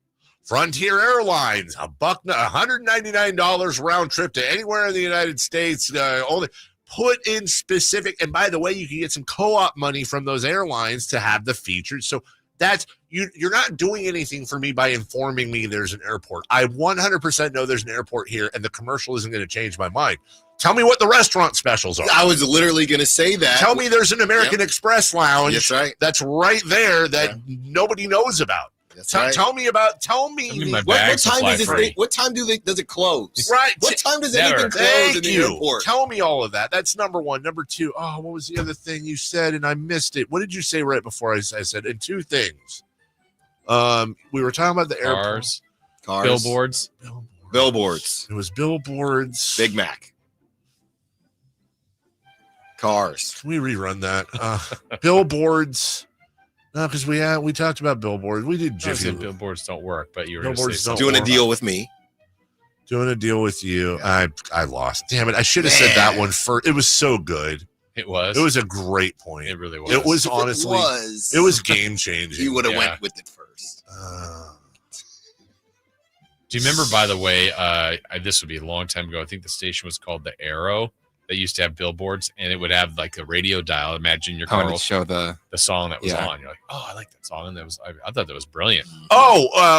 Frontier Airlines, $199 round trip to anywhere in the United States. Only put in specific, and by the way, you can get some co-op money from those airlines to have the featured. So that's you're not doing anything for me by informing me there's an airport. I 100% know there's an airport here, and the commercial isn't going to change my mind. Tell me what the restaurant specials are. I was literally going to say that. Tell me there's an American Express lounge. That's right. That's right there that nobody knows about. Right. Tell me what time does it close? Right. What time does anything close in the airport? Tell me all of that. That's number one. Number two, what was the other thing you said and I missed it? What did you say right before I said? And two things. We were talking about the airport. Cars. Billboards. It was billboards. Big Mac. Cars. Can we rerun that? Billboards. No, because we talked about billboards. We did Jiffy. Billboards don't work, but you were billboards don't doing work. a deal with me. Doing a deal with you. I lost. Damn it! I should have said that one first. It was so good. It was. It was a great point. It really was. It was honestly. It was game changing. You would have went with it first. Do you remember? By the way, this would be a long time ago. I think the station was called the Arrow. They used to have billboards, and it would have like a radio dial. Imagine your car would show the song that was on. You're like, I like that song, and I thought that was brilliant.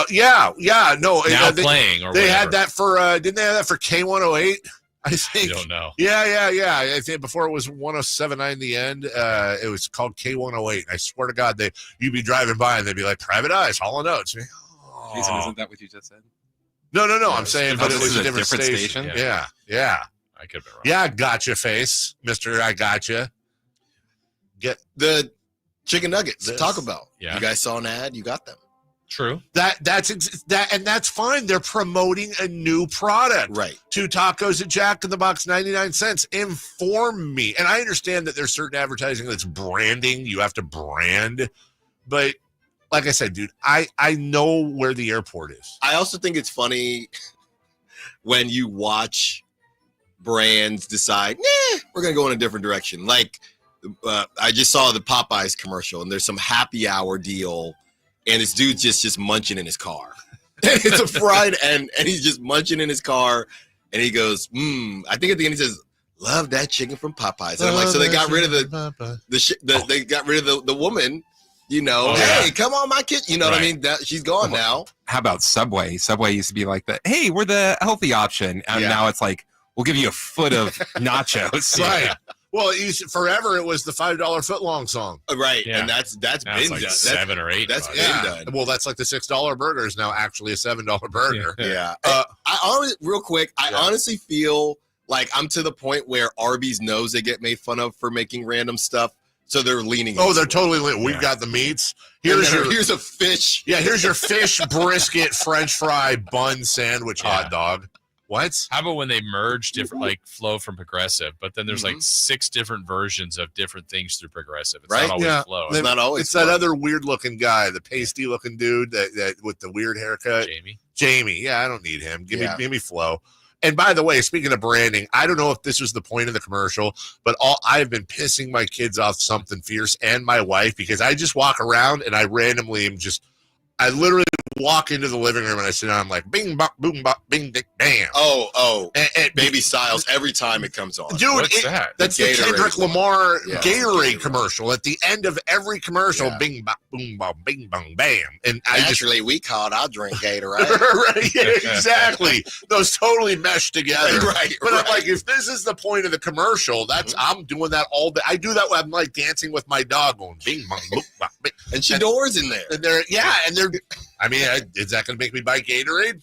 Yeah. No, now playing or they whatever. had that for. Didn't they have that for K108? I think. I don't know. Yeah. I think before it was 107.9 in the end, it was called K108. I swear to God, you'd be driving by and they'd be like, "Private Eyes, Hall & Oates." Jason, isn't that what you just said? No. I'm saying, but it was a different station. Yeah. I could be wrong. Yeah, gotcha face, Mister. I gotcha. Get the chicken nuggets. Taco Bell. Yeah. You guys saw an ad. You got them. True. That's fine. They're promoting a new product. Right. 2 tacos at Jack in the Box, 99 cents. Inform me. And I understand that there's certain advertising that's branding. You have to brand. But like I said, dude, I know where the airport is. I also think it's funny when you watch brands decide, we're going to go in a different direction. Like I just saw the Popeyes commercial, and there's some happy hour deal, and this dude's just munching in his car. And it's a Friday, and he's just munching in his car, and he goes, I think at the end he says, "Love that chicken from Popeyes." And I'm like, so they got rid of they got rid of the woman. Come on, my kid. You know what I mean? She's gone now. How about Subway? Subway used to be like hey, we're the healthy option, and now it's like, we'll give you a foot of nachos. Right. Well, forever it was the $5 footlong song. Right. Yeah. And that's Now been it's like done. $7 or $8. That's been done. Well, that's like the $6 burger is now actually a $7 burger. Yeah. I honestly, real quick, I honestly feel like I'm to the point where Arby's knows they get made fun of for making random stuff. So they're leaning. Oh, they're totally leaning. We've got the meats. Here's a fish. Yeah, here's your fish, brisket, French fry, bun, sandwich, hot dog. What? How about when they merge different, like Flow from Progressive, but then there's like 6 different versions of different things through Progressive. It's not always Flow. It's not always. It's that other weird looking guy, the pasty looking dude that with the weird haircut. Jamie. Yeah, I don't need him. Give me Flow. And by the way, speaking of branding, I don't know if this was the point of the commercial, but I've been pissing my kids off something fierce and my wife because I just walk around and I randomly I literally walk into the living room and I sit down. I'm like, bing, bop, boom, bop, bing, dick, bam. And Baby Styles every time it comes on. Dude, What's that? That's the Gatorade Kendrick one. Lamar Yeah, Gatorade commercial. At the end of every commercial, bing, bop, boom, bop, bing, bong, bam. And Naturally, we called our drink Gatorade. right, yeah, exactly. Those totally mesh together. Right. But I'm like, if this is the point of the commercial, I'm doing that all day. I do that when I'm like dancing with my dog going bing, bong, boom, bop, bing. And Shador's in there. And they're I mean, is that going to make me buy Gatorade?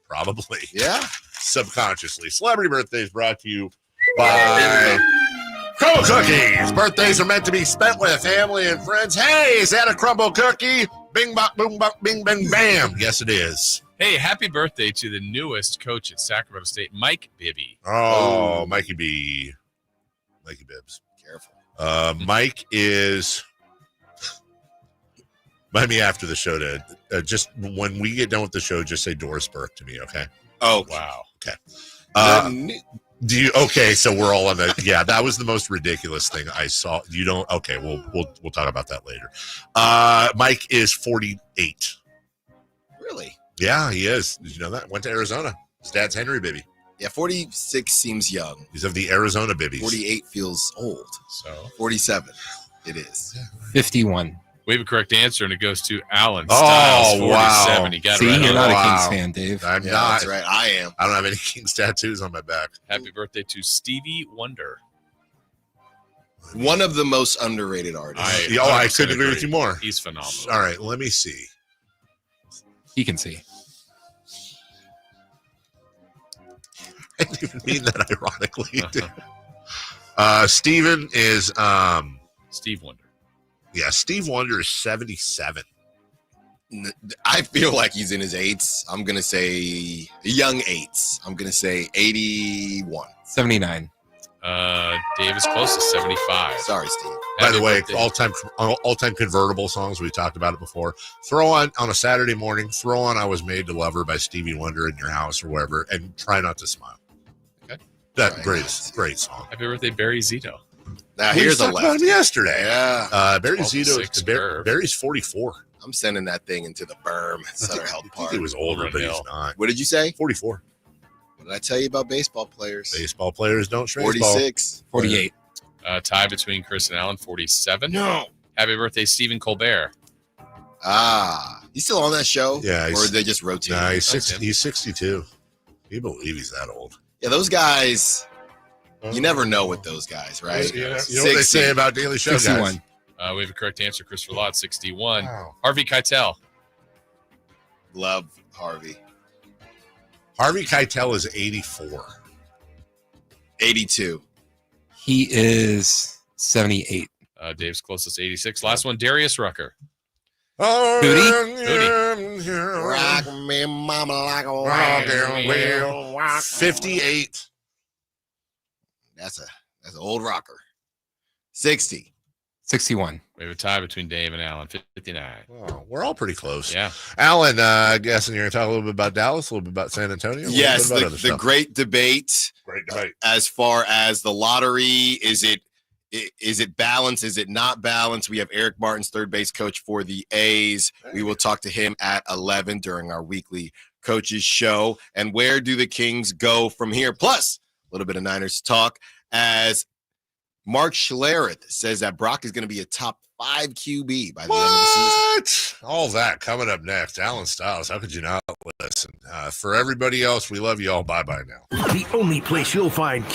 Probably. Yeah. Subconsciously. Celebrity birthdays brought to you by Crumble Cookies. Birthdays are meant to be spent with family and friends. Hey, is that a crumble cookie? Bing, bop, boom, bop, bing, bang, bam. Yes, it is. Hey, happy birthday to the newest coach at Sacramento State, Mike Bibby. Oh, Mikey B. Mikey Bibbs. Careful. Mike is... Remind me after the show to just when we get done with the show, just say Doris Burke to me, okay? Oh, wow. Okay. Do you? Okay, so we're all on the. Yeah, that was the most ridiculous thing I saw. You don't. Okay, we'll talk about that later. Mike is 48. Really? Yeah, he is. Did you know that? Went to Arizona. His dad's Henry, baby. Yeah, 46 seems young. He's of the Arizona Bibbies. 48 feels old. So 47 it is. 51. We have a correct answer, and it goes to Alan Oh, Styles, 47. wow. He got See, it right you're on. not Wow. a Kings fan, Dave. I'm Yeah, not. that's right. I am. I don't have any Kings tattoos on my back. Happy birthday to Stevie Wonder. One of the most underrated artists. I couldn't agree with you more. He's phenomenal. All right, let me see. He can see. I didn't even mean that ironically. Steven is Steve Wonder. Yeah, Steve Wonder is 77. I feel like he's in his eights. I'm going to say young eights. I'm going to say 81. 79. Dave is close to 75. Sorry, Steve. By the way, birthday. all-time convertible songs. We talked about it before. Throw on a Saturday morning. Throw on "I Was Made to Love Her" by Stevie Wonder in your house or wherever, and try not to smile. Okay, that great song. Happy birthday, Barry Zito. Now We here's talked a about left. him yesterday. Yeah. Barry 12 to Zito. 6 curve. Barry's 44. I'm sending that thing into the berm at Sutter Health I Park. think he was older, Over but a he's hill. not. What did you say? 44. What did I tell you about baseball players? Baseball players don't shrink. 46. 48. Tie between Chris and Alan, 47. No. Happy birthday, Stephen Colbert. He's still on that show? Yeah. Or they just rotate? Nah, he's That's him. 62. You believe he's that old? Yeah, those guys, you never know with those guys, right? You know what they say about Daily Show 61. guys? We have a correct answer, Christopher Lott, 61. Wow. Harvey Keitel. Love Harvey. Harvey Keitel is 84. 82. He is 78. Dave's closest, 86. Last one, Darius Rucker. Rock me, mama, like a rock. 58. That's an old rocker. 60. 61. We have a tie between Dave and Alan, 59. Oh, we're all pretty close. Yeah. Alan, guessing you're going to talk a little bit about Dallas, a little bit about San Antonio. Yes, a little bit about other the stuff. great debate. Great debate. As far as the lottery, is it balanced? Is it not balanced? We have Eric Martin's third base coach for the A's. We will talk to him at 11 during our weekly coaches show. And where do the Kings go from here? Plus, a little bit of Niners talk as Mark Schlereth says that Brock is going to be a top 5 QB by the end of the season. All that coming up next. Alan Styles, how could you not listen? For everybody else, we love you all. Bye-bye now. The only place you'll find